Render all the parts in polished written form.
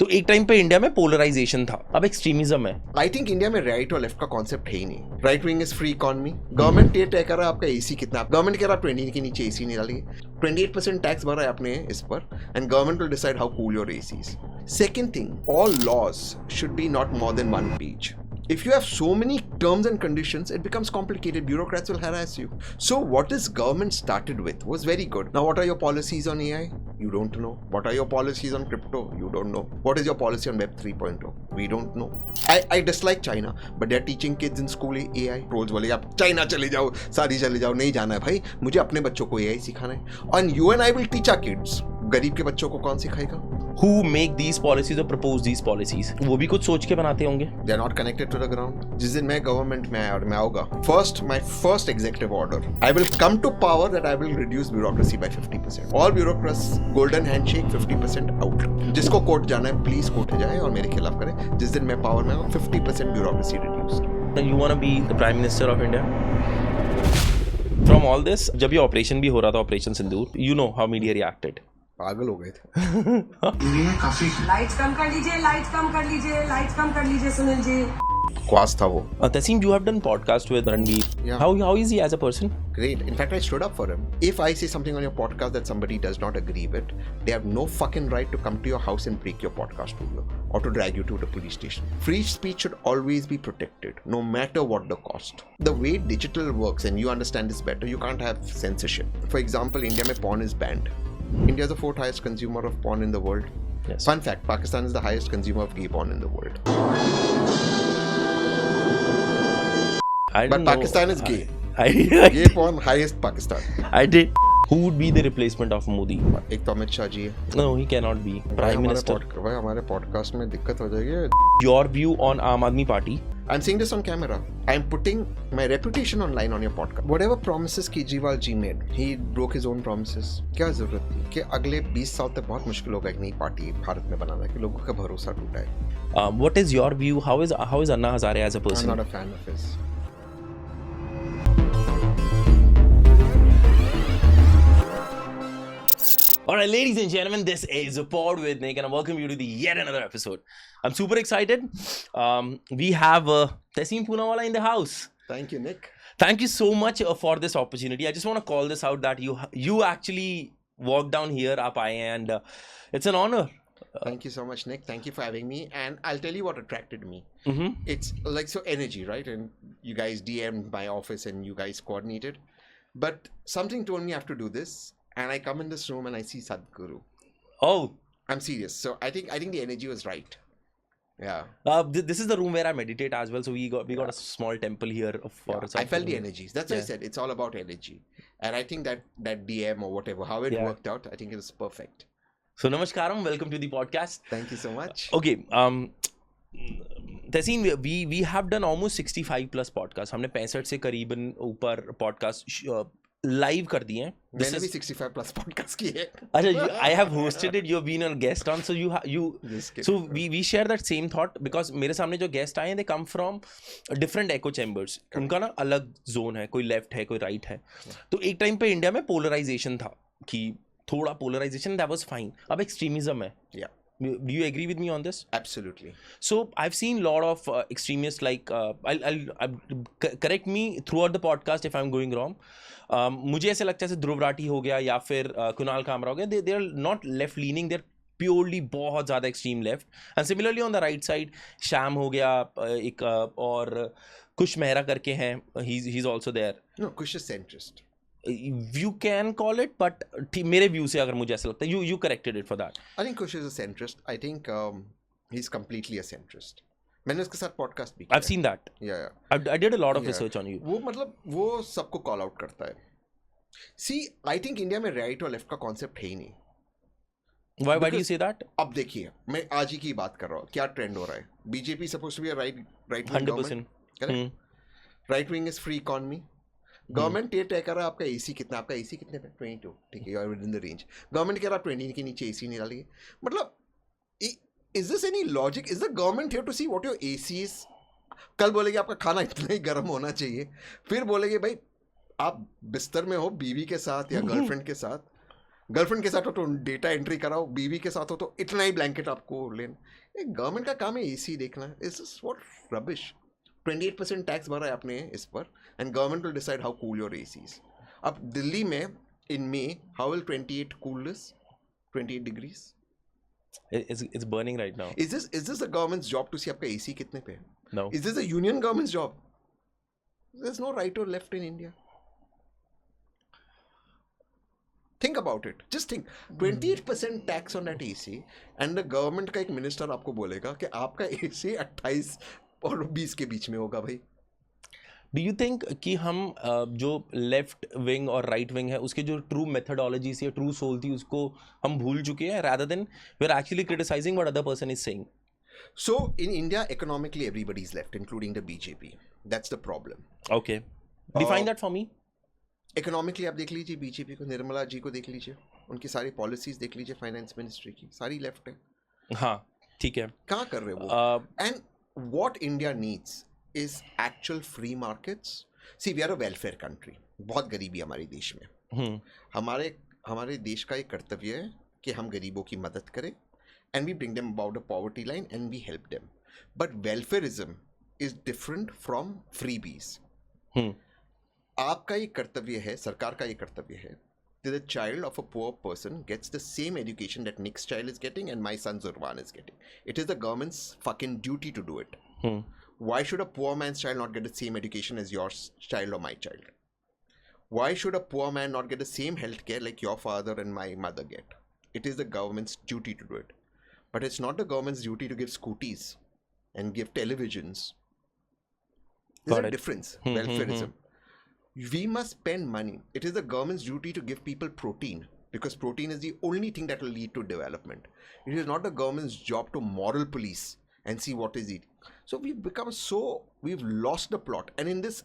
तो एक टाइम पे इंडिया में पोलराइजेशन था, अब एक्सट्रीमिज्म है। आई थिंक इंडिया में राइट और लेफ्ट का कॉन्सेप्ट है ही नहीं। Right wing is free economy, government ये तय कर रहा है आपका एसी कितना, गवर्नमेंट कह रहा है 20 के नीचे एसी नहीं डालिए, 28% टैक्स भरा है आपने इस पर, and government will decide how cool your ACs. Second thing, all laws should be not more than 1 page. If you have so many terms and conditions, it becomes complicated. Bureaucrats will harass you. So what this government started with was very good. Now, what are your policies on AI? You don't know. What are your policies on crypto? You don't know. What is your policy on Web 3.0? We don't know. I dislike China, but they're teaching kids in school AI. Trolls बोले आप China चले जाओ, सारी चले जाओ, नहीं जाना है भाई, मुझे अपने बच्चों को AI सिखाना है. And you and I will teach our kids. गरीब के बच्चों को कौन सिखाएगा? Who make these policies or propose these policies? वो भी कुछ सोच के बनाते होंगे. They are not connected to the ground. जिस दिन मैं गवर्नमेंट में आया और मैं आऊँगा, my first executive order, I will come to power that I will reduce bureaucracy by 50%. All bureaucrats, golden handshake, 50% out. जिसको कोर्ट जाना है, प्लीज कोर्ट जाए और मेरे खिलाफ करे. जिस दिन मैं पावर में आऊँ, 50% bureaucracy reduced. You wanna be the Prime Minister of India? From all this, जब ये ऑपरेशन भी हो रहा था, operation Sindoor, you know how media reacted. पागल हो गए थे. काफी लाइट्स कम कर लीजिए, लाइट्स कम कर लीजिए, लाइट्स कम कर लीजिए सुनील जी. क्वास था वो. Tehseen, you have done podcast with Ranveer. Yeah. How is he as a person? Great. In fact, I stood up for him. If I say something on your podcast that somebody does not agree with, they have no fucking right to come to your house and break your podcast studio or to drag you to the police station. Free speech should always be protected, no matter what the cost. The way digital works, and you understand this better, you can't have censorship. For example, India mein porn is banned. India is the 4th highest consumer of porn in the world. Yes. Fun fact, Pakistan is the highest consumer of gay porn in the world. But Pakistan is gay. Gay porn highest Pakistan. I did. Who would be the replacement of Modi? एक तो अमित शाह जी है. No, he cannot be Prime Minister. भाई हमारे podcast में दिक्कत हो जाएगी. Your view on Aam Aadmi Party? I'm saying this on camera. I'm putting my reputation online on your podcast. Whatever promises Kejriwal ji made, he broke his own promises. क्या जरूरत थी कि अगले 20 साल तक बहुत मुश्किल होगा एक नई पार्टी भारत में बनाना, कि लोगों का भरोसा टूटा है. What is your view? How is Anna Hazare as a person? I'm not a fan of his. Alright, ladies and gentlemen, this is Pod with Nik and I welcome you to the yet another episode. I'm super excited. We have Tehseen Poonawalla in the house. Thank you, Nik. Thank you so much for this opportunity. I just want to call this out that you actually walked down here, up I, and it's an honor. Thank you so much, Nik. Thank you for having me. And I'll tell you what attracted me. Mm-hmm. It's like so energy, right? And you guys DM'd my office and you guys coordinated. But something told me I have to do this. And I come in this room and I see Sadhguru. Oh. I'm serious. So I think the energy was right. Yeah. This is the room where I meditate as well. So we got a small temple here for. I felt the energies. That's why I said it's all about energy. And I think that DM or whatever, how it worked out, I think it was perfect. So Namaskaram, welcome to the podcast. Thank you so much. Okay. Tehseen, we have done almost 65 plus podcasts. हमने 65 से करीबन ऊपर podcast live कर दिए हैं. मैंने भी 65 plus podcast किए. अच्छा, I have hosted it. You have been a guest on, so so we share that same thought because मेरे सामने जो गेस्ट आए हैं they come from different echo chambers. उनका ना अलग जोन है, कोई लेफ्ट है, कोई राइट है. तो एक टाइम पे इंडिया में पोलराइजेशन था कि थोड़ा पोलराइजेशन, that was fine. अब एक्सट्रीमिज्म है. Yeah. Do you agree with me on this? Absolutely. So I've seen a lot of extremists like I'll correct me throughout the podcast if I'm going wrong. मुझे ऐसे लगता है ध्रुव राठी हो गया या फिर कुणाल कामरा हो गया. They are not left leaning. They're purely बहुत ज़्यादा extreme left. And similarly on the right side, Shyam हो गया एक और कुश मेहरा करके हैं. He's also there. No, Kush is centrist. You can call it, but मेरे व्यू से अगर मुझे ऐसा लगता है, you corrected it for that. I think Kush is a centrist. I think he's completely a centrist. मैंने उसके साथ पॉडकास्ट भी किया. I've seen that. Yeah. I did a lot of research on you. वो मतलब वो सबको कॉल आउट करता है. See, I think इंडिया में राइट और लेफ्ट का कॉन्सेप्ट है ही नहीं. Why do you say that? अब देखिए, मैं आज ही की बात कर रहा हूँ. क्या ट्रेंड हो रहा है? BJP suppose to be a right 100%. Right wing is free economy. Government ये तय कर रहा है आपका एसी कितना, आपका एसी कितने पे 22, ठीक है, you are within the range. Government कह रहा है 20 के नीचे एसी नहीं डालिए. मतलब is this any logic? Is the government here to see what your AC is? कल बोलेगे आपका खाना इतना ही गर्म होना चाहिए, फिर बोलेगे भाई आप बिस्तर में हो बीवी के साथ या गर्लफ्रेंड के साथ, गर्लफ्रेंड के साथ हो तो डेटा एंट्री कराओ, बीवी के साथ हो तो इतना ही ब्लैंकेट आपको लेना। गवर्नमेंट का काम है एसी देखना। It's what rubbish. 28% टैक्स भरा है आपने इस पर, and government will decide how cool your ACs. अब दिल्ली में in May how will 28 cool this? 28 degrees. It's burning right now. Is this the government's job to see आपका AC कितने पे है? No. Is this a union government's job? There's no right or left in India. Think about it. Just think. 28% tax on that AC, and the government का एक minister आपको बोलेगा कि आपका AC 28 और 20 के बीच में होगा भाई। Do you think कि हम जो लेफ्ट विंग और राइट विंग है उसके जो ट्रू मेथडोलॉजी या ट्रू सोल थी उसको हम भूल चुके हैं, rather than we're actually criticizing what other person is saying? So in India, economically everybody is left, including the BJP. That's the problem. Okay. Define that for me. Economically आप देख लीजिए BJP को, निर्मला जी को देख लीजिए, उनकी सारी पॉलिसीज देख लीजिए फाइनेंस मिनिस्ट्री की, सारी लेफ्ट है। हाँ ठीक है। कहाँ कर रहे वो? And what India needs is actual free markets. See, we are a welfare country. बहुत गरीबी हमारे देश में। हमारे देश का एक कर्तव्य है कि हम गरीबों की मदद करें, and we bring them about the poverty line and we help them. But welfareism is different from freebies. आपका ये कर्तव्य है, सरकार का ये कर्तव्य है that the child of a poor person gets the same education that Nik's child is getting and my son Zurwan is getting. It is the government's fucking duty to do it. Why should a poor man's child not get the same education as your child or my child? Why should a poor man not get the same health care like your father and my mother get? It is the government's duty to do it. But it's not the government's duty to give scooties and give televisions. There's a difference. Welfareism. We must spend money. It is the government's duty to give people protein, because protein is the only thing that will lead to development. It is not the government's job to moral police and see what is it. So we've lost the plot. And in this,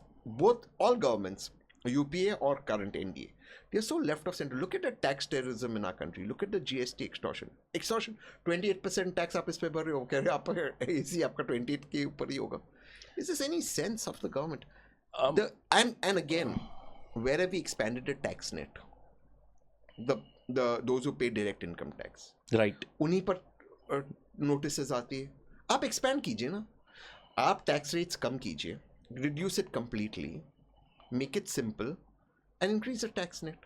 all governments, UPA or current NDA, they're so left of center. Look at the tax terrorism in our country. Look at the GST extortion. 28% tax आप इस पे भर रहे हो, कह रहे आपका AC आपका 28 के ऊपर ही होगा. Is this any sense of the government? And again, where have we expanded the tax net? Those who pay direct income tax. Right. उन्हीं पर notices आती है. आप expand कीजिए ना. आप tax rates कम कीजिए. Reduce it completely. Make it simple. And increase the tax net.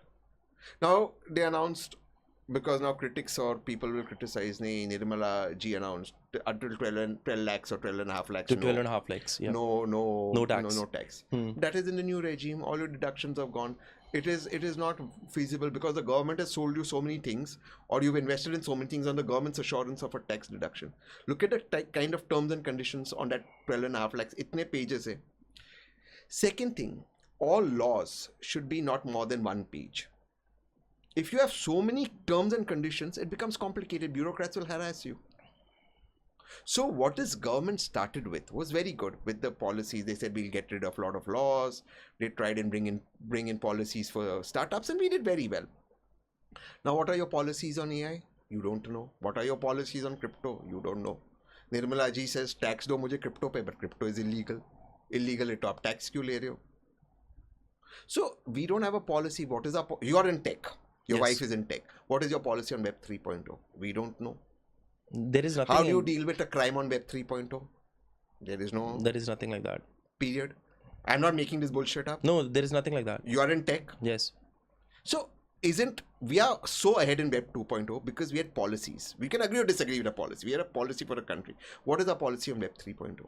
Now, they announced, because now critics or people will criticize, Nirmala ji announced until 12 lakhs or 12.5 lakhs. To 12.5 lakhs, yeah. No tax. No tax. That is in the new regime. All your deductions have gone. It is not feasible because the government has sold you so many things, or you've invested in so many things on the government's assurance of a tax deduction. Look at the kind of terms and conditions on that 12.5 lakhs. Itne pages hai. Second thing, all laws should be not more than one page. If you have so many terms and conditions, it becomes complicated. Bureaucrats will harass you. So what this government started with was very good. With the policies, they said we'll get rid of a lot of laws. They tried and bring in policies for startups, and we did very well. Now, what are your policies on AI? You don't know. What are your policies on crypto? You don't know. Nirmala ji says tax do mujhe crypto pe, but crypto is illegal. Illegal है तो आप tax क्यों ले रहे हो? So we don't have a policy. What is our you are in tech. Your Yes. wife is in tech. What is your policy on Web 3.0? We don't know. There is nothing. How do you deal with a crime on Web 3.0? There is no. There is nothing like that. Period. I'm not making this bullshit up. No, there is nothing like that. You are in tech. Yes. So we are so ahead in Web 2.0 because we had policies. We can agree or disagree with a policy. We had a policy for a country. What is our policy on Web 3.0?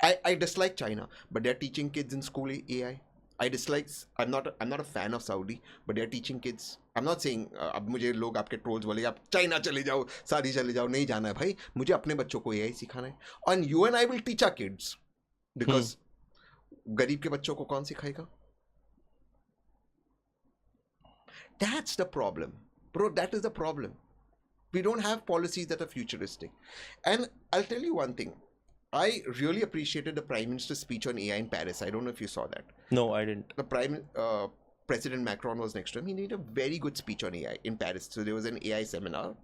I dislike China, but they're teaching kids in school AI. I'm not a fan of Saudi, but they're teaching kids. I'm not saying अब मुझे लोग आपके trolls बोले आप China चले जाओ, सारी चले जाओ, नहीं जाना है भाई, मुझे अपने बच्चों को AI सिखाना है. And you and I will teach our kids because गरीब के बच्चों को कौन सिखाएगा? That's the problem, bro. That is the problem. We don't have policies that are futuristic. And I'll tell you one thing. I really appreciated the Prime Minister's speech on AI in Paris. I don't know if you saw that. No, I didn't. The President Macron was next to him. He made a very good speech on AI in Paris. So there was an AI seminar,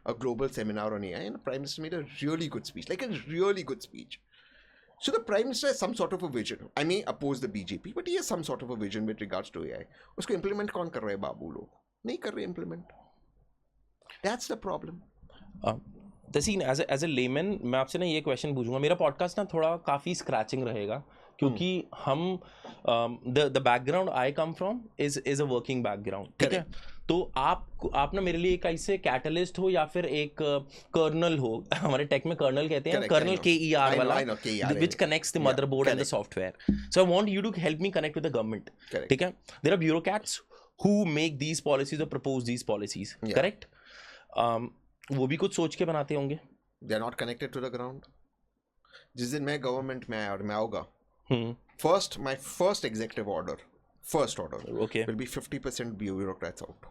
a global seminar on AI, and the Prime Minister made a really good speech, like a really good speech. So the Prime Minister has some sort of a vision. I may oppose the BJP, but he has some sort of a vision with regards to AI. उसको implement कौन कर रहा है बाबू लोग? नहीं कर रहे implement. That's the problem. Tehseen as a layman मैं आपसे ना ये क्वेश्चन पूछूंगा. मेरा पॉडकास्ट ना थोड़ा काफ़ी स्क्रैचिंग रहेगा क्योंकि हम the background I come from is a working background. ठीक है. तो आप ना मेरे लिए एक ऐसे कैटलिस्ट हो या फिर एक कर्नल हो. हमारे टेक में कर्नल कहते हैं. कर्नल KER वाला which connects the motherboard and the software. So I want you to help me connect with the government. ठीक है. There are bureaucrats who make these policies और प्रपोज दीज पॉलिसीज. करेक्ट. वो भी कुछ सोच के बनाते होंगे. They are not connected to the ground. जिस दिन मैं गवर्नमेंट में आया और मैं आऊँगा, my first executive order, okay, will be 50% bureaucrats out.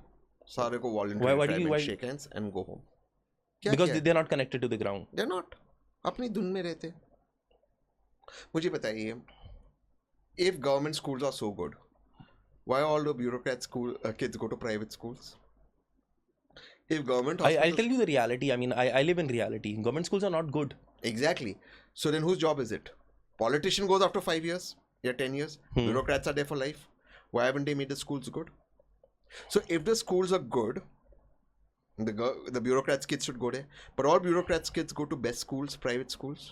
सारे को volunteer shake hands and go home. Because they are not connected to the ground. They're not. अपनी धुन में रहते. मुझे बताइए, if government schools are so good, why all the bureaucrat kids go to private schools? If government I'll tell you the reality. I mean, I live in reality. Government schools are not good. Exactly. So then whose job is it? Politician goes after 5 years or 10 years. Bureaucrats are there for life. Why haven't they made the schools good? So if the schools are good, the bureaucrats kids should go there. But all bureaucrats kids go to best schools, private schools.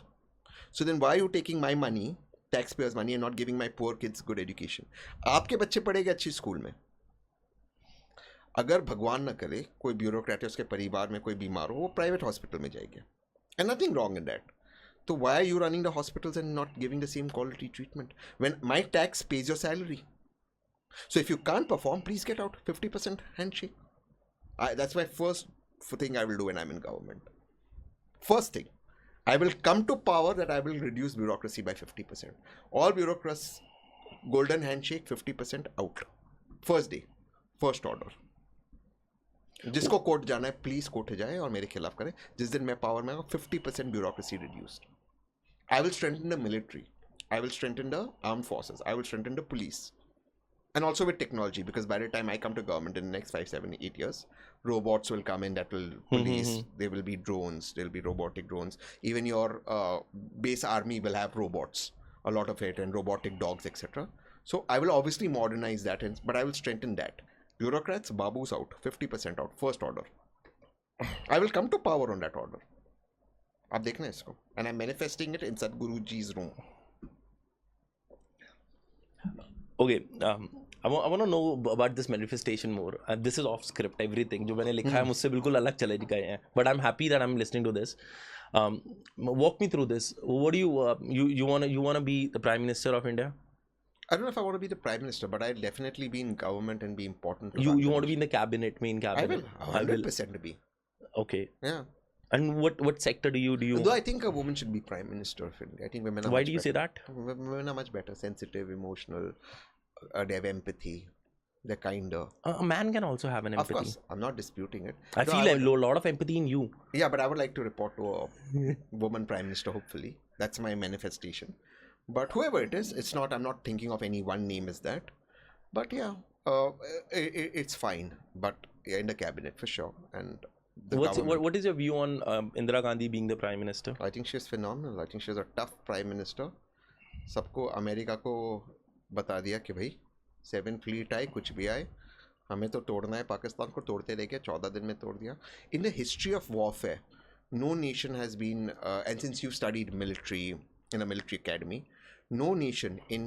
So then why are you taking my money, taxpayers' money, and not giving my poor kids good education? आपके बच्चे पढ़ेंगे अच्छी school में. अगर भगवान न करे कोई ब्यूरोक्रेट या उसके परिवार में कोई बीमार हो, वो प्राइवेट हॉस्पिटल में जाएंगे. And nothing wrong in that. तो why are you running the hospitals and not giving the same quality treatment when my tax pays your salary? So if you can't perform, please get out. 50% handshake. That's my first thing I will do when I'm in government. First thing, I will come to power that I will reduce bureaucracy by 50%. All bureaucrats, golden handshake, 50% out. First day, first order. जिसको court जाना है please court जाए और मेरे खिलाफ करे. जिस दिन मैं पावर में आऊँ, 50% bureaucracy reduced. I will strengthen the military. I will strengthen the armed forces. I will strengthen the police. And also with technology, because by the time I come to government in the next 5, 7, 8 years, robots will come in that will police. There will be drones. There will be robotic drones. Even your base army will have robots, a lot of it, and robotic dogs, etc. So I will obviously modernize that, but I will strengthen that. Bureaucrats, babus out, 50% out, first order. I will come to power on that order. आप देखना इसको. And I'm manifesting it in Sadhguru ji's room. Okay, I want to know about this manifestation more. This is off script. Everything जो मैंने लिखा है मुझसे बिल्कुल अलग चले गए हैं. But I'm happy that I'm listening to this. Walk me through this. What do you wanna be the Prime Minister of India? I don't know if I want to be the Prime Minister, but I'll definitely be in government and be important. You want to be in the cabinet, main cabinet? I will 100% be. Okay. Yeah. And what sector do you? Though I think a woman should be Prime Minister of India. I think women are Why do you say that? Women are much better, sensitive, emotional. They have empathy. They're kinder. A man can also have an empathy. Of course, I'm not disputing it. I feel a lot of empathy in you. Yeah, but I would like to report to a woman Prime Minister, hopefully. That's my manifestation. But whoever it is, it's not, I'm not thinking of any one name as that. But yeah, it's fine. But yeah, in the cabinet for sure. And what is your view on Indira Gandhi being the Prime Minister? I think she's phenomenal. I think she's a tough Prime Minister. सबको America को बता दिया कि भाई 7 fleet आए, कुछ भी आए, हमें तो तोड़ना है. पाकिस्तान को तोड़ते रह गए, 14 दिन में तोड़ दिया. In the history of warfare, no nation has been, and since you've studied military in a military academy, no nation in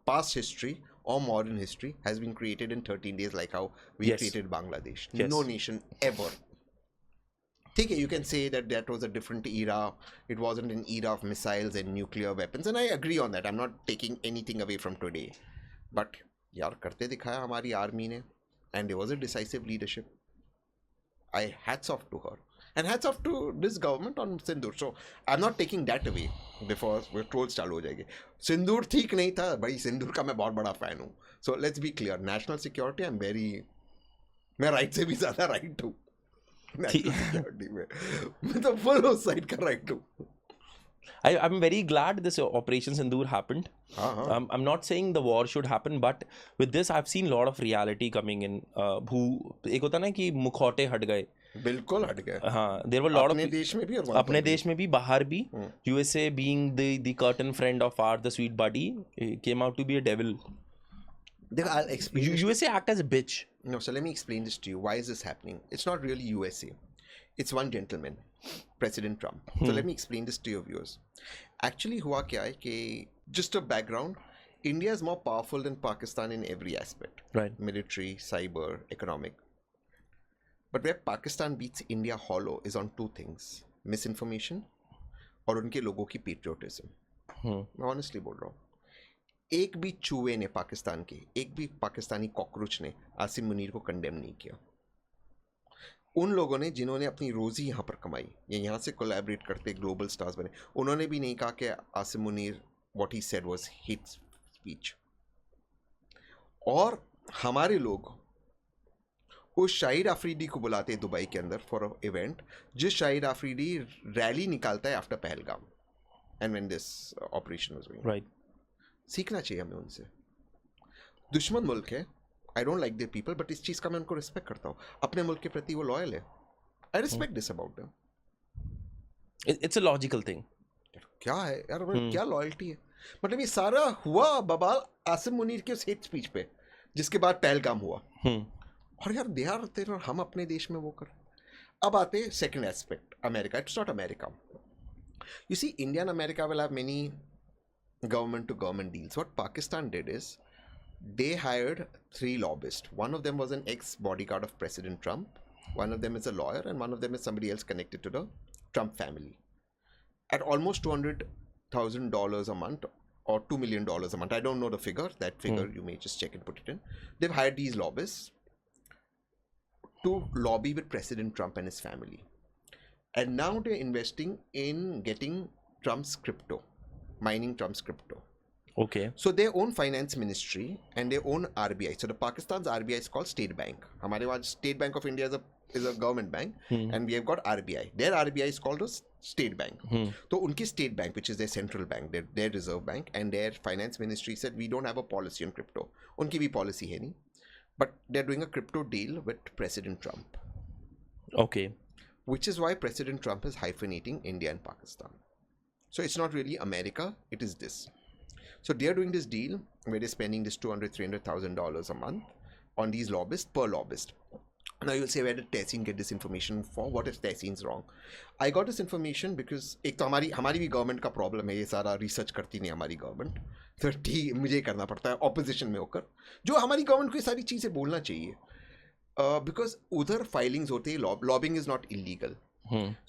past history or modern history has been created in 13 days like how we created Bangladesh. Yes. No nation ever. ठीक है, you can say that was a different era. It wasn't an era of missiles and nuclear weapons, and I agree on that. I'm not taking anything away from today. But यार करते दिखाया हमारी army ने, and there was a decisive leadership. I hats off to her. And hats off to this government on Sindoor. So I'm not taking that away before trolls चालू हो जाएंगे. सिंदूर ठीक नहीं था भाई. सिंदूर का मैं बहुत बड़ा फैन हूँ. So let's be clear. National security, I'm very, मैं राइट से भी ज़्यादा राइट हूँ. National security में मैं तो full उस साइड का राइट हूँ. I'm very glad this Operation Sindoor happened. I'm not saying the war should happen, but with this I've seen a lot of reality coming in. एक होता ना कि मुखौटे हट गए. बिल्कुल हट गए. हाँ, there were a lot of अपने देश में भी और अपने देश में भी, बाहर भी. USA being the curtain friend of our the sweet buddy came out to be a devil. I'll explain. USA act as a bitch. No, so let me explain this to you. Why is this happening? It's not really USA. It's one gentleman, President Trump. So let me explain this to your viewers. Actually, हुआ क्या है कि just a background, India is more powerful than Pakistan in every aspect. Right. Military, cyber, economic. But where Pakistan beats India hollow is on two things. Misinformation और उनके लोगों की patriotism. मैं honestly बोल रहा हूँ. एक भी चूहे ने पाकिस्तान के, एक भी पाकिस्तानी कॉकरोच ने आसिम मुनीर को कंडेम नहीं किया. उन लोगों ने जिन्होंने अपनी रोजी यहाँ पर कमाई या यहाँ से कोलैबोरेट करते ग्लोबल स्टार्स बने, उन्होंने भी नहीं कहा कि Asim Munir what he said was hate speech. और हमारे लोग उस शाहिद आफरीदी को बुलाते हैं दुबई के अंदर फॉर अ इवेंट, जिस शाहिद आफरीदी रैली निकालता है after Pahalgam and when this operation was going. Right. सीखना चाहिए हमें उनसे. दुश्मन मुल्क है, I don't like their people, but इस चीज़ का मैं उनको रिस्पेक्ट करता हूँ. अपने मुल्क के प्रति वो लॉयल है. I respect this about them. It's a logical thing. क्या है यार, क्या लॉयल्टी है? मतलब ये सारा हुआ बवाल आसिम मुनीर के उस हेट स्पीच पे, जिसके बाद पहलगाम हुआ. और यार दे आर देयर, हम अपने देश में वो कर. अब आते हैं second aspect, America. It's not America. You see, India and America will have many government to government deals. What Pakistan did is they hired 3 lobbyists. One of them was an ex-bodyguard of President Trump, one of them is a lawyer, and one of them is somebody else connected to the Trump family. At almost $200,000 a month or $2 million a month. I don't know the figure. That figure you may just check and put it in. They've hired these lobbyists to lobby with President Trump and his family. And now they're investing in getting Trump's crypto. Mining Trump's crypto. Okay. So they own finance ministry and they own RBI. So the Pakistan's RBI is called State Bank. हमारे वहाँ State Bank of India is a government bank, and we have got RBI. Their RBI is called a State Bank. तो उनकी State Bank, which is their central bank, their reserve bank, and their finance ministry said we don't have a policy on crypto. उनकी भी policy है नहीं. But they're doing a crypto deal with President Trump. Okay. Which is why President Trump is hyphenating India and Pakistan. So it's not really America, it is this. So they are doing this deal where they're spending this $200,000-$300,000 a month on these lobbyists per lobbyist. Now you'll say, where did Tehseen get this information for? What if Tehseen's wrong? I got this information because एक तो हमारी भी government का problem है, ये सारा research करती नहीं हमारी गवर्नमेंट. तो ठीक मुझे करना पड़ता है ऑपोजिशन में होकर, जो हमारी गवर्नमेंट को ये सारी चीज़ें बोलना चाहिए. Because उधर फाइलिंग्स होती है. Lobbying is not illegal.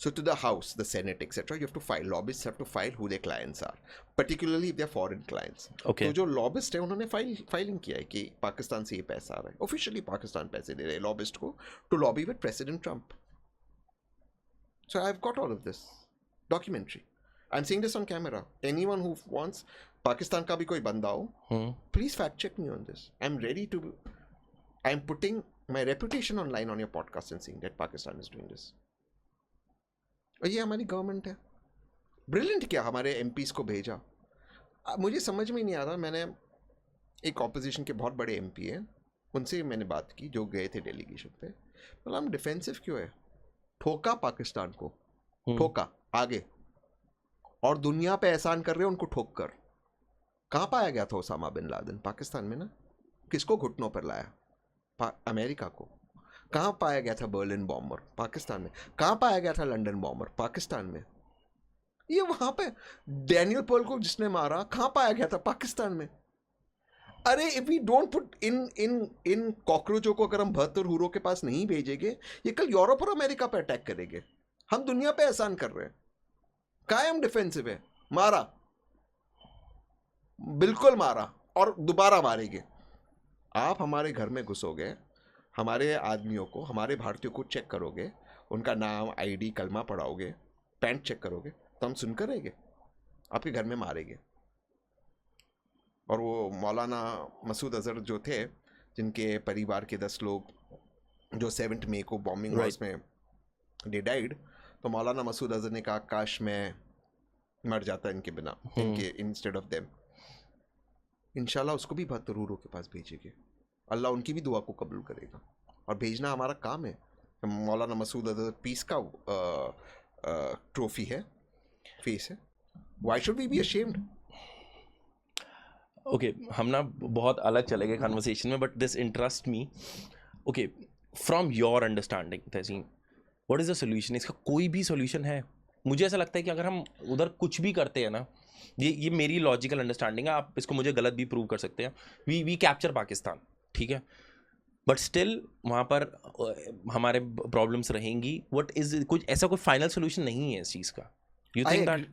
So to the House, the Senate, etc., you have to file. Lobbyists have to file who their clients are, particularly if they're foreign clients. Okay. तो जो lobbyist है उन्होंने filing किया है कि पाकिस्तान से ये पैसा आ रहा है. Officially पाकिस्तान पैसे दे रहे हैं lobbyist को to lobby with President Trump. So I've got all of this documentary. I'm saying this on camera. Anyone who wants Pakistan का भी कोई बंदा हो, please fact check me on this. I'm ready to. I'm putting my reputation online on your podcast and saying that Pakistan is doing this. और ये हमारी government है. Brilliant क्या हमारे एमपीज़ को भेजा. मुझे समझ में नहीं आ रहा. मैंने एक ऑपोजिशन के बहुत बड़े एमपी हैं, उनसे मैंने बात की जो गए थे डेलीगेशन पे. मतलब हम डिफेंसिव क्यों है? ठोका पाकिस्तान को, ठोका आगे, और दुनिया पे एहसान कर रहे हैं उनको ठोक कर. कहाँ पाया गया था ओसामा बिन लादेन? पाकिस्तान में ना. किसको घुटनों पर लाया? अमेरिका को. कहाँ पाया गया था बर्लिन बॉम्बर? पाकिस्तान में. कहाँ पाया गया था लंदन बॉम्बर? पाकिस्तान में. ये वहाँ पे डैनियल पर्ल को जिसने मारा, कहाँ पाया गया था? पाकिस्तान में. अरे if we don't put in कॉकरोचों को अगर हम 72 हूरों के पास नहीं भेजेंगे, ये कल यूरोप और अमेरिका पे अटैक करेंगे. हम दुनिया पे एहसान कर रहे हैं. कायम डिफेंसिव है. मारा, बिल्कुल मारा, और दोबारा मारेंगे. आप हमारे घर में घुसोगे, हमारे आदमियों को, हमारे भारतीयों को चेक करोगे, उनका नाम, आईडी, कलमा पढ़ाओगे, पैंट चेक करोगे, तो हम सुनकर रहेंगे. आपके घर में मारेंगे. और वो मौलाना मसूद अजहर जो थे, जिनके परिवार के 10 लोग जो 7 मई को बॉम्बिंग हाउस में दे डाइड, तो मौलाना मसूद अजहर ने कहा काश मैं मर जाता इनके बिना, इनके इंस्टेड ऑफ देम. इंशाल्लाह उसको भी 72 हूरों के पास भेजेंगे. अल्लाह उनकी भी दुआ को कबूल करेगा, और भेजना हमारा काम है. मौलाना मसूद अजहर पीस का ट्रॉफी है, फेस है. Why should we be ashamed? Okay, हम ना बहुत अलग चले गए कन्वर्सेशन में, but this interest me. Okay, from your understanding Tehseen, what is the solution? इसका कोई भी सोल्यूशन है? मुझे ऐसा लगता है कि अगर हम उधर कुछ भी करते हैं ना, ये मेरी लॉजिकल अंडरस्टैंडिंग है, आप इसको मुझे गलत भी प्रूव कर सकते हैं, वी कैप्चर पाकिस्तान, ठीक है, बट स्टिल वहाँ पर हमारे प्रॉब्लम्स रहेंगी. व्हाट इज, कुछ ऐसा कोई फाइनल सोल्यूशन नहीं है इस चीज़ का? You think that?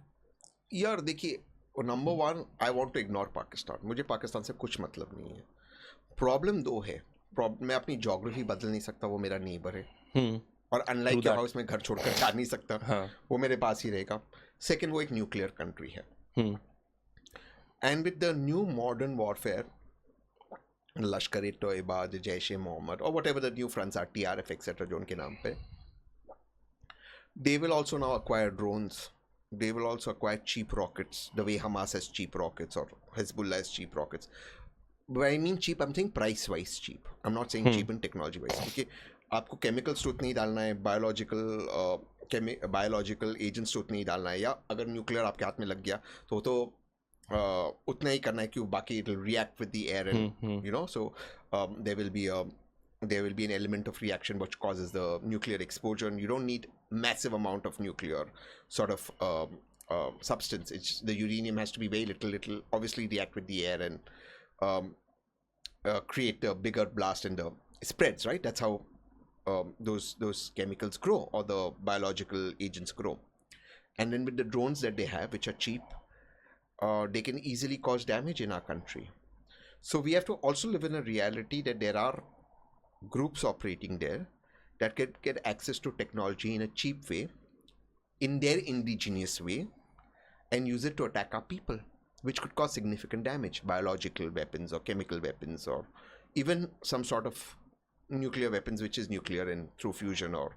यार देखिए, number one, I want to ignore Pakistan. मुझे पाकिस्तान से कुछ मतलब नहीं है. प्रॉब्लम दो है. मैं अपनी ज्योग्राफी बदल नहीं सकता, वो मेरा नेबर है, और अनलाइक योर हाउस में घर छोड़कर जा नहीं सकता. हाँ. वो मेरे पास ही रहेगा. सेकेंड, वो एक न्यूक्लियर कंट्री है, and with the new modern warfare, Lashkar e Taiba, Jaish e Mohammed, और whatever the new fronts are, TRF etcetera जो उनके नाम पे, they will also now acquire drones. They will also acquire cheap rockets, the way Hamas has cheap rockets or Hezbollah has cheap rockets. When I mean cheap, I'm saying price-wise cheap. I'm not saying cheap in technology-wise. क्योंकि आपको chemicals तो उतना ही डालना है, biological agents तो उतना ही डालना है, या अगर nuclear आपके हाथ में लग गया तो उतना ही करना है, क्यों बाकी it will react with the air and you know, so there will be an element of reaction which causes the nuclear exposure, and you don't need massive amount of nuclear sort of substance. The uranium has to be very little obviously react with the air and create a bigger blast, and the spreads, right? That's how those chemicals grow, or the biological agents grow. And then with the drones that they have, which are cheap, they can easily cause damage in our country. So we have to also live in a reality that there are groups operating there that can get access to technology in a cheap way, in their indigenous way, and use it to attack our people, which could cause significant damage. Biological weapons or chemical weapons, or even some sort of nuclear weapons, which is nuclear, and through fusion or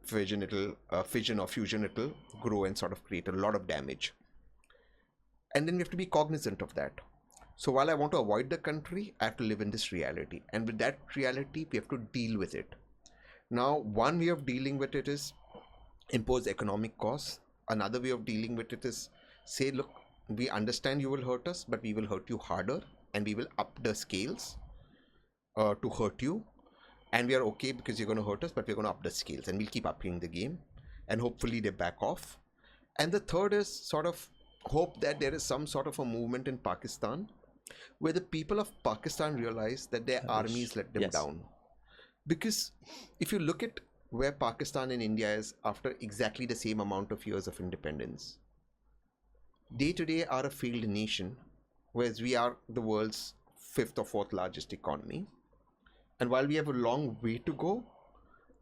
fission or fusion, it will grow and sort of create a lot of damage. And then we have to be cognizant of that. So while I want to avoid the country, I have to live in this reality. And with that reality, we have to deal with it. Now, one way of dealing with it is impose economic costs. Another way of dealing with it is say, look, we understand you will hurt us, but we will hurt you harder, and we will up the scales to hurt you. And we are okay because you're going to hurt us, but we're going to up the scales, and we'll keep upping the game. And hopefully they back off. And the third is sort of hope that there is some sort of a movement in Pakistan where the people of Pakistan realize that their armies let them down. Because if you look at where Pakistan and India is after exactly the same amount of years of independence, they today are a failed nation, whereas we are the world's 5th or 4th largest economy. And while we have a long way to go,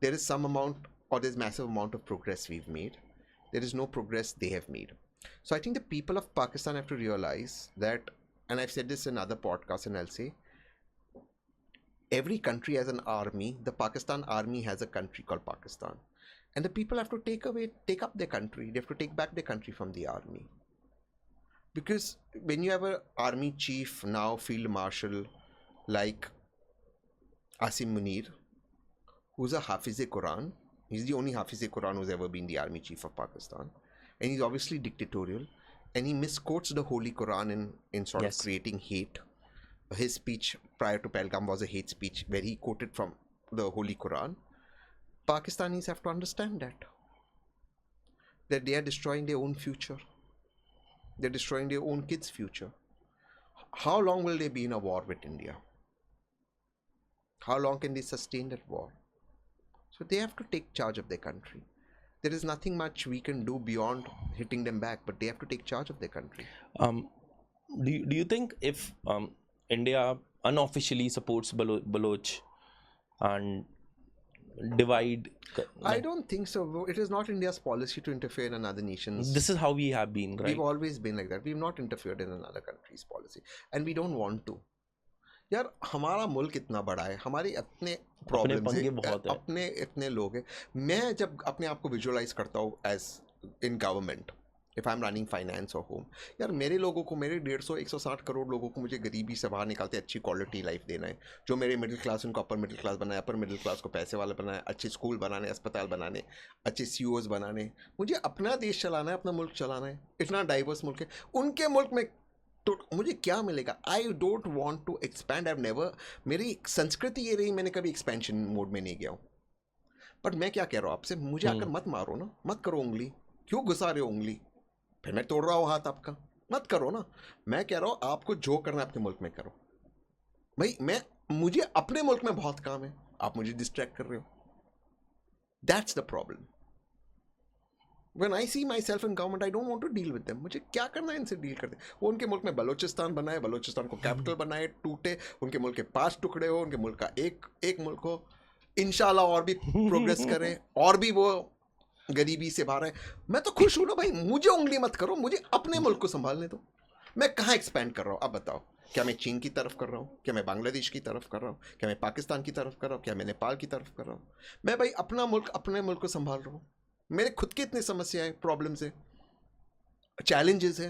there is some amount, or there's massive amount of progress we've made. There is no progress they have made. So I think the people of Pakistan have to realize that, and I've said this in other podcasts, and I'll say, every country has an army. The Pakistan army has a country called Pakistan. And the people have to take up their country. They have to take back their country from the army. Because when you have an army chief, now field marshal, like Asim Munir, who's a Hafiz-e-Quran, he's the only Hafiz-e-Quran who's ever been the army chief of Pakistan. And he's obviously dictatorial, and he misquotes the Holy Quran in sort of creating hate. His speech prior to Pahalgam was a hate speech where he quoted from the Holy Quran. Pakistanis have to understand that they are destroying their own future. They're destroying their own kids' future. How long will they be in a war with India? How long can they sustain that war? So they have to take charge of their country. There is nothing much we can do beyond hitting them back, but they have to take charge of their country. Do you think if India unofficially supports Baloch and divide? I don't think so. It is not India's policy to interfere in another nation's. This is how we have been, right? We've always been like that. We've not interfered in another country's policy, and we don't want to. यार हमारा मुल्क इतना बड़ा है, हमारी अपने problems हैं, अपने इतने लोग हैं. मैं जब अपने आप को विजुअलाइज करता हूँ as in government, if I am running finance और होम, यार मेरे लोगों को, मेरे 150-160 करोड़ लोगों को मुझे गरीबी से बाहर निकालते अच्छी क्वालिटी लाइफ देना है. जो मेरे मिडिल क्लास, उनको अपर मिडिल क्लास बनाए, अपर मिडिल क्लास को पैसे वाला बनाए, अच्छे स्कूल बनाने, अस्पताल बनाने, अच्छे CEOs बनाने. मुझे अपना देश चलाना है, अपना मुल्क चलाना है. इतना डाइवर्स मुल्क है. उनके मुल्क में तो मुझे क्या मिलेगा? I don't want to expand. I never, मेरी संस्कृति ये रही, मैंने कभी एक्सपेंशन मोड में नहीं गया हूँ. बट मैं क्या कह रहा हूँ आपसे, मुझे आकर मत मारो ना, मत करो उंगली. क्यों घुसा रहे हो उंगली? फिर मैं तोड़ रहा हूँ हाथ आपका. मत करो ना. मैं कह रहा हूँ आपको जो करना है आपके मुल्क में करो भाई. मुझे अपने मुल्क में बहुत काम है, आप मुझे डिस्ट्रैक्ट कर रहे हो. That's the problem. When I see myself in government, I don't want to deal with them. मुझे क्या करना है इनसे डील करते. वो उनके मुल्क में बलोचिस्तान बनाए, बलोचिस्तान को कैपिटल बनाए, टूटे, उनके मुल्क के 5 टुकड़े हो, उनके मुल्क का एक मुल्क हो, इंशाल्लाह और भी प्रोग्रेस करें, और भी वो गरीबी से बाहर है. मैं तो खुश हूँ ना भाई. मुझे उंगली मत करो, मुझे अपने मुल्क को संभालने दो. मैं कहाँ एक्सपैंड कर रहा हूँ? अब बताओ, क्या मैं चीन की तरफ कर रहा हूँ? क्या मैं बांग्लादेश की तरफ कर रहा हूँ? क्या मैं पाकिस्तान की तरफ कर रहा हूँ? क्या मैं नेपाल की तरफ कर रहा हूँ? मैं भाई अपने मुल्क को संभाल रहा हूँ. मेरे खुद की इतनी समस्याएं, प्रॉब्लम्स है, चैलेंजेस है,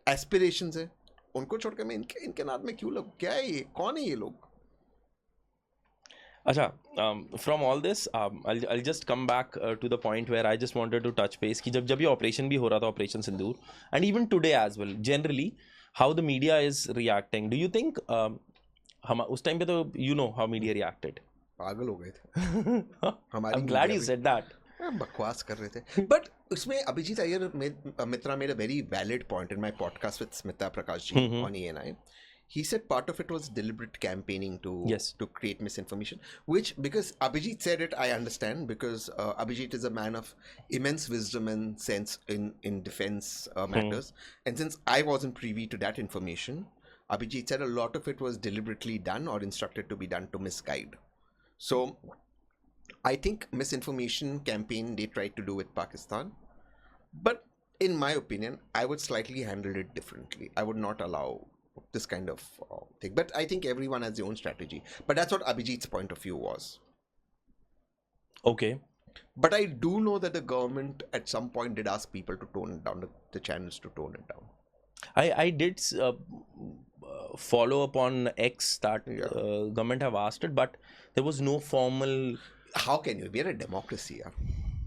एस्पिरेशंस है. उनको छोड़कर मैं इनके नाद में क्यों लगूं? क्या है ये? कौन है ये लोग? अच्छा, from all this, I'll just come back to the point where I just wanted to touch base कि जब ये ऑपरेशन भी हो रहा था, operation Sindoor, and even today as well, generally how the media is reacting. Do you think हम उस time पे तो you know how media reacted? पागल हो गए थे. I'm glad you said that. बकवास कर रहे थे. बट उसमें अभिजीत अय्यर मित्रा made a very valid point in my podcast with Smita Prakash ji on ENI. He said part of it was deliberate campaigning to create misinformation, which, because Abhijit said it, I understand, because Abhijit is a man of immense wisdom and sense in defense matters. And since I wasn't privy to that information, Abhijit said a lot of it was deliberately done or instructed to be done to misguide. So I think misinformation campaign they tried to do with Pakistan, but in my opinion, I would slightly handle it differently. I would not allow this kind of thing, but I think everyone has their own strategy. But that's what Abhijit's point of view was. Okay. But I do know that the government at some point did ask people to tone it down, the channels to tone it down. I did follow up on X that government have asked it, but there was no formal. How can you? We are a democracy, यार.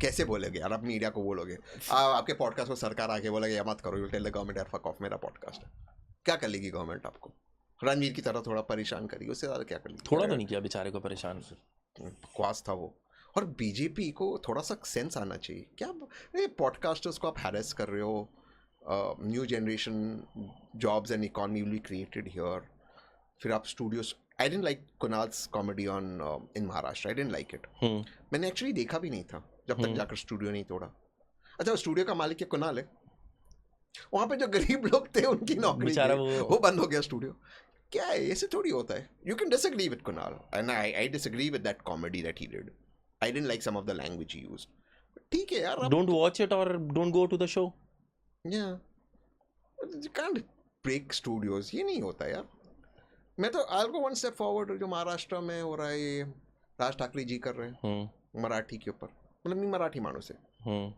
कैसे बोलोगे यार? आप media को बोलोगे, आपके podcast को सरकार आके बोलेगी या मत करो, यू टेल द गवर्नमेंट यार फक ऑफ, मेरा पॉडकास्ट है. क्या कर लेगी गवर्नमेंट? आपको रणवीर की तरह थोड़ा परेशान करेगी, उससे ज़्यादा क्या कर लेगी? थोड़ा तो नहीं किया बेचारे को परेशान. बकवास था वो. और बीजेपी को थोड़ा सा सेंस आना चाहिए. क्या पॉडकास्टर्स को आप हैरेस कर रहे हो? New generation jobs and economy will be created here. फिर आप studios, I didn't like Kunal's comedy on in Maharashtra. I didn't like it. मैंने एक्चुअली देखा भी नहीं था जब तक जाकर स्टूडियो नहीं तोड़ा. अच्छा, स्टूडियो का मालिक कुणाल है. वहाँ पे जो गरीब लोग थे उनकी नौकरी वो बंद हो गया स्टूडियो. क्या है? ऐसे थोड़ी होता है. You can disagree with Kunal and I disagree with that comedy that he did. I didn't like some of the language he used. ठीक है यार, डोंट वॉच इट और don't go to the show. या यू कांट ब्रेक स्टूडियोज. ये नहीं होता यार. मैं तो I will go one step forward. जो महाराष्ट्र में हो रहा है, ये राज ठाकरे जी कर रहे हैं मराठी के ऊपर. मतलब मी मराठी माणूस आहे,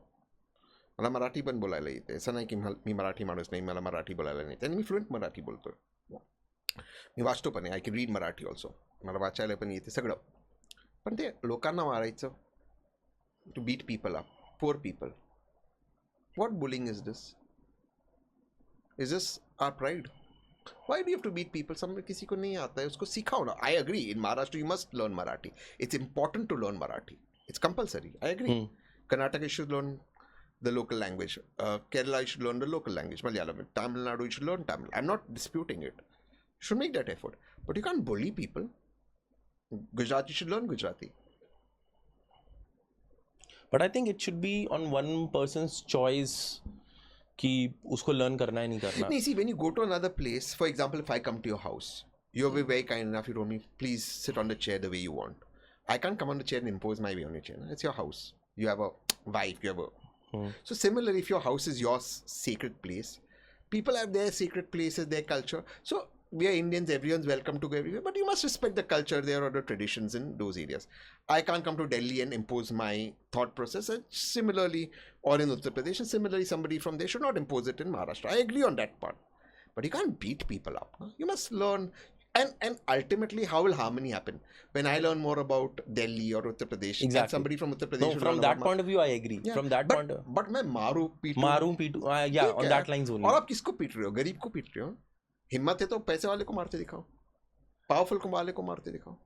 मला मराठी पण बोलायला येते. असं नाही की मी मराठी माणूस नाही, मला मराठी बोलायला नाही येते. आणि मी फ्लुएंट मराठी बोलतो. मी वाचतो पण आहे. I can read Marathi also. मला वाचायला पण येते सगळं. पण ते लोकांना मारायचं, to beat people up, poor people. What bullying is this? Is this our pride? Why do you have to beat people? Some किसी को नहीं आता है, उसको सिखाओ ना. I agree. In Maharashtra, you must learn Marathi. It's important to learn Marathi. It's compulsory. I agree. Karnataka, you should learn the local language. Kerala, you should learn the local language. Malayalam. Tamil Nadu, you should learn Tamil. I'm not disputing it. You should make that effort. But you can't bully people. Gujarati, you should learn Gujarati. But I think it should be on one person's choice कि उसको learn करना है नहीं करना. नहीं, see, when you go to another place, for example, if I come to your house, you're very kind enough, you told me, please sit on the chair the way you want. I can't come on the chair and impose my way on your chair. It's your house. You have a wife, you have a... So similarly, if your house is your sacred place, people have their sacred places, their culture. So we are Indians, everyone's welcome to go everywhere, but you must respect the culture there or the traditions in those areas. I can't come to Delhi and impose my thought process. And similarly, or in Uttar Pradesh, and similarly, somebody from there should not impose it in Maharashtra. I agree on that part. But you can't beat people up. No? You must learn. And ultimately, how will harmony happen? When I learn more about Delhi or Uttar Pradesh, and Exactly. somebody from Uttar Pradesh No, will from learn that about point of view, I agree. Yeah, From that point of but मैं मारू पीटू yeah, on that lines only. और आप किसको पीट रहे हो? गरीब को पीट रहे हो? हिम्मत है तो पैसे वाले को मारते दिखाओ, पावरफुल को वाले को मारते दिखाओ.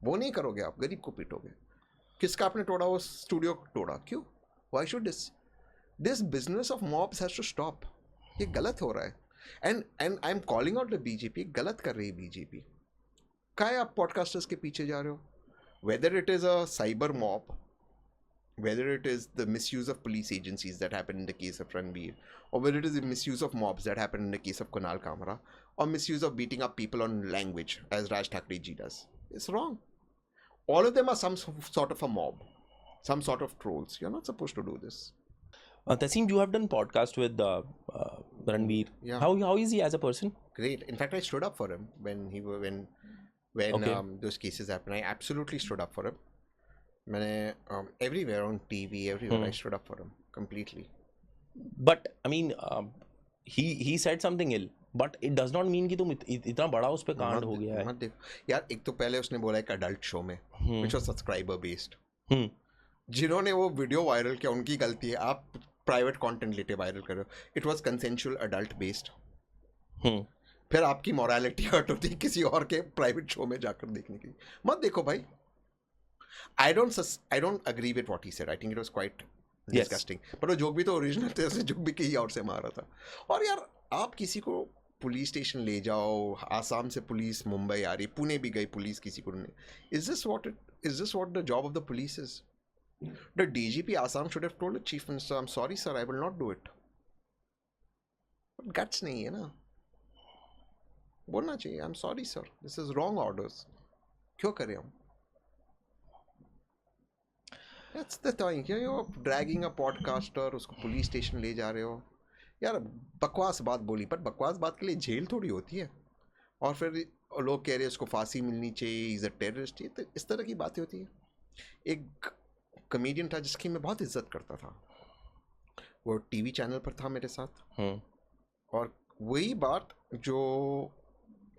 वो नहीं करोगे, आप गरीब को पीटोगे. किसका आपने तोड़ा? वो स्टूडियो तोड़ा. क्यों? Why should this business of mobs has to stop? ये गलत हो रहा है. And I'm calling out the BJP. गलत कर रही है BJP. काहे आप पॉडकास्टर्स के पीछे जा रहे हो? Whether it is a cyber mob, whether it is the misuse of police agencies that happened in the case of Ranveer, or whether it is the misuse of mobs that happened in the case of Kunal Kamra, or misuse of beating up people on language, as Raj Thackeray ji does. It's wrong. All of them are some sort of a mob, some sort of trolls. You're not supposed to do this. Tehseen, you have done podcast with Ranveer. Yeah. How is he as a person? Great. In fact, I stood up for him when Okay. those cases happened. I absolutely stood up for him. Everywhere on TV, everywhere, I stood up for him completely. But I mean, he said something ill. But it does not mean कि तुम इतना बड़ा उस पे कांड हो गया है. मत देखो यार. एक तो पहले उसने बोला एक अडल्ट शो में, which was subscriber based. जिन्होंने वो वीडियो वायरल किया उनकी गलती है. आप प्राइवेट कंटेंट लेते वायरल कर रहे हो. It was consensual adult based. फिर आपकी मोरालिटी हर्ट होती है किसी और के प्राइवेट शो में जाकर देखने की. मत देखो भाई. I don't agree with what he said. I think it was quite disgusting. पर वो जोक भी तो ओरिजिनल थे. उसने जोक भी कहीं और से मारा था. और यार आप किसी को पुलिस स्टेशन ले जाओ. आसाम से पुलिस मुंबई आ रही, पुणे भी गई पुलिस किसी को नहीं. Is this what the job of the police is? The DGP Assam should have told the chief minister, I'm sorry sir, I will not do it. But guts नहीं है ना. बोलना चाहिए, I'm sorry sir, this is wrong orders. क्यों करें हम? That's the thing. You're dragging a podcaster, उसको police station ले जा रहे हो. यार बकवास बात बोली, पर बकवास बात के लिए जेल थोड़ी होती है. और फिर लोग कह रहे हैं उसको फांसी मिलनी चाहिए, इज अ टेररिस्ट. ये तो इस तरह की बातें होती है. एक कमेडियन था जिसकी मैं बहुत इज्जत करता था, वो टीवी चैनल पर था मेरे साथ. और वही बात जो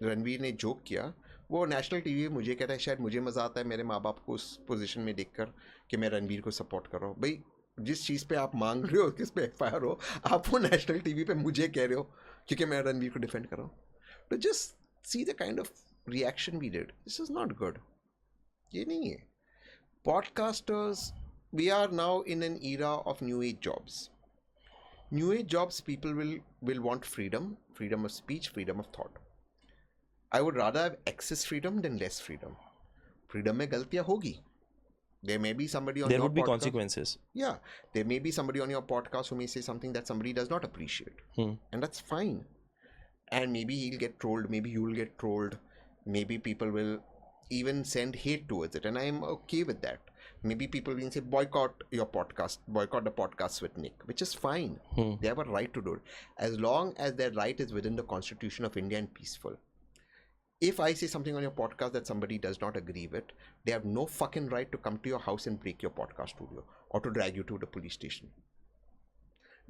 रणवीर ने जोक किया, वो नेशनल टीवी में मुझे कहता है शायद मुझे मज़ा आता है मेरे माँ बाप को उस पोजीशन में देखकर कि मैं रणवीर को सपोर्ट कर रहा हूँ. भाई जिस चीज़ पे आप मांग रहे हो, किस पे एफआईआर हो, आप वो नेशनल टीवी पे मुझे कह रहे हो क्योंकि मैं रणवीर को डिफेंड कर रहा हूँ. तो just see the kind of reaction we did. This is not good. ये नहीं है. Podcasters, we are now in an era of new age jobs. New age jobs people will want freedom of speech, freedom of thought. I would rather have excess freedom than less freedom. Freedom में गलतियाँ होगी. There may be somebody on your podcast. There would be consequences. Yeah, there may be somebody on your podcast who may say something that somebody does not appreciate, and that's fine. And maybe he'll get trolled. Maybe you'll get trolled. Maybe people will even send hate towards it, and I'm okay with that. Maybe people will say boycott your podcast, boycott the podcast with Nik, which is fine. They have a right to do it, as long as their right is within the Constitution of India and peaceful. If I say something on your podcast that somebody does not agree with, they have no fucking right to come to your house and break your podcast studio or to drag you to the police station.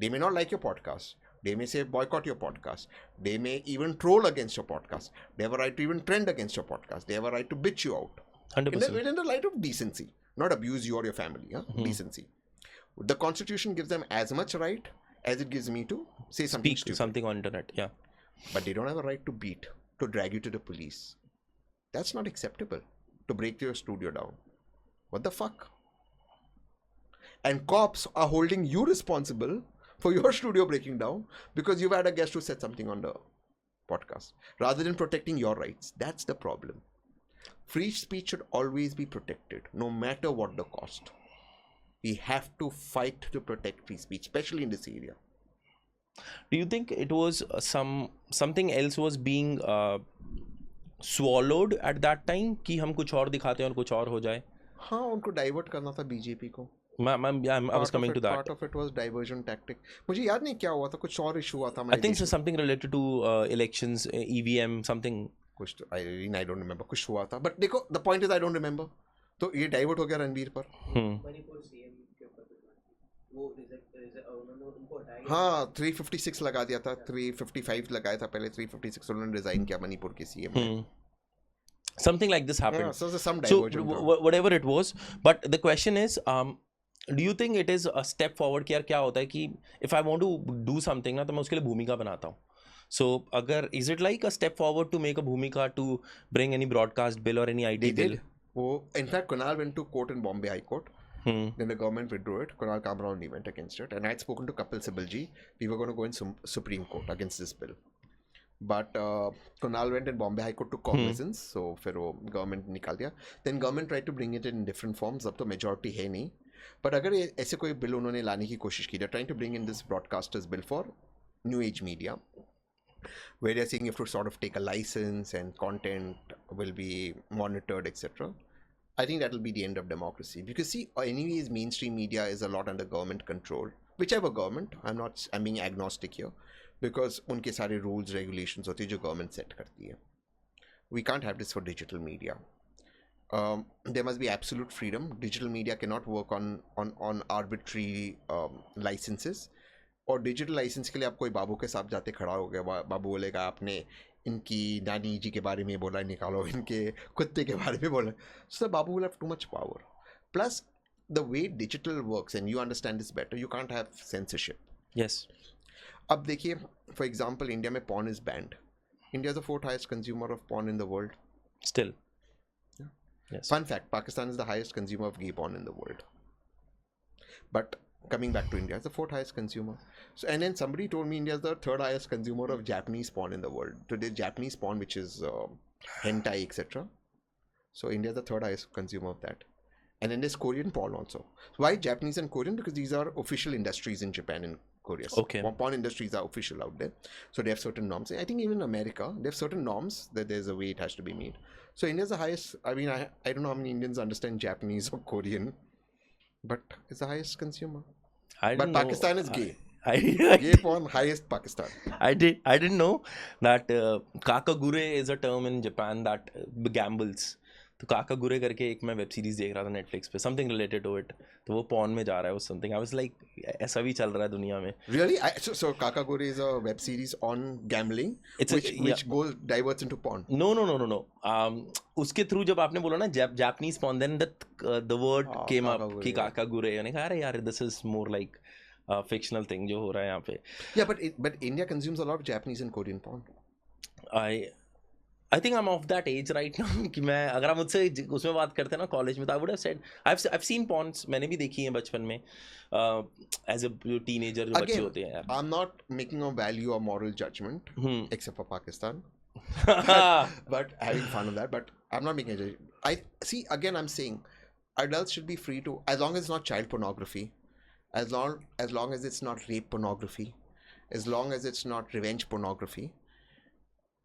They may not like your podcast. They may say boycott your podcast. They may even troll against your podcast. They have a right to even trend against your podcast. They have a right to bitch you out. 100%. In the light of decency, not abuse you or your family. Decency. The Constitution gives them as much right as it gives me to say something stupid. Something on internet. Yeah. But they don't have a right to beat, to drag you to the police. That's not acceptable. To break your studio down. What the fuck? And cops are holding you responsible for your studio breaking down because you've had a guest who said something on the podcast, rather than protecting your rights. That's the problem. Free speech should always be protected, no matter what the cost. We have to fight to protect free speech, especially in this area. Do you think it was something else was being swallowed at that time कि हम कुछ और दिखाते हैं और कुछ और हो जाए? हाँ, उनको डाइवर्ट करना था बीजेपी को. I was coming to that. Part of it was diversion tactic. मुझे याद नहीं क्या हुआ था, कुछ और इशू हुआ था. I think it's something related to elections, EVM, something. कुछ I don't remember. कुछ हुआ था. But देखो, the point is I don't remember. तो ये डाइवर्ट हो गया रणवीर पर. हाँ, 356 लगा दिया था. 355 लगाया था पहले. 356 उन्होंने रिजाइन किया मणिपुर के CM. something like this happened. Yeah, so there's some So divergent. whatever it was, but the question is, do you think it is a step forward? कि यार क्या होता है कि if I want to do something ना तो मैं उसके लिए भूमिका बनाता हूँ. So अगर is it like a step forward to make a भूमिका to bring any broadcast bill or any ID He bill? did. Oh, in fact, Kunal went to court in Bombay High Court. Then the government withdrew it. Kunal Kamra only went against it. And I had spoken to Kapil Sibalji. We were going to go in Supreme Court against this bill. But Kunal went in Bombay High Court to cognizance. So फिर वो government निकाल दिया. Then government tried to bring it in different forms. अब तो majority है नहीं. But अगर ऐसे कोई bill उन्होंने लाने की कोशिश की, they're trying to bring in this broadcasters bill for new age media, where they're saying you have to sort of take a license and content will be monitored, etc. I think that will be the end of democracy. Because see, anyways, mainstream media is a lot under government control. Whichever government, I'm being agnostic here. Because उनके सारे rules, regulations होते हैं जो government set करती है. We can't have this for digital media. There must be absolute freedom. Digital media cannot work on arbitrary licenses. और digital licence के लिए आप कोई बाबू के साथ जाते खड़ा हो गया, बाबू बोलेगा आपने इनकी नानी जी के बारे में बोला, निकालो, इनके कुत्ते के बारे में बोला. So Babu will have too much power. Plus, the way digital works, and you understand this better, you can't have censorship. Yes. अब देखिए, for example, इंडिया में porn is banned. India is the 4th highest consumer of porn in the world. Still. Yeah. Yes. Fun fact, Pakistan is the highest consumer of gay porn in the world. But coming back to India, it's the 4th highest consumer. So, and then somebody told me India is the 3rd highest consumer of Japanese porn in the world. Today, Japanese porn, which is hentai, etc. So, India is the 3rd highest consumer of that. And then there's Korean porn also. Why Japanese and Korean? Because these are official industries in Japan and Korea. So Okay. Porn industries are official out there. So, they have certain norms. I think even in America, they have certain norms that there's a way it has to be made. So, India is the highest. I mean, I don't know how many Indians understand Japanese or Korean, but it's the highest consumer. But Pakistan is gay. Gay porn, highest Pakistan. I didn't know that kakagure is a term in Japan that gambles. तो kakagure करके एक मैं web series देख रहा था Netflix पे, something related to it. तो वो porn में जा रहा है, something. I was like, ऐसा भी चल रहा है दुनिया में. Really? So kakagure is a web series on gambling, which goes diverts into porn. No. उसके थ्रू जब आपने बोला ना Japanese porn, then the word came up कि kakagure. मैंने कहा अरे यार, this is more like a fictional thing जो हो रहा है यहाँ पे. Yeah, but India consumes a lot of Japanese and Korean porn. I think I'm of that age right now कि मैं, अगर आप मुझसे उसमें बात करते हैं ना कॉलेज में, तो I would have said I've seen porns, मैंने भी देखी हैं बचपन में as a teenager जो बच्चे होते हैं यार. I'm not making a value or moral judgment except for Pakistan. but having fun of that, but I'm not making a judgment. I see, again, I'm saying adults should be free to, as long as it's not child pornography, as long as it's not rape pornography, as long as it's not revenge pornography.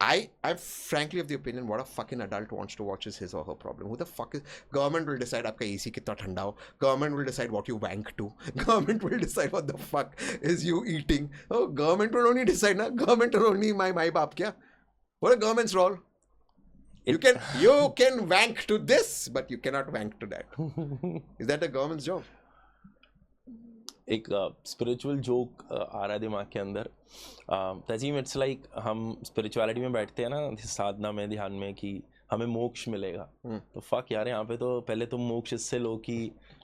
I'm frankly of the opinion, what a fucking adult wants to watch is his or her problem. Who the fuck is... Government will decide आपका AC कितना ठंडा हो. Government will decide what you wank to. Government will decide what the fuck is you eating. Oh, government will only decide ना. Government will only my बाप क्या? What a government's role? You can wank to this, but you cannot wank to that. Is that the government's job? एक spiritual joke आ रहा है दिमाग के अंदर. Tajim, it's like हम स्पिरिचुअलिटी में बैठते हैं ना, साधना में, ध्यान में, कि हमें मोक्ष मिलेगा. तो फक यार, यहाँ पे तो पहले तुम मोक्ष इससे लो कि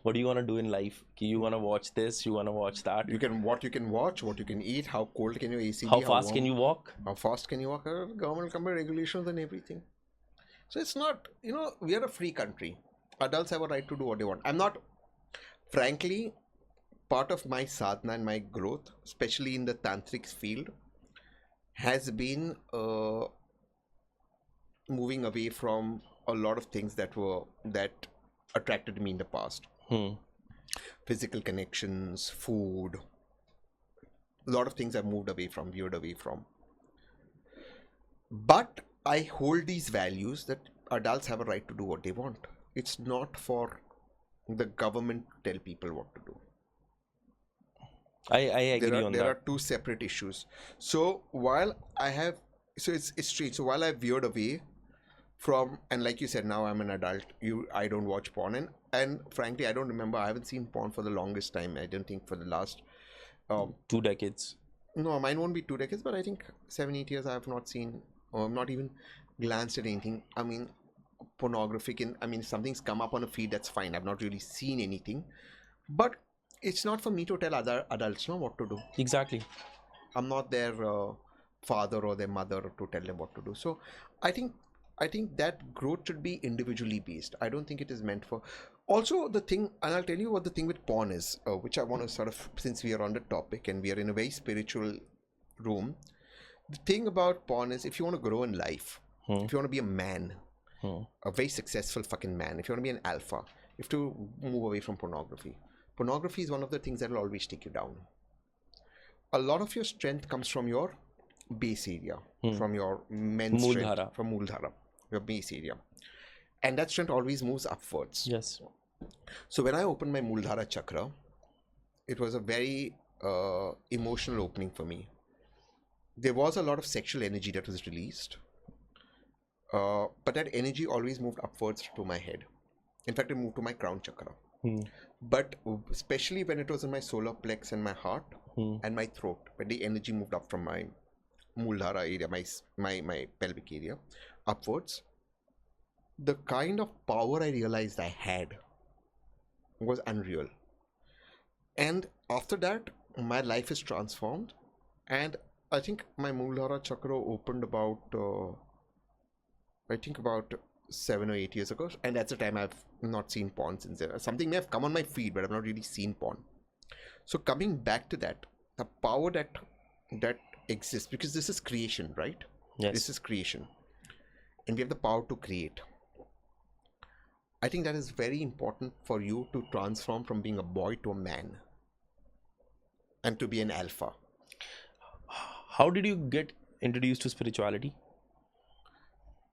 what you want to do in life, कि you want to watch this, you want to watch that. You can watch, what you can eat, how cold can your AC be, how fast can you walk, government will come with regulations and everything. So it's not, we are a free country. Adults have a right to do what they want. I'm not, frankly, part of my sadhana and my growth, especially in the tantric field, has been moving away from a lot of things that attracted me in the past. Physical connections, food, a lot of things I've moved away from, veered away from. But I hold these values that adults have a right to do what they want. It's not for the government to tell people what to do. I agree on that. There are two separate issues. So while it's strange. So while I veered away from, and like you said, now I'm an adult, I don't watch porn, and frankly, I don't remember. I haven't seen porn for the longest time. I don't think for the last 2 decades. No, mine won't be 2 decades, but I think 7-8 years I have not seen, or not even glanced at anything. I mean, pornographic I mean, if something's come up on a feed, that's fine. I've not really seen anything. But it's not for me to tell other adults what to do. Exactly. I'm not their father or their mother to tell them what to do. So I think that growth should be individually based. I don't think it is meant for... Also, the thing, and I'll tell you what the thing with porn is, which I want to sort of, since we are on the topic and we are in a very spiritual room, the thing about porn is, if you want to grow in life, if you want to be a man, a very successful fucking man, if you want to be an alpha, you have to move away from pornography. Pornography is one of the things that will always take you down. A lot of your strength comes from your base area, from your men's strength, from Mooladhara, your base area. And that strength always moves upwards. Yes. So when I opened my Mooladhara chakra, it was a very emotional opening for me. There was a lot of sexual energy that was released. But that energy always moved upwards to my head. In fact, it moved to my crown chakra. But especially when it was in my solar plex and my heart and my throat, when the energy moved up from my Mooladhara area, my pelvic area, upwards, the kind of power I realized I had was unreal. And after that, my life is transformed. And I think my Mooladhara chakra opened about 7 or 8 years ago, and that's the time I've not seen porn since then. Something may have come on my feed, but I've not really seen porn. So coming back to that, the power that exists, because this is creation, right? Yes. This is creation, and we have the power to create. I think that is very important for you to transform from being a boy to a man, and to be an alpha. How did you get introduced to spirituality?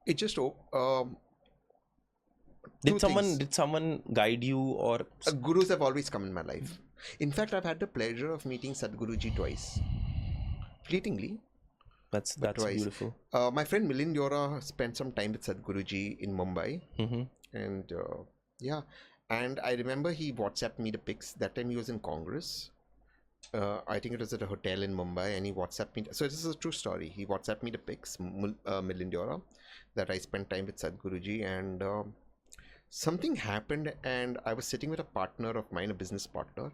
It just did someone guide you, or gurus have always come in my life. In fact, I've had the pleasure of meeting Sadhguruji twice, fleetingly. That's twice. Beautiful. My friend Milind Yora spent some time with Sadhguruji in Mumbai, and and I remember he WhatsApped me the pics. That time he was in Congress. I think it was at a hotel in Mumbai, and he WhatsApped me. So this is a true story. He WhatsApped me the pics, Milind Yora, that I spent time with Sadhguruji, and something happened, and I was sitting with a partner of mine, a business partner,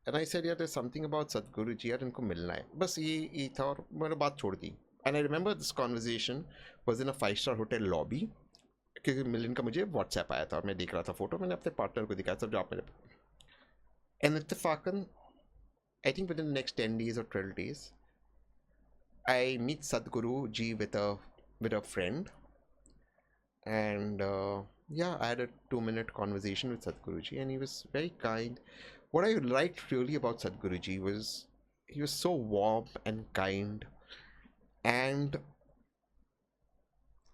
and I said, there's something about Sadhguruji, yaar, inko milna hai. Bas ye tha, aur maine baat chhod di. And I remember this conversation was in a 5-star hotel lobby, क्योंकि मिलिंद का मुझे WhatsApp आया था और मैं देख रहा था फोटो, मैंने अपने पार्टनर को दिखाया, सब जो आप मेरे, and इत्तेफाकन, I think within the next 10 days or 12 days, I meet Sadhguru ji with a friend, and I had a 2-minute conversation with Sadhguru ji, and he was very kind. What I liked really about Sadhguru ji was he was so warm and kind and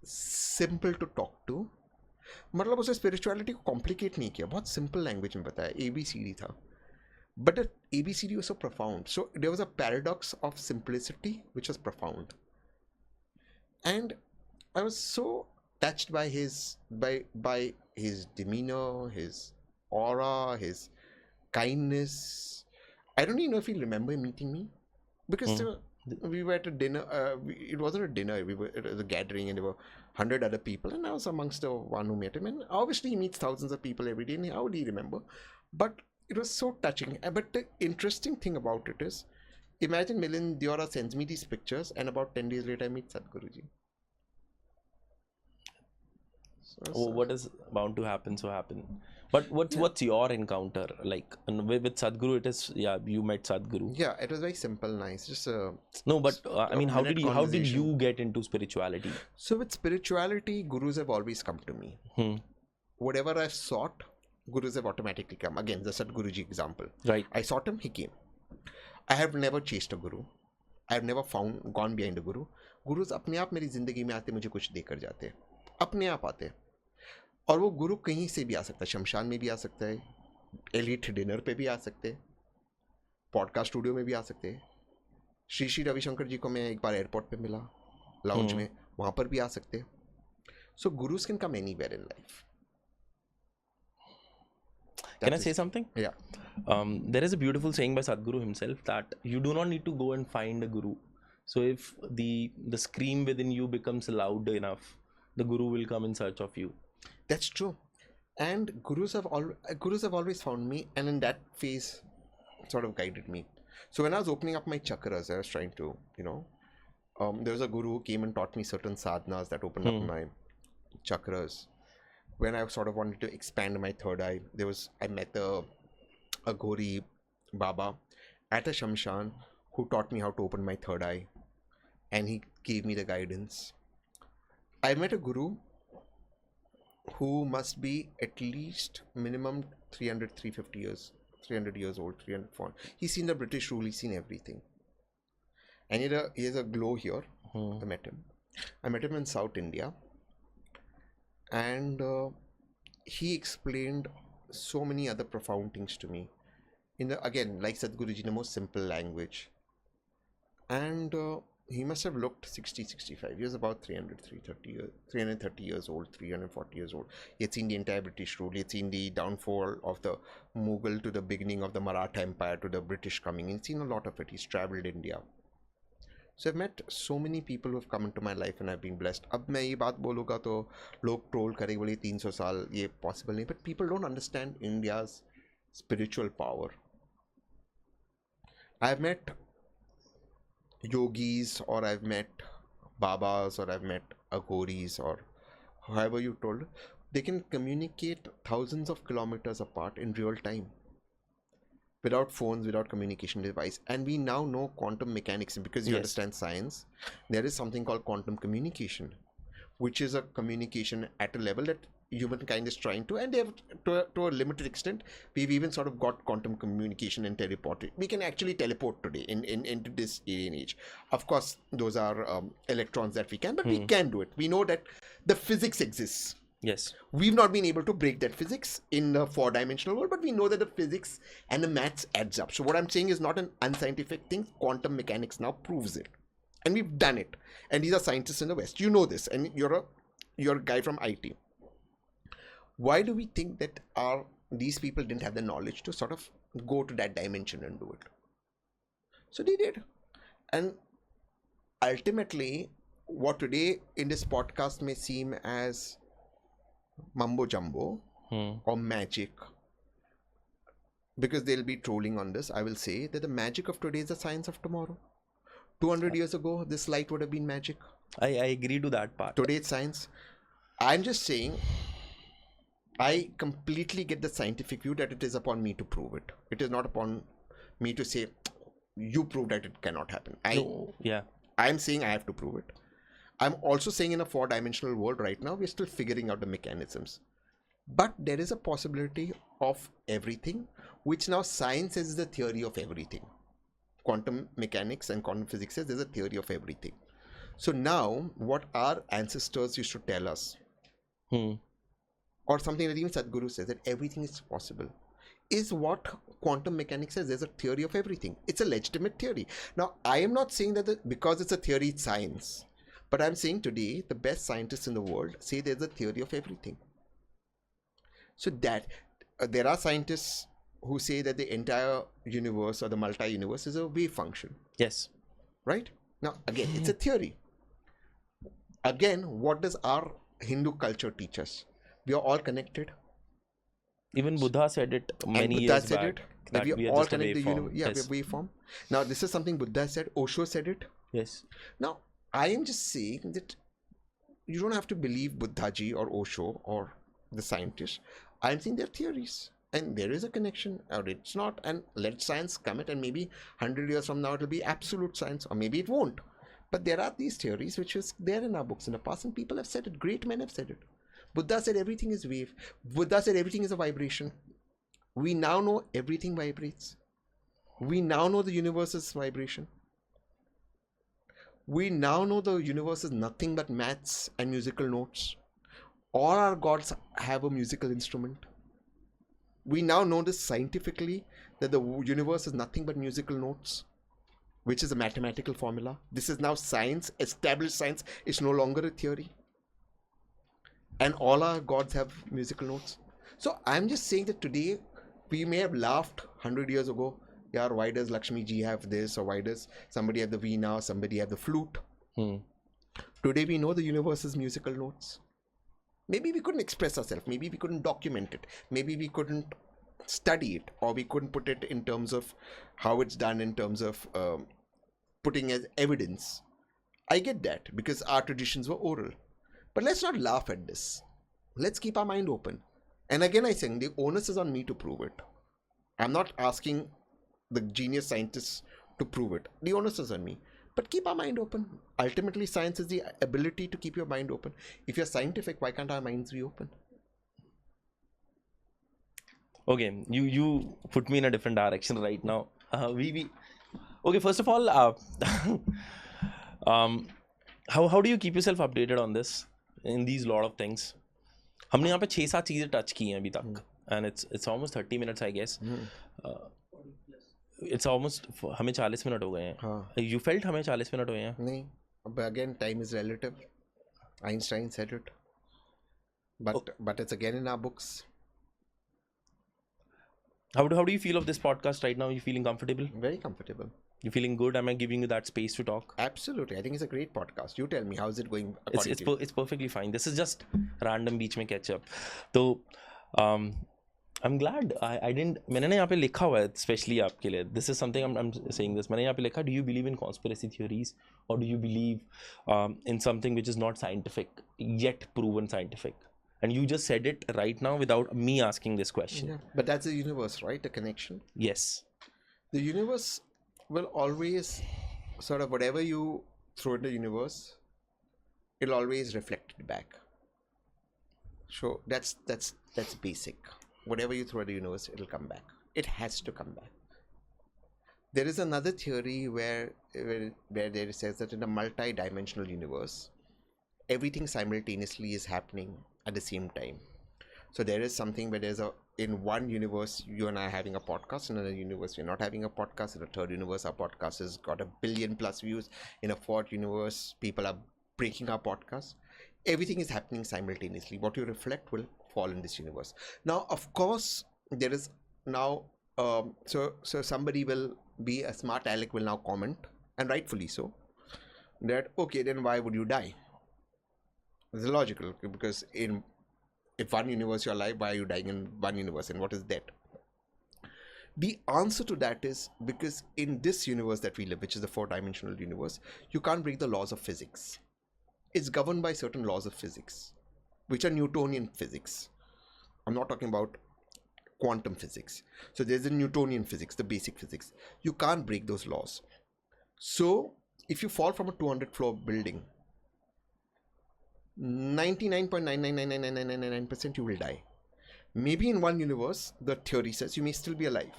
simple to talk to. मतलब उसने spirituality को complicate नहीं किया, बहुत simple language में बताया, ABCD था. But the ABCD was so profound. So there was a paradox of simplicity which was profound. And I was so touched by his demeanor, his aura, his kindness. I don't even know if he'll remember meeting me, because we were at a dinner. It wasn't a dinner. It was a gathering, and there were 100 other people, and I was amongst the one who met him. And obviously, he meets thousands of people every day, and how would he remember? But it was so touching. But the interesting thing about it is, imagine Milind Diora sends me these pictures, and about 10 days later, I meet Sadhguruji. So what is bound to happen, so happen. But what's your encounter like? And with Sadhguru, it is, you met Sadhguru. Yeah, it was very simple, nice. Just no, but I mean, how did you get into spirituality? So with spirituality, gurus have always come to me. Whatever I've sought, gurus have automatically come. Again, the Sadhguruji example. Right. I sought him, he came. I have never chased a guru. I have never gone behind a guru. Gurus अपने आप मेरी जिंदगी में आते, मुझे कुछ देकर जाते, अपने आप आते. और वो गुरु कहीं से भी आ सकता है, शमशान में भी आ सकता है, एलिट डिनर पे भी आ सकते हैं, पॉडकास्ट स्टूडियो में भी आ सकते हैं. श्री रविशंकर जी को मैं एक बार एयरपोर्ट पे मिला, लाउंज में, वहाँ पर भी आ सकते हैं. So gurus can come anywhere in life. Can I say something? Yeah. There is a beautiful saying by Sadhguru himself that you do not need to go and find a guru. So if the scream within you becomes loud enough, the guru will come in search of you. That's true. And gurus have always found me, and in that phase sort of guided me. So when I was opening up my chakras, I was trying to, there was a guru who came and taught me certain sadhanas that opened up my chakras. When I sort of wanted to expand my third eye, I met a Ghori Baba at a Shamshan who taught me how to open my third eye, and he gave me the guidance. I met a guru who must be at least minimum 300 years old, 304. He's seen the British rule, he's seen everything. And he has a glow here. I met him in South India, and he explained so many other profound things to me again, like Sadhguruji, in the most simple language. And he must have looked 60, 65 years, about 330 years old, 340 years old. He had seen the entire British rule. He had seen the downfall of the Mughal to the beginning of the Maratha Empire to the British coming. He's seen a lot of it. He's traveled India. So I've met so many people who have come into my life and I've been blessed. अब मैं ये बात बोलूँगा तो लोग troll करेंगे, बोले 300 साल ये possible नहीं. But people don't understand India's spiritual power. I've met yogis, or I've met babas, or I've met aghoris, or however you told. They can communicate thousands of kilometers apart in real time, without phones, without communication device. And we now know quantum mechanics, because you understand science. There is something called quantum communication, which is a communication at a level that humankind is trying to, and they have to a limited extent. We've even sort of got quantum communication and teleported. We can actually teleport today into this day and age. Of course, those are electrons that we can, but we can do it. We know that the physics exists. Yes. We've not been able to break that physics in the 4-dimensional world, but we know that the physics and the maths adds up. So what I'm saying is not an unscientific thing. Quantum mechanics now proves it. And we've done it. And these are scientists in the West. You know this. And you're a guy from IT. Why do we think that these people didn't have the knowledge to sort of go to that dimension and do it? So they did. And ultimately, what today in this podcast may seem as mumbo jumbo or magic, because they'll be trolling on this, I will say that the magic of today is the science of tomorrow. 200 years ago, this light would have been magic. I agree to that part. Today it's science. I'm just saying, I completely get the scientific view that it is upon me to prove it. It is not upon me to say, you prove that it cannot happen. I'm saying I have to prove it. I'm also saying in a 4-dimensional world right now, we're still figuring out the mechanisms. But there is a possibility of everything, which now science says is the theory of everything. Quantum mechanics and quantum physics says there's a theory of everything. So now, what our ancestors used to tell us, or something that even Sadhguru says, that everything is possible, is what quantum mechanics says. There's a theory of everything. It's a legitimate theory. Now, I am not saying that because it's a theory, it's science. But I'm saying today, the best scientists in the world say there's a theory of everything. So that there are scientists who say that the entire universe or the multi-universe is a wave function. Yes. Right? Now, again, it's a theory. Again, what does our Hindu culture teach us? We are all connected. Even Buddha said it many years back. That we are all connected. We are waveform. Now, this is something Buddha said. Osho said it. Yes. Now, I am just saying that you don't have to believe Buddhaji or Osho or the scientists. I'm saying they're theories. And there is a connection, or it's not. And let science commit, and maybe 100 years from now, it'll be absolute science, or maybe it won't. But there are these theories which is there in our books in the past, and people have said it. Great men have said it. Buddha said everything is wave. Buddha said everything is a vibration. We now know everything vibrates. We now know the universe is vibration. We now know the universe is nothing but maths and musical notes. All our gods have a musical instrument. We now know this scientifically, that the universe is nothing but musical notes, which is a mathematical formula. This is now science, established science. It's no longer a theory. And all our gods have musical notes. So I'm just saying that today, we may have laughed 100 years ago. Yeah, why does Lakshmi ji have this, or why does somebody have the veena, or somebody have the flute? Today we know the universe is musical notes. Maybe we couldn't express ourselves. Maybe we couldn't document it. Maybe we couldn't study it, or we couldn't put it in terms of how it's done, in terms of putting as evidence. I get that, because our traditions were oral. But let's not laugh at this. Let's keep our mind open. And again, I think the onus is on me to prove it. I'm not asking the genius scientists to prove it. The onus is on me. But keep our mind open. Ultimately, science is the ability to keep your mind open. If you're scientific, why can't our minds be open? Okay, you put me in a different direction right now. Okay, first of all, how do you keep yourself updated on this, in these lot of things? हमने यहाँ पे 6-7 चीजें touch की हैं अभी तक, and it's almost 30 minutes, I guess. It's almost, हमें 40 minute हो गए हैं. You felt हमें 40 मिनट हुए हैं? नहीं, but again, time is relative. Einstein said it. But it's again in our books. How do you feel of this podcast right now? You feeling comfortable? Very comfortable. You feeling good? Am I giving you that space to talk? Absolutely. I think it's a great podcast. You tell me, how is it going? It's perfectly fine. This is just random beach में catch up. So, I'm glad I didn't. मैंने ना यहाँ पे लिखा हुआ है especially आपके लिए. This is something I'm saying this. मैंने यहाँ पे लिखा, do you believe in conspiracy theories, or do you believe in something which is not scientific yet proven scientific? And you just said it right now without me asking this question. Yeah, but that's the universe, right? The connection. Yes. The universe will always sort of, whatever you throw in the universe, it'll always reflect it back. So that's basic. Whatever you throw at the universe, it'll come back. It has to come back. There is another theory where there says that in a multi-dimensional universe, everything simultaneously is happening at the same time. So there is something where in one universe, you and I are having a podcast. In another universe, we're not having a podcast. In a third universe, our podcast has got 1 billion+ views. In a fourth universe, people are breaking our podcast. Everything is happening simultaneously. What you reflect will fall in this universe. Now, of course, there is now, so somebody will be a smart aleck, will now comment, and rightfully so, that, okay, then why would you die? It's illogical, because if one universe you're alive, why are you dying in one universe, and what is that? The answer to that is because in this universe that we live, which is the 4-dimensional universe, you can't break the laws of physics. It's governed by certain laws of physics, which are Newtonian physics. I'm not talking about quantum physics. So there's the Newtonian physics, the basic physics. You can't break those laws. So if you fall from a 200-floor building, 99.9999999% you will die. Maybe in one universe, the theory says you may still be alive.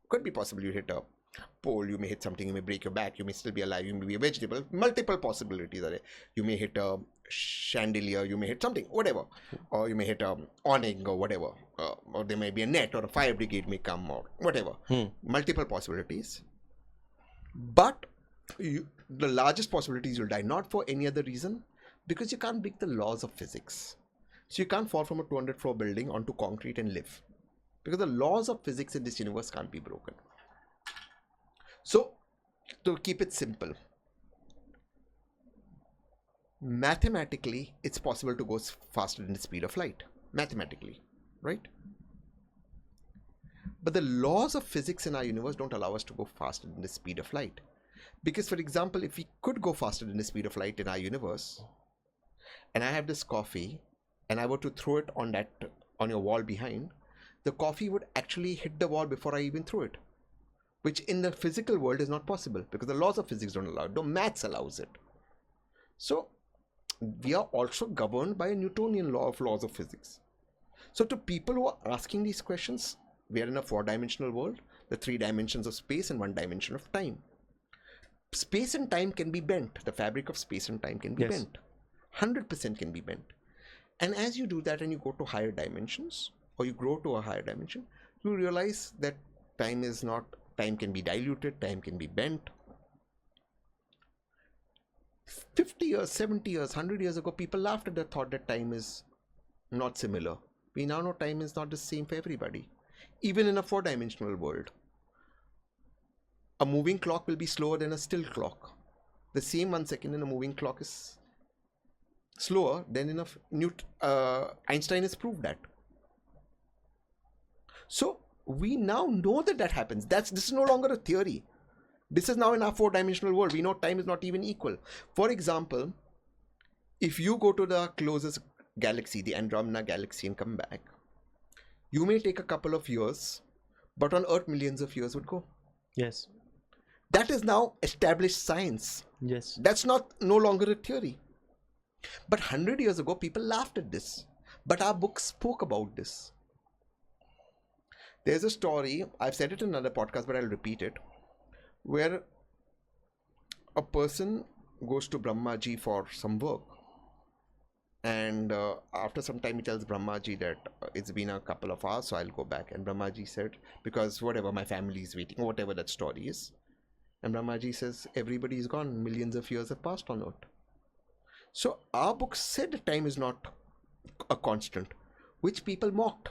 Could be possible you hit a pole, you may hit something, you may break your back, you may still be alive, you may be a vegetable. Multiple possibilities are there. You may hit a chandelier, you may hit something, whatever. Or you may hit a awning or whatever. Or there may be a net, or a fire brigade may come, or whatever. Multiple possibilities. But the largest possibility is you'll die, not for any other reason, because you can't break the laws of physics. So you can't fall from a 200-floor building onto concrete and live, because the laws of physics in this universe can't be broken. So to keep it simple, mathematically it's possible to go faster than the speed of light, mathematically, right? But the laws of physics in our universe don't allow us to go faster than the speed of light, because, for example, if we could go faster than the speed of light in our universe, and I have this coffee, and I were to throw it on your wall behind, the coffee would actually hit the wall before I even threw it, which in the physical world is not possible, because the laws of physics don't allow it. No, maths allows it. So we are also governed by a Newtonian law of laws of physics. So to people who are asking these questions, we are in a 4-dimensional world, the 3 dimensions of space and 1 dimension of time. Space and time can be bent. The fabric of space and time can be bent. 100% can be bent. And as you do that and you go to higher dimensions, or you grow to a higher dimension, you realize that time can be diluted, time can be bent. 50 years, 70 years, 100 years ago, people laughed at the thought that time is not similar. We now know time is not the same for everybody. Even in a 4-dimensional world, a moving clock will be slower than a still clock. The same 1 second in a moving clock is slower, then Einstein has proved that. So we now know that happens. This is no longer a theory. This is now in our 4-dimensional world. We know time is not even equal. For example, if you go to the closest galaxy, the Andromeda galaxy, and come back, you may take a couple of years, but on Earth millions of years would go. Yes. That is now established science. Yes. That's no longer a theory. But 100 years ago, people laughed at this. But our books spoke about this. There's a story, I've said it in another podcast, but I'll repeat it, where a person goes to Brahmaji for some work. And after some time, he tells Brahmaji that it's been a couple of hours, so I'll go back. And Brahmaji said, because whatever, my family is waiting, whatever that story is. And Brahmaji says, everybody is gone. Millions of years have passed on Earth. So our book said time is not a constant, which people mocked.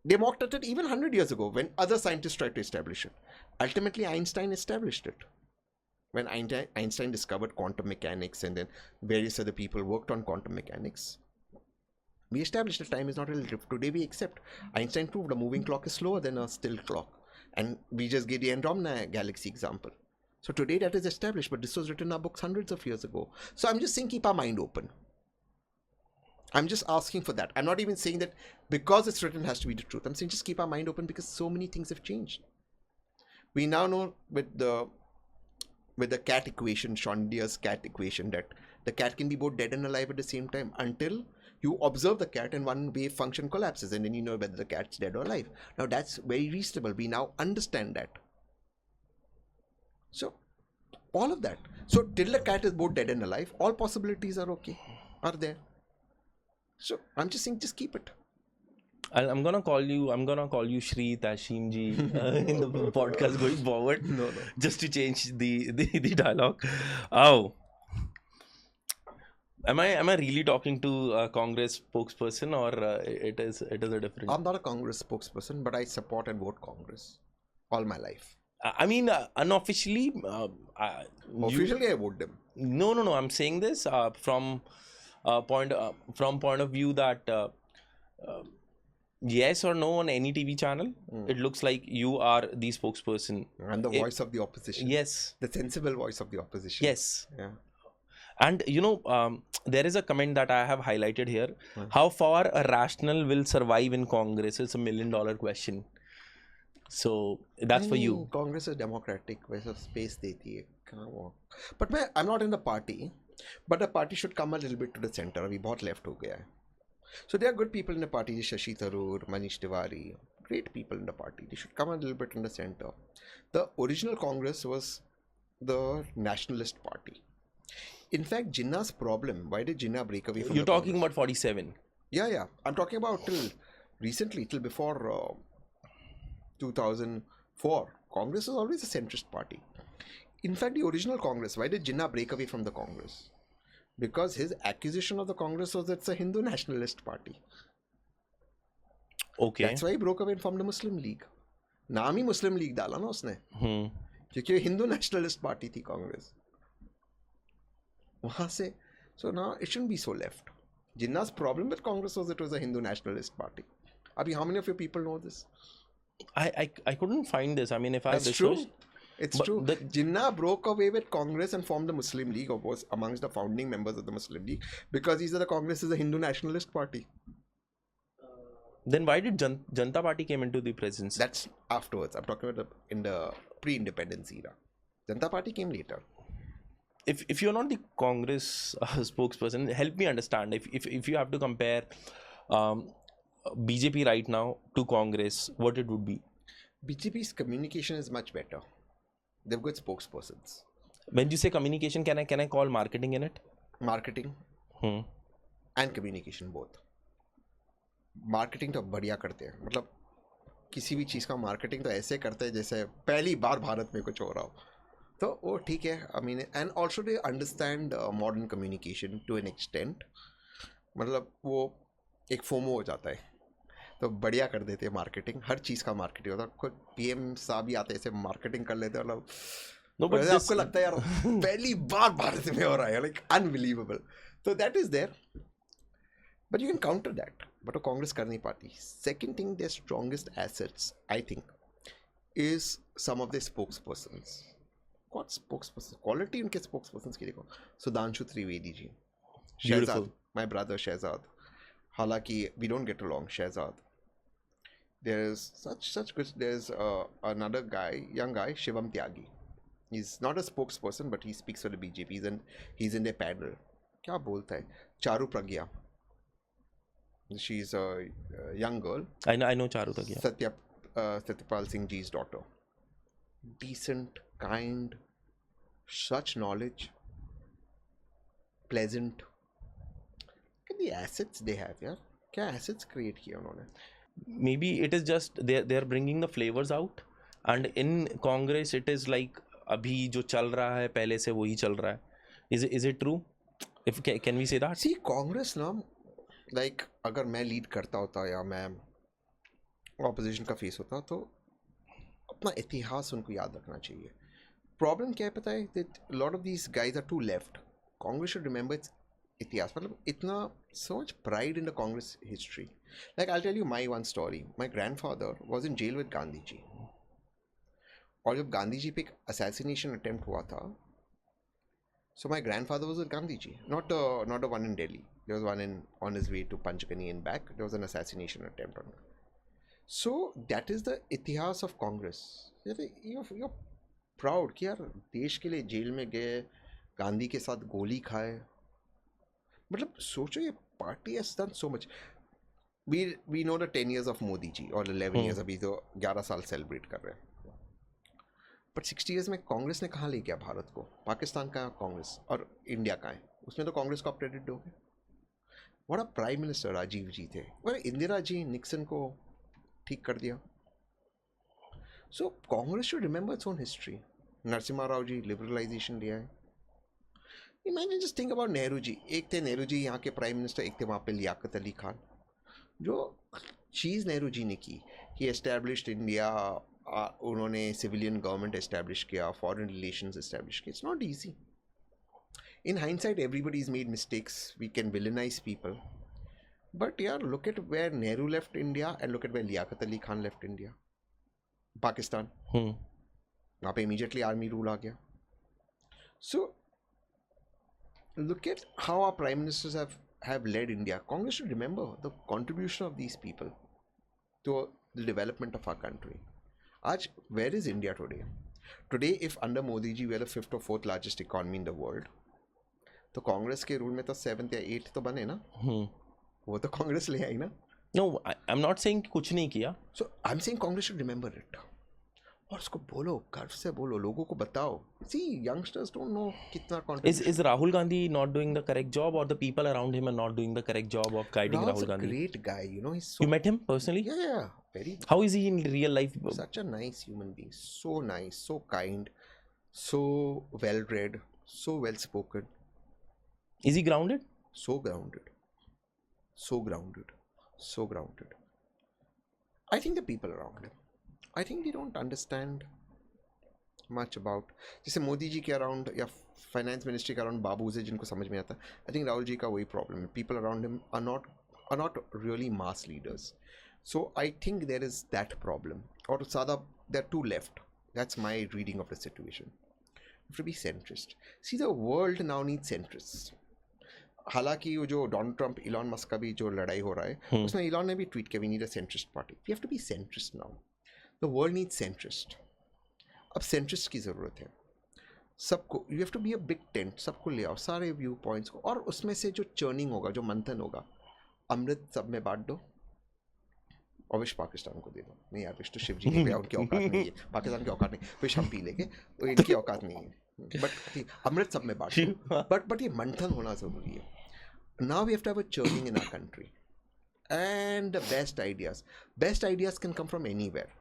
They mocked at it even 100 years ago when other scientists tried to establish it. Ultimately, Einstein established it. When Einstein discovered quantum mechanics and then various other people worked on quantum mechanics, we established that time is not relative. Today we accept. Einstein proved a moving clock is slower than a still clock. And we just gave the Andromeda galaxy example. So today that is established, but this was written in our books hundreds of years ago. So I'm just saying keep our mind open. I'm just asking for that. I'm not even saying that because it's written has to be the truth. I'm saying just keep our mind open because so many things have changed. We now know with the cat equation, Schrödinger's cat equation, that the cat can be both dead and alive at the same time until you observe the cat and one wave function collapses and then you know whether the cat's dead or alive. Now that's very reasonable. We now understand that. So all of that. So till the cat is both dead and alive, all possibilities are there. So I'm just saying, just keep it. I'm gonna call you Shri Tehseen ji in the podcast going forward. No. Just to change the dialogue. Oh, am I really talking to a Congress spokesperson or it is a different? I'm not a Congress spokesperson, but I support and vote Congress all my life. I mean, unofficially. Officially, I vote them. No. I'm saying this from point of view that yes or no on any TV channel, it looks like you are the spokesperson and the voice of the opposition. Yes, the sensible voice of the opposition. Yes. Yeah. And there is a comment that I have highlighted here. How far a rational will survive in Congress? It's $1 million question. So that's for you. Congress is democratic. वैसा space देती है. But I'm not in the party. But the party should come a little bit to the center. अभी बहुत left हो गया है. So there are good people in the party. Shashi Tharoor, Manish Tiwari, great people in the party. They should come a little bit in the center. The original Congress was the nationalist party. In fact, Jinnah's problem. Why did Jinnah break away from? You're talking about 47. Yeah. I'm talking about till before 2004. Congress was always a centrist party. In fact, the original Congress. Why did Jinnah break away from the Congress? Because his accusation of the Congress was that it's a Hindu nationalist party. Okay. That's why he broke away and formed the Muslim League. नाम ही Muslim League डाला ना उसने. क्योंकि Hindu nationalist party थी Congress. वहाँ से, so now it shouldn't be so left. Jinnah's problem with Congress was it was a Hindu nationalist party. Abhi, how many of your people know this? I couldn't find this. I mean, if I That's true. It's true. Jinnah broke away with Congress and formed the Muslim League, or was amongst the founding members of the Muslim League, because he said the Congress is a Hindu nationalist party. Then why did Janata Party came into the presence? That's afterwards. I'm talking about in the pre-independence era. Janata Party came later. If you're not the Congress spokesperson, help me understand. If you have to compare BJP right now to Congress, what it would be? BJP's communication is much better. They've got spokespersons. When you say communication, can I call marketing in it? Marketing and communication both. Marketing तो बढ़िया करते हैं, मतलब किसी भी चीज़ का marketing तो ऐसे करते हैं जैसे पहली बार भारत में कुछ हो रहा हो, तो वो ठीक है. I mean and also they understand modern communication to an extent. मतलब वो एक फोमो हो जाता है, तो बढ़िया कर देते हैं मार्केटिंग. हर चीज़ का मार्केटिंग होता है. खुद PM साहब ही आते हैं ऐसे मार्केटिंग कर लेते हैं, मतलब No, but वैसे this, आपको लगता है यार पहली बार भारत में हो रहा है, like unbelievable. So that is there, but you can counter that. But Congress कर नहीं पाती. Second thing, their strongest assets, I think, is some of their spokespersons. What spokespersons? Quality उनके spokespersons की देखो. Sudhanshu Trivedi ji, beautiful. Shehzad, my brother Shehzad. हालांकि we don't get along, Shehzad. There's such good. There's another guy, young guy, Shivam Tyagi. He's not a spokesperson, but he speaks for the BJP. He's in their panel. क्या बोलता है? Charu Pragya. She's a young girl. I know Charu Pragya. Satyapal Singh Ji's daughter. Decent, kind, such knowledge, pleasant. Look at the assets they have, यार. क्या assets create किया उन्होंने? Maybe it is just they're bringing the flavors out, and in Congress it is like अभी जो चल रहा है पहले से वही चल रहा है. Is it true? If can we say that? See, Congress ना, like अगर मैं लीड करता होता या मैं ऑपोजिशन का फेस होता तो अपना इतिहास उनको याद रखना चाहिए. प्रॉब्लम क्या है पता है? that a lot of these guys are too left. Congress should remember its इतिहास. मतलब इतना so much pride in the Congress history. Like I'll tell you my one story. My grandfather was in jail with Gandhi ji. और जब गांधी जी पे एक assassination attempt हुआ था, so my grandfather was with Gandhi ji, not the one in Delhi. There was one on his way to Panchgani and back. There was an assassination attempt on him. So that is the इतिहास of Congress. You're proud कि यार देश के लिए jail में गए, गांधी के साथ गोली खाए. मतलब सोचो ये party has done so much. We know the 10 years of Modi ji और 11 years, अभी तो 11 साल सेलिब्रेट कर रहे हैं. बट 60 years में कांग्रेस ने कहाँ ले गया भारत को? पाकिस्तान का कांग्रेस और इंडिया का है, उसमें तो कांग्रेस को आप क्रेडिट दोगे? बड़ा प्राइम मिनिस्टर राजीव जी थे, और इंदिरा जी निक्सन को ठीक कर दिया. So Congress should remember its own history. Narasimha Rao ji liberalisation लिया है. Imagine just think about Nehru ji. एक थे नेहरू जी यहाँ के प्राइम मिनिस्टर, एक थे वहाँ पे लियाकत अली खान. जो चीज़ नेहरू जी ने की, ही एस्टैब्लिश्ड इंडिया, उन्होंने सिविलियन गवर्नमेंट एस्टैब्लिश किया, फॉरेन रिलेशंस एस्टैब्लिश किया. It's not easy. In hindsight everybody is made mistakes, we can villainise people, but यार look at where Nehru left India and look at where Liaquat Ali Khan left India. Pakistan, वहाँ पे immediately army rule आ गया. सो look at how our prime ministers have led India. Congress should remember the contribution of these people to the development of our country. Aaj, where is India today? Today, if under Modi ji we are the 5th or 4th largest economy in the world, तो कांग्रेस के rule में तो 7th या 8th तो बने ना. वो तो कांग्रेस ले आई ना. No, I'm not saying कुछ नहीं किया. So I'm saying Congress should remember it. और उसको बोलो, गर्व से बोलो, लोगों को बताओ. See, youngsters don't know कितना contribution. Is Rahul Gandhi not doing the correct job, or the people around him are not doing the correct job of guiding Rahul Gandhi? Rahul's a great guy, you know. He's so... You met him personally? Yeah, very. How is he in real life? Such a nice human being. So nice, so kind, so well-read, so well-spoken. Is he grounded? So grounded. So grounded. So grounded. I think the people around him, I think they don't understand much about, जैसे मोदी जी के around या finance ministry के around babus है जिनको समझ में आता. I think Rahul ji का वही प्रॉब्लम है. People around him are not really mass leaders. So I think there is that problem. और ज़्यादा they're too left. That's my reading of the situation. You have to be centrist. See, the world now needs centrists. हालांकि वो जो Donald Trump, Elon Musk का भी जो लड़ाई हो रहा है, उसमें इलॉन ने भी ट्वीट किया, we need a centrist party. We have to be centrist now. The world needs centrist. अब सेंट्रिस्ट की ज़रूरत है. सबको, you have to be a big tent, सबको ले आओ, सारे व्यू पॉइंट्स को, और उसमें से जो चर्निंग होगा, जो मंथन होगा, अमृत सब में बांट दो और विश पाकिस्तान को दे दो. नहीं यार, विश तो शिव जी की उनकी औकात नहीं है, पाकिस्तान की औकात नहीं. विश हम पी लेंगे, तो इनकी औकात नहीं है. बट अमृत सब में बांट दो. बट ये मंथन होना ज़रूरी है. Now we have to have a churning in our country, and the best ideas can come from anywhere.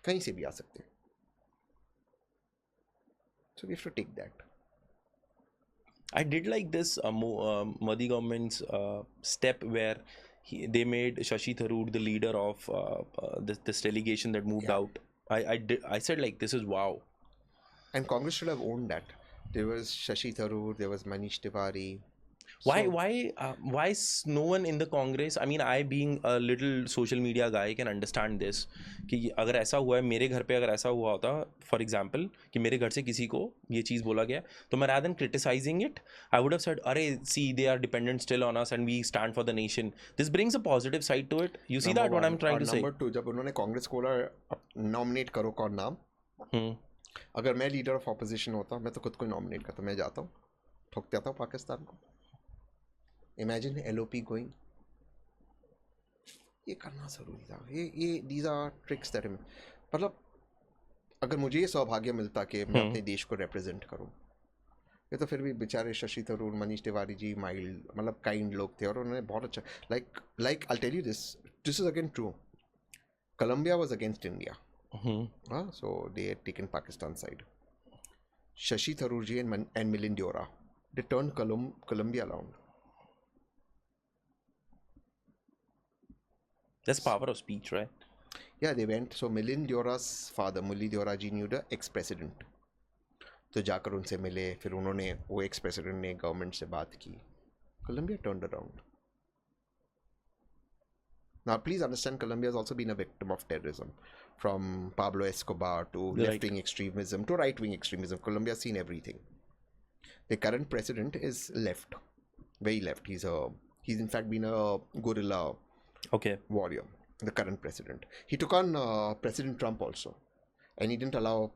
कहीं से भी आ सकते हैं. So we have to take that. I did like this Modi government's step where they made Shashi Tharoor the leader of this delegation that moved out. I said like, this is wow. And Congress should have owned that. There was Shashi Tharoor, there was Manish Tiwari. Why is no one in the Congress? I mean, I being a little social media guy can understand this. कि अगर ऐसा हुआ है मेरे घर पे, अगर ऐसा हुआ होता, for example, कि मेरे घर से किसी को ये चीज़ बोला गया, तो मैं rather than criticizing it, I would have said, अरे see, they are dependent still on us and we stand for the nation. This brings a positive side to it. You see that what I'm trying to say? Number 2, जब उन्होंने कांग्रेस को बोला nominate करो कौन नाम, अगर मैं लीडर ऑफ ऑपोजिशन होता, मैं तो खुद को नॉमिनेट करता, मैं जाता हूँ, ठोक देता हूँ पाकिस्तान को. Imagine LOP going. ये करना जरूरी था. ये these are tricks that मतलब अगर मुझे ये सौभाग्य मिलता कि मैं अपने देश को रिप्रेजेंट करूं, ये तो फिर भी बेचारे शशि थरूर, मनीष तिवारी जी माइल्ड मतलब काइंड लोग थे और उन्होंने बहुत अच्छा like I'll tell you this is again true. Colombia was against India. So they had taken Pakistan side. Shashi Tharoor ji and Milind Deora, they turned Colombia around. That's power of speech, right? Yeah, they went. So Milind Deora's father, Mulli Deora ji, knew the ex-president. तो जाकर उनसे मिले, फिर उन्होंने वो ex-president ने government से बात की. Colombia turned around. Now, please understand, Colombia has also been a victim of terrorism, from Pablo Escobar to left-wing extremism to right-wing extremism. Colombia has seen everything. The current president is left, very left. He's in fact been a guerrilla warrior, the current president. He took on President Trump also, and he didn't allow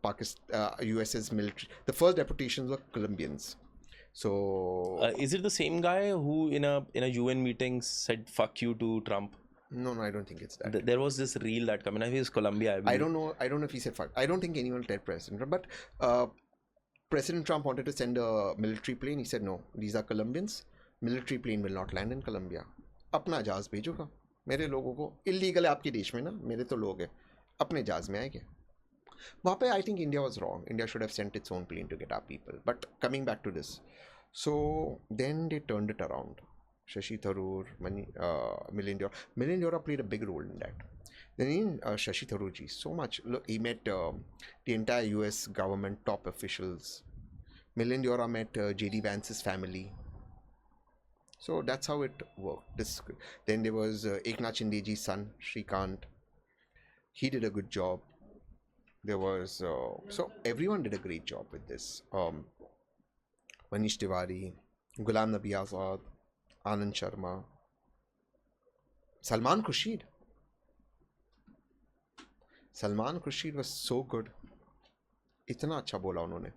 US's military. The first deputations were Colombians. So is it the same guy who in a UN meeting said "fuck you" to Trump? No, I don't think it's that. There was this reel that came in. I think it's Colombia. I don't know if he said fuck. I don't think anyone said President Trump, but President Trump wanted to send a military plane. He said no, these are Colombians. Military plane will not land in Colombia. अपना जहाज भेजोगा. मेरे लोगों को illegal है आपके देश में ना, मेरे तो लोग हैं, अपने जहाज में आएंगे. वहाँ पे I think India was wrong. India should have sent its own plane to get our people. But coming back to this, so then they turned it around. Shashi Tharoor, Milind Deora. Milind Deora played a big role in that. Then in Shashi Tharoor ji, so much. Look, he met the entire US government top officials. Milind Deora met J.D. Vance's family. So that's how it worked. Then there was Eknath Shindeji's son, Shrikant. He did a good job. There was so everyone did a great job with this. Manish Tiwari, Ghulam Nabi Azad, Anand Sharma, Salman Khurshid. Salman Khurshid was so good. इतना अच्छा बोला उन्होंने,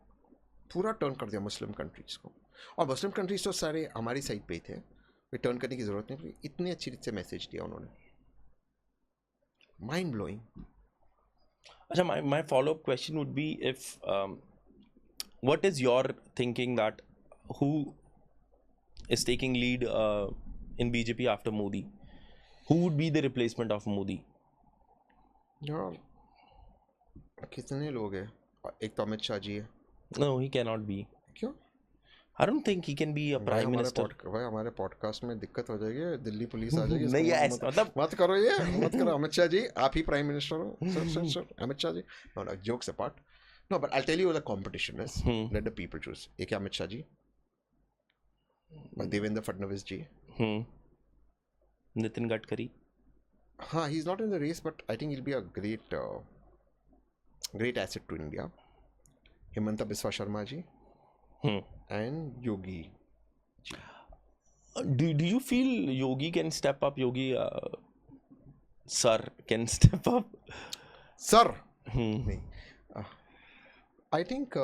पूरा turn कर दिया Muslim countries को. और Muslim countries तो सारे हमारी साइड पे ही थे, वे टर्न करने की ज़रूरत नहीं पड़ी. इतनी अच्छी रीत से मैसेज दिया उन्होंने. Mind blowing. अच्छा, my follow-up question would be if what is your thinking that who is taking lead in BJP after Modi? Who would be the replacement of Modi? यार कितने लोग हैं? एक तो अमित शाह जी है. No, he cannot be. क्यों? I don't think he can be a prime minister. भाई हमारे पॉडकास्ट में दिक्कत हो जाएगी, दिल्ली पुलिस आ जाएगी. नहीं ऐसा मतलब मत करो ये, मत करो. अमित शाह जी, आप ही प्राइम मिनिस्टर हो. Sir Amit Shah ji. No, jokes apart. No, but I'll tell you what the competition is. Let the people choose. एक है अमित शाह जी, देवेंद्र फडणवीस जी, नितिन गडकरी. हाँ, he's not in the race, but I think he'll be a great asset to India. Himanta Biswa Sharma ji and Yogi ji. Do you feel Yogi can step up? Yogi sir can step up? Sir? I think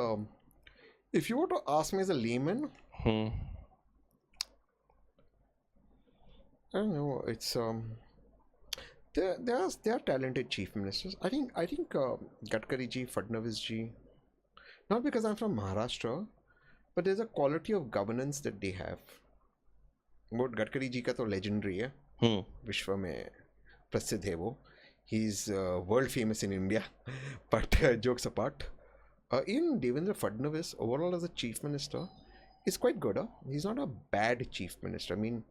if you were to ask me as a layman, I don't know. It's they are talented chief ministers. I think Gadkari ji, Fadnavis ji. Not because I'm from Maharashtra, but there's a quality of governance that they have. But Gadkari ji का तो legendary है. विश्व में प्रसिद्ध है वो. He's world famous in India. But jokes apart, in Devendra Fadnavis overall as a chief minister is quite good. He's not a bad chief minister. I mean,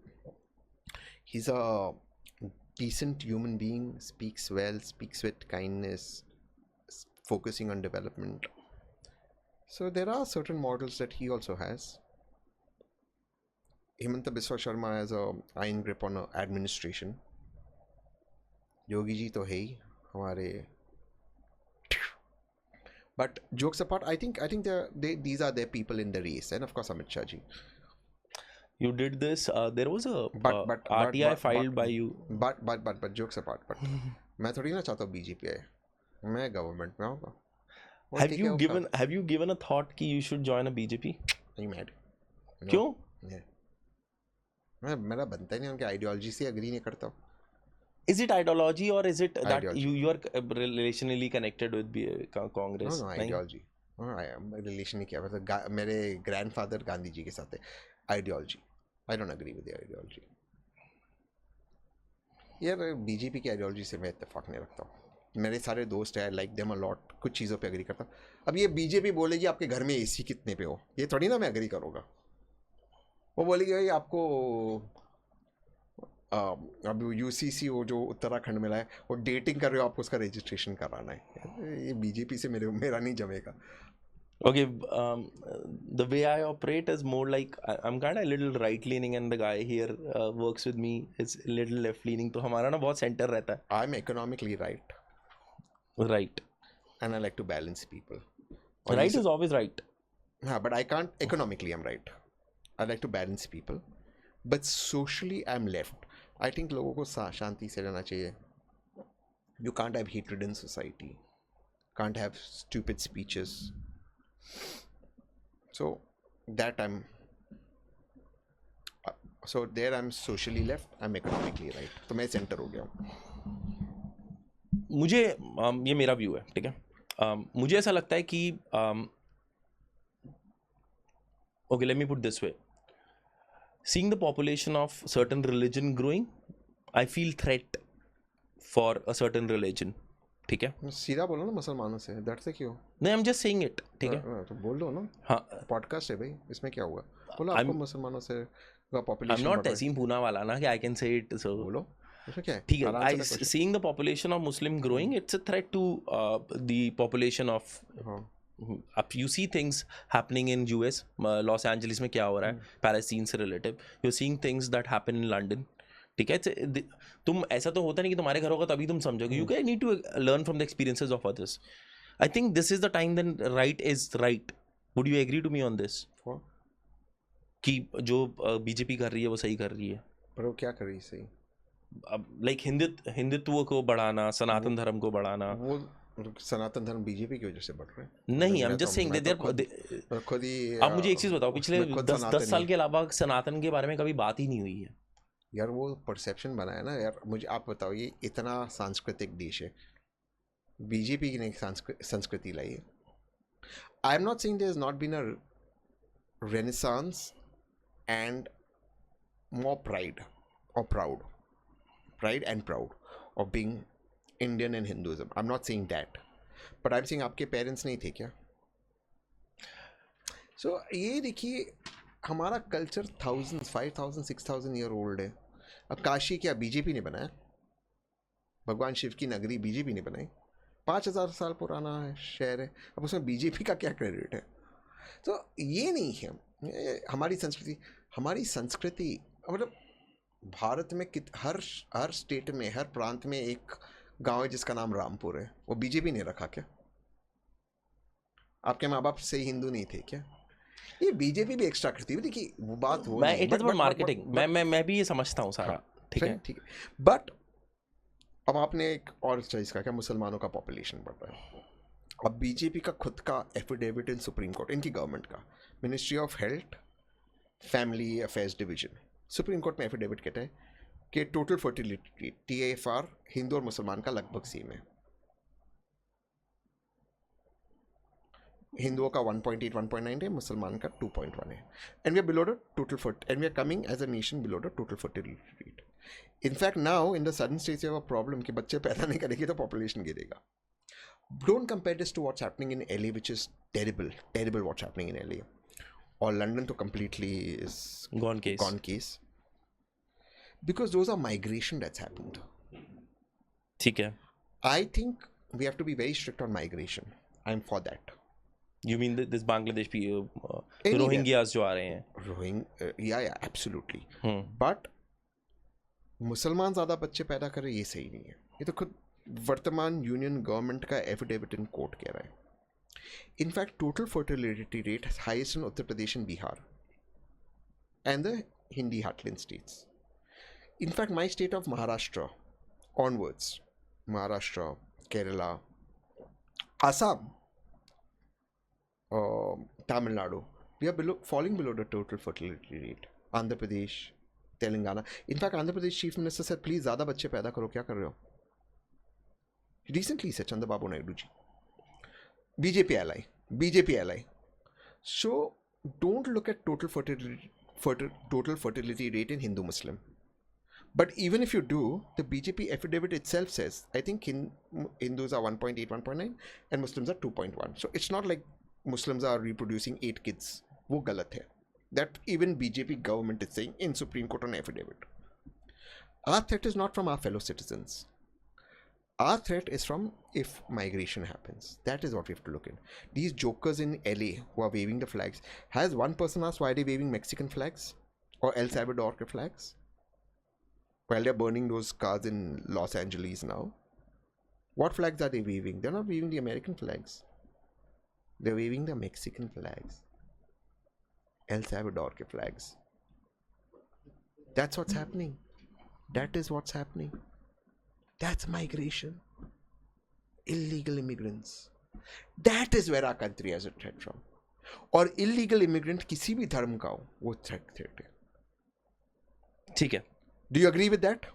he's a decent human being, speaks well, speaks with kindness, focusing on development. So there are certain models that he also has. Himanta Biswa Sharma has a iron grip on administration. Yogi ji to hai hi hamare. But jokes apart, I think these are their people in the race, and of course Amit Shah ji. You did this. There was a but RTI filed by you. But jokes apart. But मैं थोड़ी ना चाहता हूँ BJP आए. मैं government में आऊँगा. Have you given a thought कि you should join a BJP? Are you mad? क्यों? मेरा बनता ही नहीं, उनके आइडियोलॉजी से एग्री नहीं करता हूँ. Is it ideology or is it that Ideology. you are relationally connected with Congress? No, ideology. I am relation नहीं किया. मतलब मेरे ग्रैंडफादर गांधी जी के साथ है. Ideology. I don't agree with the ideology. यार बीजेपी की आइडियोलॉजी से मैं इत्तेफाक नहीं रखता हूँ. मेरे सारे दोस्त हैं, लाइक देम अ लॉट, कुछ चीज़ों पे एग्री करता हूँ. अब ये बीजेपी बोलेगी आपके घर में एसी कितने पे हो, ये थोड़ी ना मैं एग्री करूँगा. वो बोलेगी भाई आपको अब यूसीसी वो जो उत्तराखंड में लाए, वो डेटिंग कर रहे हो, आपको उसका रजिस्ट्रेशन कराना है. ये बीजेपी से मेरा नहीं जमेगा. Okay, the way I operate is more like I'm kind of a little right leaning and the guy here works with me is a little left leaning. तो हमारा ना बहुत center रहता है. I'm economically right. Right. And I like to balance people. Right is always right. हाँ, but I can't. Economically I'm right. I like to balance people, but socially I'm left. I think लोगों को शांति से रहना चाहिए. You can't have hatred in society. Can't have stupid speeches. So that there I'm socially left, I'm economically right. तो मैं center हो गया हूँ. मुझे ये मेरा व्यू है, ठीक है. मुझे ऐसा लगता है कि okay, let me put this way. Seeing the population of certain religion growing, I feel threat for a certain religion. ठीक है. सीधा बोलो ना मुसलमानों से, डर से क्यों? नहीं, I'm just saying it. ठीक है. तो बोल दो ना. हाँ. पॉडकास्ट है भाई, इसमें क्या हुआ? बोलो आपको मुसलमानों से population. I'm not Tehseen Poonawalla ना कि I can say it. So बोलो. इसमें क्या है? ठीक है. Seeing the population of Muslim growing, it's a threat to the population of. अब you see things happening in US, Los Angeles में क्या हो रहा है, Palestine से relative. You're seeing things that happen in London. ठीक है. तुम ऐसा तो होता नहीं कि तुम्हारे घर होगा तभी तुम समझोगे. You need to learn from the experiences of others. I think this is the time then right is right. Would you agree to me on this? कि जो बीजेपी कर रही है वो सही कर रही है. पर वो क्या कर रही है सही? अब लाइक हिंदुत्व को बढ़ाना, सनातन धर्म को बढ़ाना. वो सनातन धर्म बीजेपी की वजह से बढ़ रहा है. नहीं, I'm just saying that खुद ही. आप मुझे एक चीज बताओ, पिछले 10 साल के अलावा सनातन के बारे में कभी बात ही नहीं हुई है. यार वो परसेप्शन बना है ना यार. मुझे आप बताओ, ये इतना सांस्कृतिक देश है, बीजेपी की नहीं संस्कृति लाई है. I am not saying there is not been a renaissance and more pride and proud of being Indian and Hinduism. I am not saying that, but I am saying आपके पेरेंट्स नहीं थे क्या? सो ये देखिए, हमारा कल्चर 5,000 6,000 ईयर ओल्ड है. अब काशी क्या बीजेपी ने बनाया? भगवान शिव की नगरी बीजेपी ने बनाई. 5,000 साल पुराना है शहर है. अब उसमें बीजेपी का क्या क्रेडिट है? तो ये नहीं है हमारी संस्कृति. मतलब भारत में हर स्टेट में, हर प्रांत में एक गांव है जिसका नाम रामपुर है. वो बीजेपी ने रखा क्या? आपके माँ बाप से हिंदू नहीं थे क्या? ये बीजेपी भी एक्स्ट्रा करती है. देखिए वो बात हो, मैं इट इज अबाउट मार्केटिंग. मैं भी ये समझता हूँ सारा. ठीक है. बट अब आपने एक और चीज़ कहा क्या, मुसलमानों का पॉपुलेशन बढ़ रहा है. अब बीजेपी का खुद का एफिडेविट इन सुप्रीम कोर्ट, इनकी गवर्नमेंट का ministry of health family affairs division, supreme court में एफिडेविट कहता है कि टोटल फर्टिलिटी TFR हिंदू और मुसलमान का लगभग सेम है. हिंदुओं का 1.8 1.9 है, मुसलमान का 2.1 है. And we are below the total and we are coming as a nation below the total fertility rate. In fact now in the sudden stage of a problem कि बच्चे पैदा नहीं करेंगे तो पॉपुलेशन गिरेगा. Don't compare this to what's happening in LA, which is terrible what's happening in LA. और London तो completely is gone case because those are migration that's happened. ठीक है. I think we have to be very strict on migration. I am for that. You mean this Bangladesh Anywhere. Rohingyas जो आ रहे हैं? Yeah, absolutely. Hmm. But मुसलमान ज़्यादा बच्चे पैदा कर रहे, ये सही नहीं है. ये तो खुद वर्तमान यूनियन गवर्नमेंट का एफिडेविट इन कोर्ट कह रहा है. In fact total fertility rate highest in Uttar Pradesh and Bihar and the Hindi heartland states. In fact, my state of Maharashtra onwards, Maharashtra, Kerala, Assam, Tamil Nadu, we are falling below the total fertility rate. Andhra Pradesh, Telangana. In fact, Andhra Pradesh Chief Minister said, please, ज़्यादा बच्चे पैदा करो, क्या कर रहे हो? Recently said Chandrababu Naidu ji. BJP ally. So, don't look at total fertility rate in Hindu Muslim. But even if you do, the BJP affidavit itself says, I think Hindus are 1.8, 1.9 and Muslims are 2.1. So it's not like Muslims are reproducing 8 kids. वो गलत है. That even BJP government is saying in Supreme Court on affidavit. Our threat is not from our fellow citizens. Our threat is from if migration happens. That is what we have to look at. These jokers in LA who are waving the flags. Has one person asked why they're waving Mexican flags? Or El Salvador flags? While they're burning those cars in Los Angeles now. What flags are they waving? They're not waving the American flags. They're waving the Mexican flags. El Salvador flags. That's what's happening. That is what's happening. That's migration. Illegal immigrants. That is where our country has a threat from. और illegal immigrant किसी भी धर्म का हो, वो threat है. ठीक है. Do you agree with that?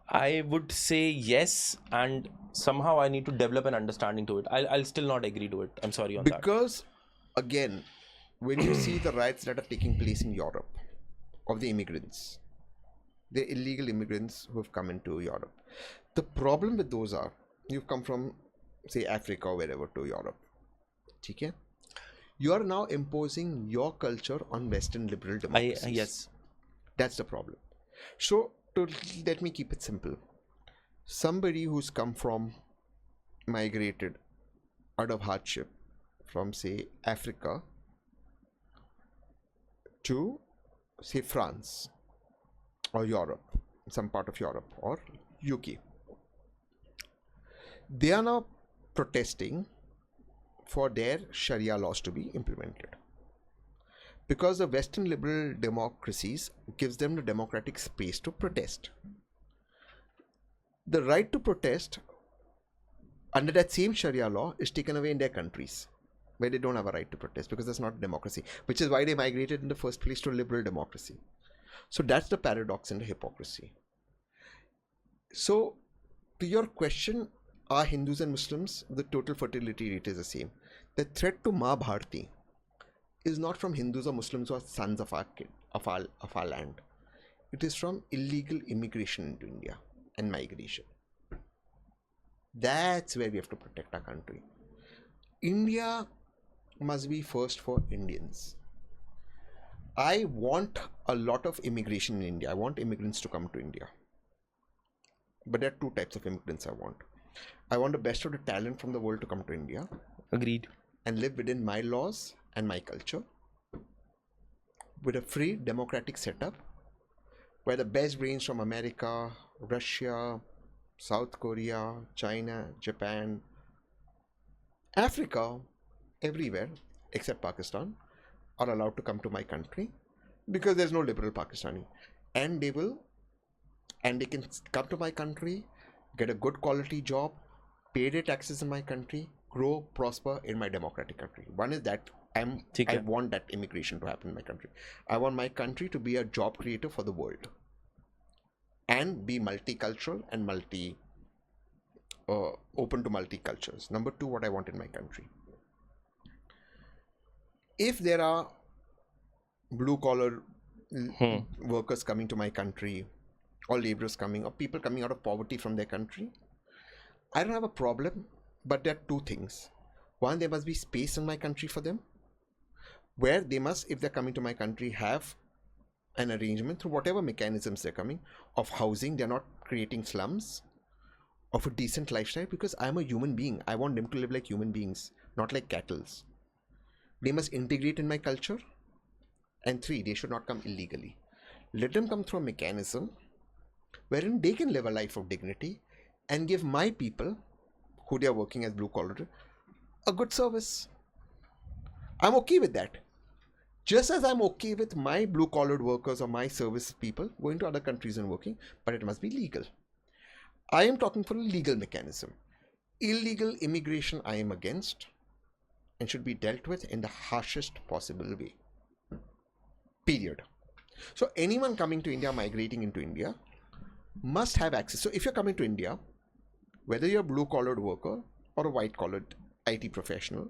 I would say yes, and somehow I need to develop an understanding to it. I'll still not agree to it. I'm sorry on that. Because, again, when you see the riots that are taking place in Europe of the immigrants, the illegal immigrants who have come into Europe. The problem with those are, you've come from, say, Africa or wherever to Europe. Okay? You are now imposing your culture on Western liberal democracies. Yes. That's the problem. So, let me keep it simple. Somebody who's come from, migrated out of hardship from, say, Africa to, say, France or Europe, some part of Europe or UK. They are now protesting for their Sharia laws to be implemented. Because the Western liberal democracies gives them the democratic space to protest. The right to protest under that same Sharia law is taken away in their countries, where they don't have a right to protest because that's not democracy, which is why they migrated in the first place to liberal democracy. So that's the paradox and the hypocrisy. So to your question, are Hindus and Muslims, the total fertility rate is the same. The threat to Ma Bharti is not from Hindus or Muslims who are sons of our land. It is from illegal immigration into India and migration. That's where we have to protect our country. India must be first for Indians. I want a lot of immigration in India. I want immigrants to come to India. But there are two types of immigrants I want. I want the best of the talent from the world to come to India. Agreed. And live within my laws and my culture. With a free democratic setup where the best brains from America, Russia, South Korea, China, Japan, Africa, everywhere except Pakistan are allowed to come to my country because there's no liberal Pakistani. And they can come to my country, get a good quality job, pay their taxes in my country, grow, prosper in my democratic country. One is that I want that immigration to happen in my country. I want my country to be a job creator for the world and be multicultural and open to multicultures. Number two, what I want in my country. If there are blue collar workers coming to my country, or laborers coming, or people coming out of poverty from their country, I don't have a problem, but there are two things. One, there must be space in my country for them, where they must, if they're coming to my country, have an arrangement through whatever mechanisms they're coming, of housing. They're not creating slums, of a decent lifestyle, because I'm a human being. I want them to live like human beings, not like cattle. They must integrate in my culture. And 3, they should not come illegally. Let them come through a mechanism wherein they can live a life of dignity and give my people, who they are working as blue collar, a good service. I'm okay with that. Just as I'm okay with my blue collared workers or my service people going to other countries and working, but it must be legal. I am talking for a legal mechanism. Illegal immigration I am against and should be dealt with in the harshest possible way. Period. So anyone coming to India, migrating into India, must have access. So if you're coming to India, whether you're a blue-collared worker or a white-collared IT professional,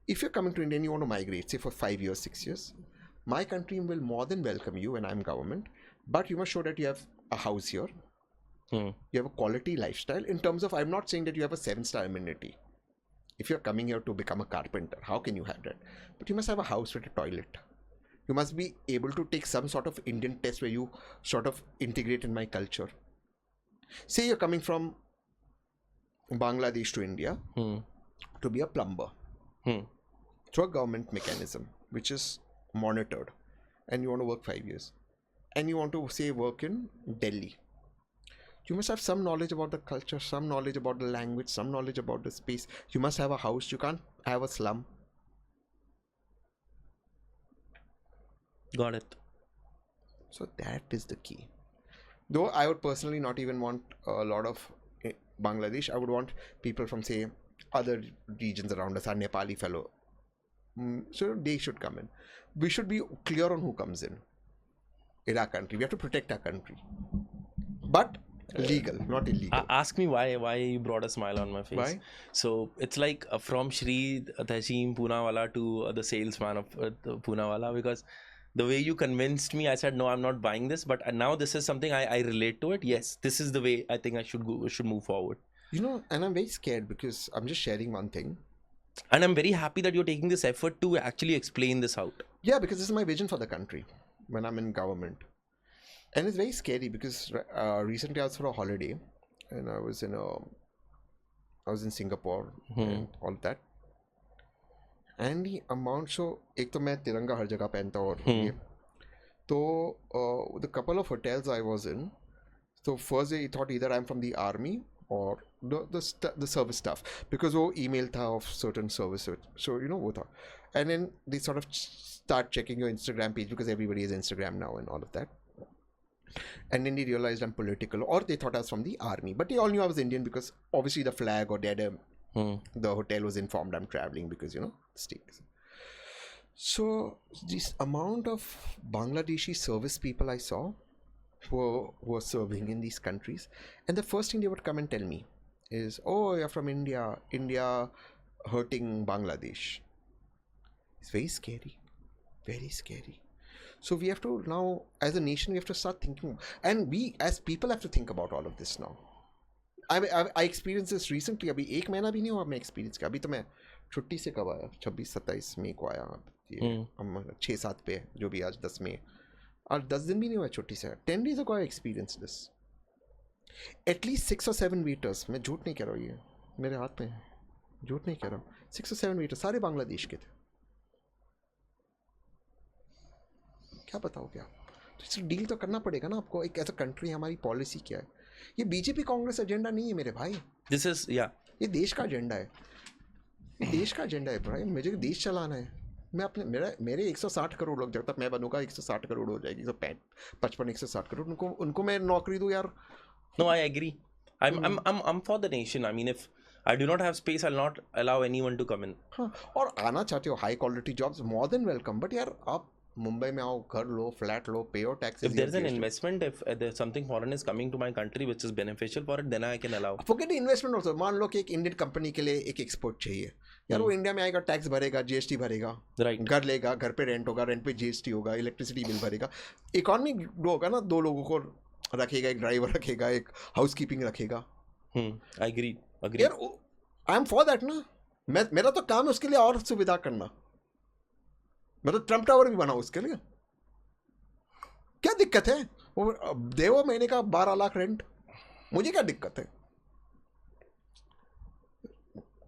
if you're coming to India and you want to migrate, say for 5 years, 6 years, my country will more than welcome you when I'm government, but you must show that you have a house here, you have a quality lifestyle. In terms of, I'm not saying that you have a 7-star amenity. If you're coming here to become a carpenter, how can you have that? But you must have a house with a toilet. You must be able to take some sort of Indian test where you sort of integrate in my culture. Say you're coming from Bangladesh to India to be a plumber through a government mechanism which is monitored, and you want to work 5 years, and you want to say work in Delhi. You must have some knowledge about the culture, some knowledge about the language, some knowledge about the space. You must have a house. You can't have a slum. Got it. So that is the key. Though I would personally not even want a lot of Bangladesh. I would want people from, say, other regions around us, our Nepali fellow. So they should come in. We should be clear on who comes in our country. We have to protect our country. But legal, not illegal. Ask me why you brought a smile on my face. Why? So it's like from Shri Tehseen Poonawalla to the salesman of Poonawalla, because the way you convinced me, I said, no, I'm not buying this. But now this is something I relate to it. Yes, this is the way I think I should move forward. You know, and I'm very scared because I'm just sharing one thing. And I'm very happy that you're taking this effort to actually explain this out. Yeah, because this is my vision for the country when I'm in government. And it's very scary because recently I was for a holiday and I was in Singapore and all that. And the amount, so एक तो मैं तिरंगा हर जगह पहनता हूँ और ये तो the couple of hotels I was in, so first they thought either I'm from the army or the service staff, because वो email था of certain services, so you know वो था. And then they sort of start checking your Instagram page because everybody has Instagram now and all of that. And then they realized I'm political, or they thought I was from the army, but they all knew I was Indian because obviously the flag or the hotel was informed I'm traveling because, you know, stakes. So this amount of Bangladeshi service people I saw who were serving in these countries, and the first thing they would come and tell me is, oh, you're from India hurting Bangladesh. It's very scary, very scary. So we have to now, as a nation, we have to start thinking, and we as people have to think about all of this now. I experienced this recently. अभी 1 महीना भी नहीं हुआ मैं experience का. अभी तो मैं छुट्टी से कब आया, 26-27 मई को आया. 6-7 पे जो भी आज 10 मई, और 10 दिन भी नहीं हुआ छुट्टी से. 10 days ago I experienced this. At least 6 or 7 waiters, मैं झूठ नहीं कह रहा हूँ, ये मेरे हाथ में है, झूठ नहीं कह रहा हूँ, 6 or 7 waiters सारे बांग्लादेश के थे. क्या बताओगे आप? तो इसे डील तो करना पड़ेगा ना आपको. एक ऐसा कंट्री, हमारी पॉलिसी क्या है? ये बीजेपी कांग्रेस एजेंडा नहीं है मेरे भाई. दिस इज ये देश का एजेंडा है. ये देश का एजेंडा है भाई. मुझे देश चलाना है. मैं अपने मेरे 160 करोड़ लोग, जब तक मैं बनूंगा 160 करोड़ हो जाएगी, 160 करोड़ उनको मैं नौकरी दूं यार. No, I agree. I'm for the nation. I mean, if I do not have space, I'll not allow anyone to come in. हाँ, और आना चाहते हो high quality jobs, more than welcome. But यार आप मुंबई में आओ, घर लो, फ्लैट लो, पे your taxes. If there's an investment, if there's something foreign is coming to my country which is beneficial for it, then I can allow. Forget the investment also. मान लो कि एक Indian company के लिए एक export चाहिए यार, वो India में आएगा, टैक्स भरेगा, जीएसटी भरेगा, घर लेगा, घर पे रेंट होगा, रेंट पे जीएसटी होगा, इलेक्ट्रिसिटी बिल भरेगा. इकोनॉमी ग्रो होगा ना, 2 लोगों को रखेगा, एक ड्राइवर रखेगा, एक हाउसकीपिंग रखेगा. I agree. यार आई एम फॉर दैट ना. मेरा तो काम है उसके लिए और सुविधा करना. मैं तो ट्रम्प टावर भी बनाऊँ उसके लिए. क्या दिक्कत है? वो देवो महीने का 12 लाख रेंट, मुझे क्या दिक्कत है?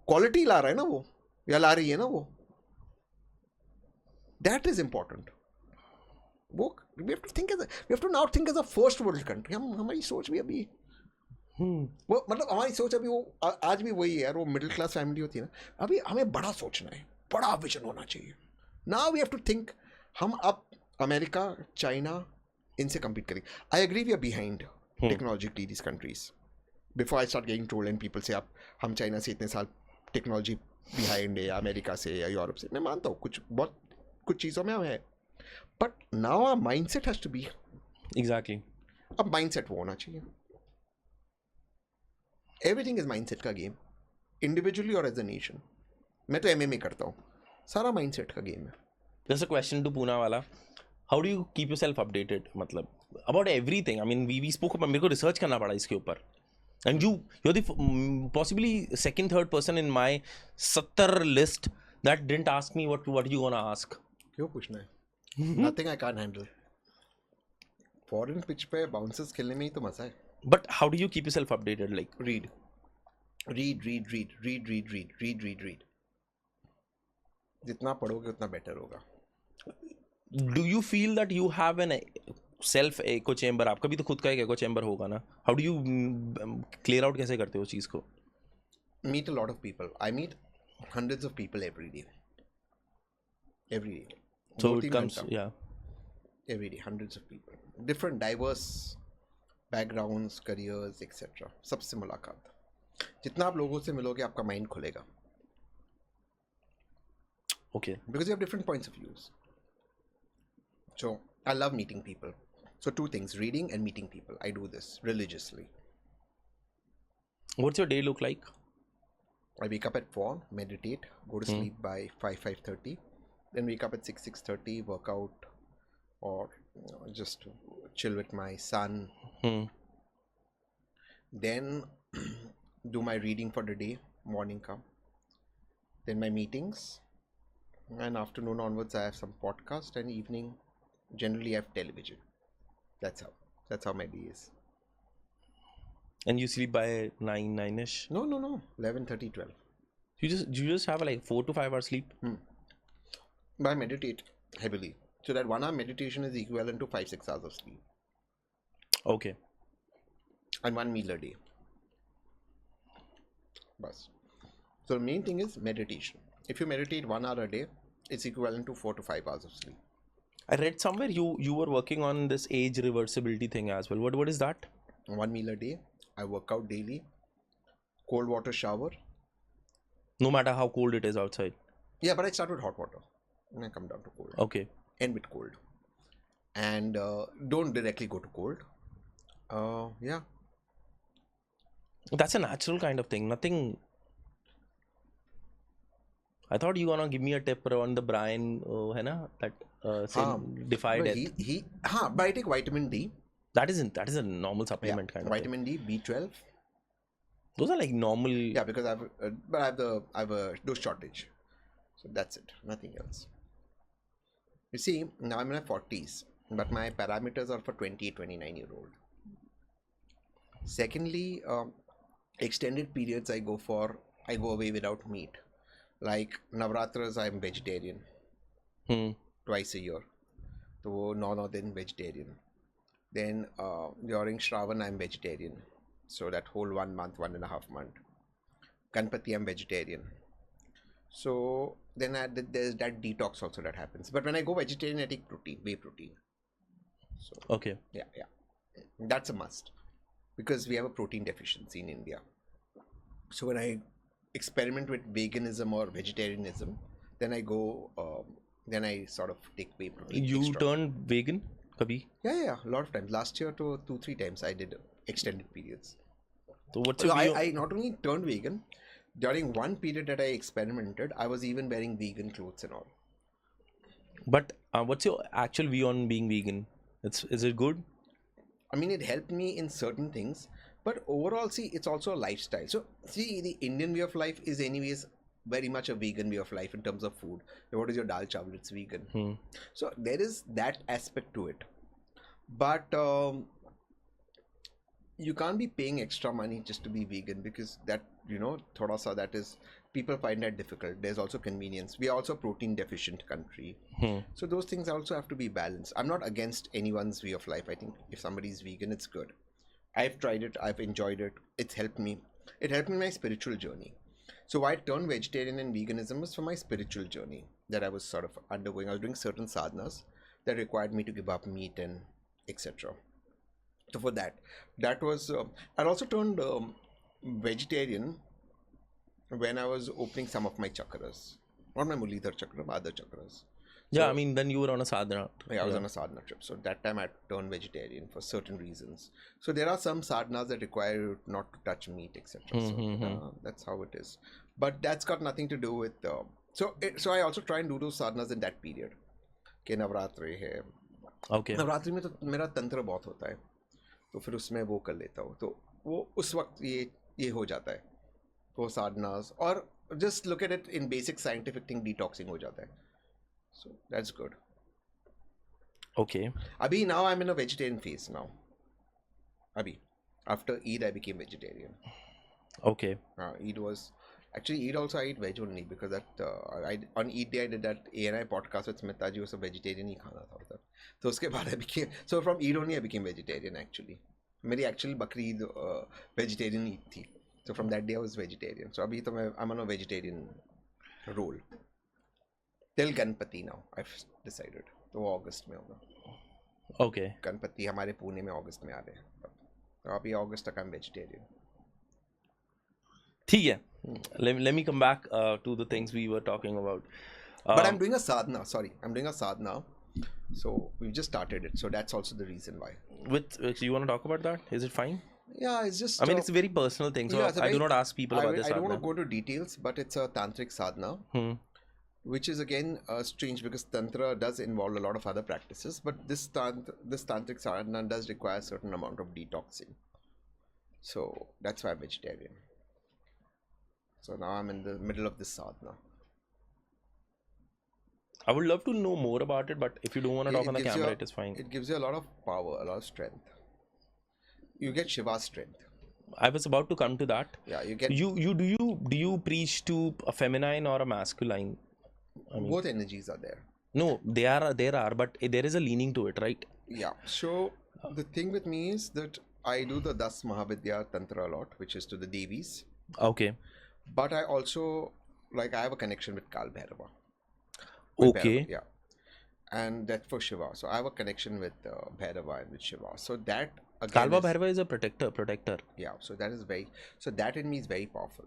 क्वालिटी ला रहा है ना वो, या ला रही है ना वो. That is important. We have to now think as a first world country. हमारी सोच भी अभी वो मतलब हमारी सोच अभी वो आज भी वही है यार, वो मिडिल क्लास फैमिली होती है ना. अभी हमें बड़ा सोचना है, बड़ा विजन होना चाहिए. Now we have to think हम अब अमेरिका, चाइना, इनसे कम्पीट करेंगे. I agree we are behind technologically this countries. Before I start getting told and people से आप हम चाइना से इतने साल टेक्नोलॉजी बिहाइंड है, या अमेरिका से या यूरोप से. मैं मानता हूँ कुछ चीज़ों में हम है, but now our mindset has to be. Exactly. अब माइंडसेट वो होना चाहिए. एवरीथिंग इज माइंडसेट का गेम, इंडिविजुअली और एज अ नेशन. मैं तो MMA करता हूँ, सारा माइंडसेट का गेम है. Just a question to Poonawalla. How do you keep yourself updated? मतलब about everything. I mean, we spoke about. मेरे को research करना पड़ा इसके ऊपर. And you're the possibly second, third person in my 70 list that didn't ask me what you gonna ask. क्यों पूछना है? Nothing I can't handle. Foreign pitch पे bounces खेलने में ही तो मजा है. But how do you keep yourself updated? Like read. जितना पढ़ोगे उतना बेटर होगा. Do you feel that you have an self echo chamber? आपका भी तो खुद का एक echo chamber होगा ना? How do you clear out? कैसे करते हो उस चीज़ को? Meet a lot of people. I meet hundreds of people every day. So it comes, yeah. Every day, hundreds of people. Different, diverse backgrounds, careers, etc. सबसे मुलाकात. जितना आप लोगों से मिलोगे आपका माइंड खुलेगा. Okay. Because you have different points of views. So I love meeting people. So two things, reading and meeting people. I do this religiously. What's your day look like? I wake up at 4, meditate, go to sleep by 5:30, then wake up at 6:30, work out, or just chill with my son. Then do my reading for the day, morning come. Then my meetings. And afternoon onwards I have some podcast, and evening generally I have television. That's how my day is. And you sleep by 9-ish? No 11:30, 12. You just have like 4 to 5 hours sleep? But I meditate heavily, so that 1 hour meditation is equivalent to 5-6 hours of sleep. Okay. And 1 meal a day. Bas. So the main thing is meditation. If you meditate 1 hour a day, it's equivalent to 4 to 5 hours of sleep. I read somewhere you were working on this age reversibility thing as well. What is that? 1 meal a day. I work out daily. Cold water shower. No matter how cold it is outside. Yeah, but I start with hot water and I come down to cold. Okay. End with cold. And don't directly go to cold. Yeah. That's a natural kind of thing. Nothing. I thought you gonna give me a tip on the Brian, है ना, that defied death. But I take vitamin D. That is a normal supplement kind of vitamin thing. D, B12. Those are like normal. Yeah, because I have a dose shortage, so that's it. Nothing else. You see, now I'm in my 40s, but my parameters are for 28, 29-year-old. Secondly, extended periods I go away without meat. Like Navratras, I'm vegetarian. Twice a year. So 9 दिन vegetarian. Then during Shravan, I'm vegetarian. So that whole 1 month, 1.5 month. Ganpati, I'm vegetarian. So then there's that detox also that happens. But when I go vegetarian, I take protein, whey protein. So okay. Yeah. That's a must. Because we have a protein deficiency in India. So when I experiment with veganism or vegetarianism, then I go, then I sort of take whey protein. You extra. turned vegan? Kabhi? Yeah, a lot of times. Last year to 2-3 times I did extended periods. So what's your view? I not only turned vegan, during one period that I experimented, I was even wearing vegan clothes and all. But what's your actual view on being vegan? Is it good? I mean, it helped me in certain things. But overall, see, it's also a lifestyle. So, see, the Indian way of life is anyways very much a vegan way of life in terms of food. What is your dal chawal? It's vegan. So, there is that aspect to it. But you can't be paying extra money just to be vegan, because that, thoda sa, that is people find that difficult. There's also convenience. We are also a protein deficient country. So those things also have to be balanced. I'm not against anyone's way of life. I think if somebody's vegan, it's good. I've tried it. I've enjoyed it. It's helped me. It helped me in my spiritual journey. So why I turned vegetarian and veganism was for my spiritual journey that I was sort of undergoing. I was doing certain sadhanas that required me to give up meat and etc. So for that was I also turned vegetarian when I was opening some of my chakras, not my Mulidhar chakra, but other chakras. Yeah, So, I mean, when you were on a sadhana. I was on a sadhana trip. So that time I turned vegetarian for certain reasons. So there are some sadhanas that require you not to touch meat, etc. So that's how it is. But that's got nothing to do with... So I also try and do those sadhanas in that period. कि नवरात्रि है. Okay. Navratri में तो मेरा तंत्र बहुत होता है, तो फिर उसमें वो कर लेता हूँ, तो वो उस वक्त ये हो जाता है, वो sadhanas, और just look at it in basic scientific thing, detoxing हो जाता है. So that's good. Okay. Abhi, now I'm in a vegetarian phase now. Abhi, after Eid I became vegetarian. Okay. Eid was... Actually, Eid also I eat veg only because on Eid day I did that ANI podcast with Smita ji, was a vegetarian ही खाना था उधर. तो उसके बाद I became... So from Eid only I became vegetarian actually. मेरी actual बकरी Eid vegetarian Eid थी. So from that day I was vegetarian. So अभी तो I'm on a vegetarian role. Till Ganpati now I've decided. तो वो अगस्त में होगा. Okay. Ganpati हमारे पुणे में अगस्त में आ रहे हैं. तो अभी अगस्त तक I'm vegetarian. ठीक है. Let me come back to the things we were talking about. But I'm doing a sadhana. Sorry, I'm doing a sadhana. So we've just started it. So that's also the reason why. You want to talk about that? Is it fine? Yeah, it's just... I mean, it's a very personal thing, so I do not ask people about this I don't sadhana. want to go into details, but it's a tantric sadhana, which is again strange because Tantra does involve a lot of other practices, but this tantric sadhana does require a certain amount of detoxing. So that's why I'm vegetarian. So now I'm in the middle of this sadhana. I would love to know more about it, but if you don't want to talk on the camera, it is fine. It gives you a lot of power, a lot of strength. You get Shiva's strength. I was about to come to that. Yeah, you get... Do you preach to a feminine or a masculine? I mean, both energies are there. No, there are, but there is a leaning to it, right? Yeah. So the thing with me is that I do the Das Mahavidya Tantra a lot, which is to the Devis. Okay. But I also, I have a connection with Kal Bhairava. Okay. Bhairava, yeah. And that's for Shiva. So I have a connection with Bhairava and with Shiva. So that again Kalva Bhairava is a protector. Yeah. So that is that in me is very powerful.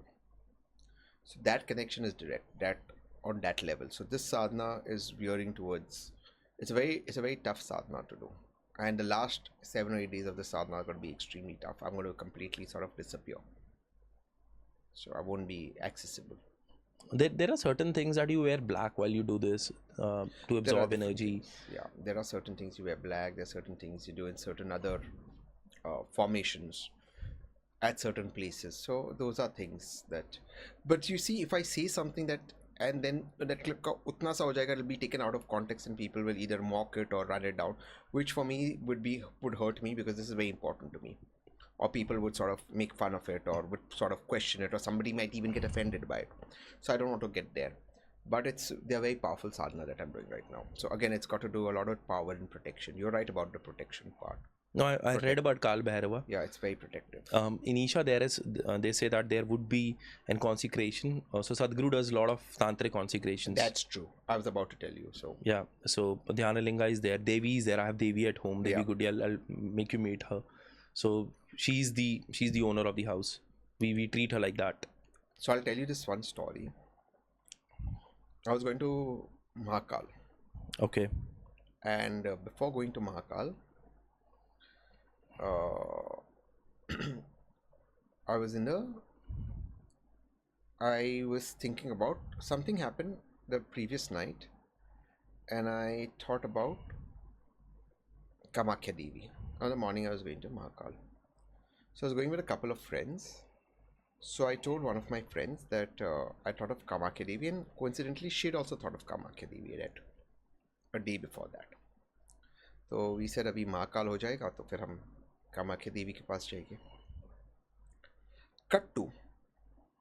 So that connection is direct, that on that level. So this sadhana is veering towards, it's a very tough sadhana to do. And the last 7 or 8 days of the sadhana are going to be extremely tough. I'm going to completely sort of disappear. So I won't be accessible. There are certain things that you wear black while you do this to absorb energy. Yeah, there are certain things you wear black. There are certain things you do in certain other formations at certain places. So those are things that... But you see, if I say something that... And then that clip utna sa ho jayega, it'll be taken out of context and people will either mock it or run it down, which for me would hurt me because this is very important to me. Or people would sort of make fun of it or would sort of question it, or somebody might even get offended by it. So I don't want to get there. But they're very powerful sadhana that I'm doing right now. So again, it's got to do a lot with power and protection. You're right about the protection part. No, I read about Kal Bhairava. Yeah, it's very protective. In Isha, there is, they say that there would be an consecration. So Sadhguru does a lot of tantric consecrations. That's true. I was about to tell you. So yeah, so Dhyana Linga is there. Devi is there. I have Devi at home. Devi Gudi. I'll make you meet her. So she's the owner of the house. We treat her like that. So I'll tell you this one story. I was going to Mahakal. Okay. And before going to Mahakal, I was thinking about something happened the previous night, and I thought about Kamakhya Devi. On the morning I was going to Mahakal. So I was going with a couple of friends. So I told one of my friends that I thought of Kamakhya Devi, and coincidentally she had also thought of Kamakhya Devi a day before that. So we said abhi Mahakal ho jayega to fir hum Kamakhya Devi ke paas jayenge. Cut to,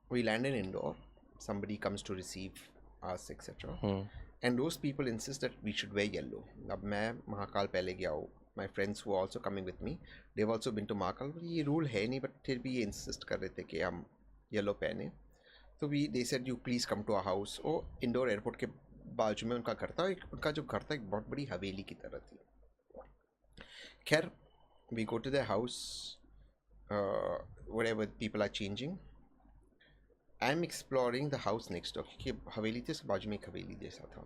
we land in Indore somebody comes to receive us, etc. Hmm. And those people insist that we should wear yellow. अब मैं महाकाल पहले गया हूँ. My friends who are also coming with me, they've also been to Mahakal. ये rule है नहीं, but फिर भी ये insist कर रहे थे कि हम yellow पहने. तो they said you please come to our house. वो इंडोर एयरपोर्ट के बाजू में उनका घर था. उनका जो घर था एक बहुत बड़ी हवेली की तरह थी. खैर, we go to their house, whatever people are changing. I'm exploring the house next door क्योंकि हवेली थी, उसके बाजू में एक हवेली जैसा था.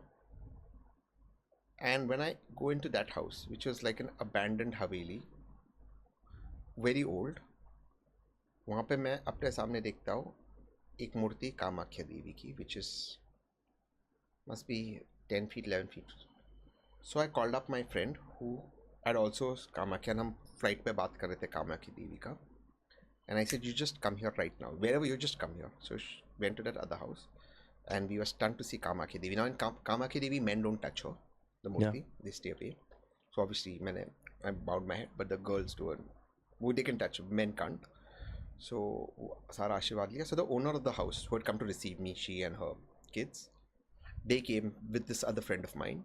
And when I go into that house, which was like an abandoned haveli, very old, वहाँ पे मैं अपने सामने देखता हूँ एक मूर्ति कामाख्या देवी की, which is must be 10 feet, 11 feet. So I called up my friend who had also Kamakhya. हम फ्लाइट पे बात कर रहे थे कामाख्या देवी का. And I said, you just come here right now. Wherever you just come here. So she went to that other house. And we were stunned to see Kamakya Devi. Now in Kamakya Devi, men don't touch her. The Murti. Yeah. They stay away. So obviously, I bowed my head. But the girls do it. They can touch her. Men can't. So, Sara Ashirwad liya. So the owner of the house who had come to receive me, she and her kids, they came with this other friend of mine.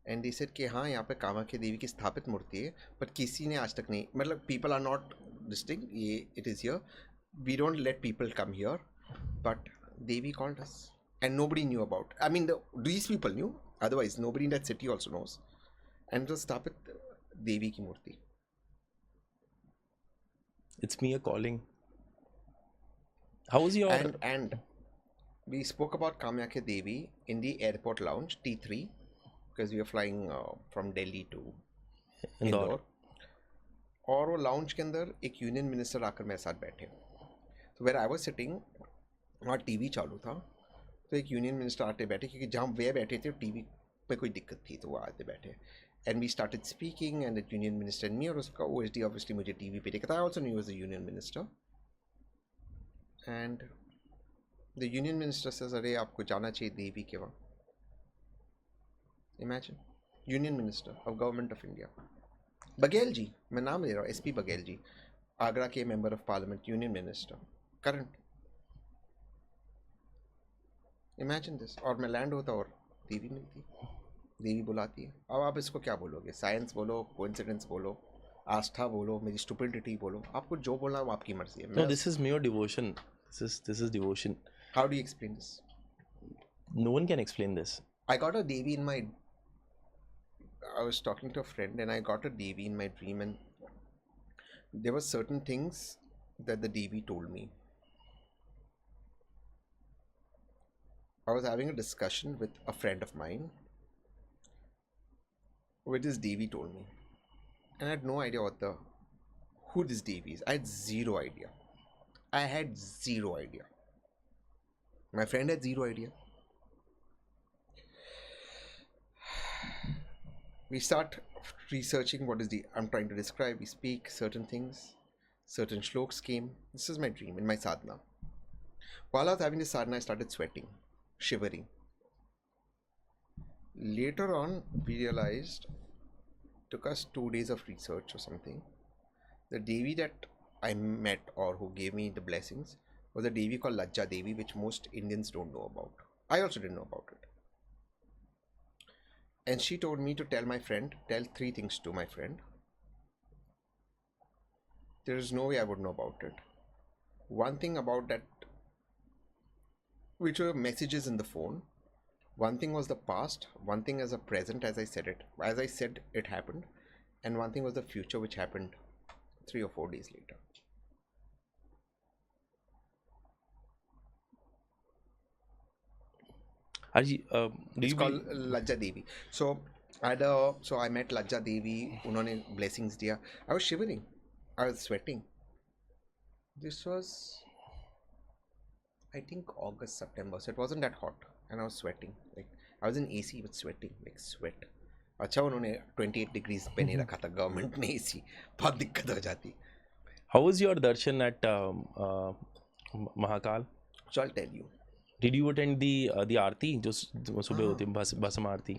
And they said कि हाँ यहाँ पे कामाख्या देवी की स्थापित मूर्ति है, but किसी ने आज तक नहीं, मतलब people are not distinct, ये it is here, we don't let people come here, but Devi called us and nobody knew about. I mean, these people knew, otherwise nobody in that city also knows. And it was स्थापित देवी की मूर्ति. It's me a calling. How was your... And we spoke about Kamakya Devi in the airport lounge, T3, because we were flying from Delhi to Indore. और वो lounge के अंदर एक union minister आकर मेरे साथ बैठे. तो वेयर आई वाज सिटिंग, वहाँ टीवी चालू था, तो एक यूनियन मिनिस्टर आते बैठे, क्योंकि जहाँ वे बैठे थे टीवी पे कोई दिक्कत थी, तो वो आते बैठे. And we started speaking and the union minister me, और उसका ओएसडी ऑब्वियसली मुझे टीवी पे देखा था. I also knew was the union minister. And the union minister says, अरे आपको जाना चाहिए देवी के वहाँ. Imagine, Union Minister of Government of India, Baghel ji, मैं नाम ले रहा हूँ, एसपी बघेल जी, आगरा के member of parliament, union minister, current. Imagine this. और मैं लैंड होता और देवी मिलती, देवी बुलाती है. अब आप इसको क्या बोलोगे? साइंस बोलो, कोइंसिडेंस बोलो, आस्था बोलो, मेरी स्टुपिडिटी बोलो, आपको जो बोलना है वो आपकी मर्जी है. No, this is mere devotion. This is devotion. How do you explain this? No one can explain this. I got a Devi in my... I was talking to a friend and I got a Devi in my dream, and there were certain things that the Devi told me. I was having a discussion with a friend of mine, which this Devi told me, and I had no idea who this Devi is. I had zero idea. My friend had zero idea. We start researching what is I'm trying to describe. We speak certain things, certain shloks came. This is my dream in my sadhana. While I was having this sadhana, I started sweating, shivering. Later on, we realized, took us 2 days of research or something, the Devi that I met or who gave me the blessings was a Devi called Lajja Devi, which most Indians don't know about. I also didn't know about it. And she told me to tell 3 things to my friend. There is no way I would know about it. One thing about that, which were messages in the phone. One thing was the past, one thing as a present, as I said it happened, and one thing was the future, which happened 3 or 4 days later. It's called Lajja Devi. So I met Lajja Devi. Unhone blessings diya. I was shivering. I was sweating. This was, I think, August, September. So it wasn't that hot, and I was sweating. Like I was in AC but sweating, like sweat. अच्छा उन्होंने 28 degrees पे नहीं रखा था government ने AC. बहुत दिक्कत हो जाती. How was your darshan at Mahakal? So I'll tell you. Did you attend the आरती जो सुबह होती है, भस्म आरती?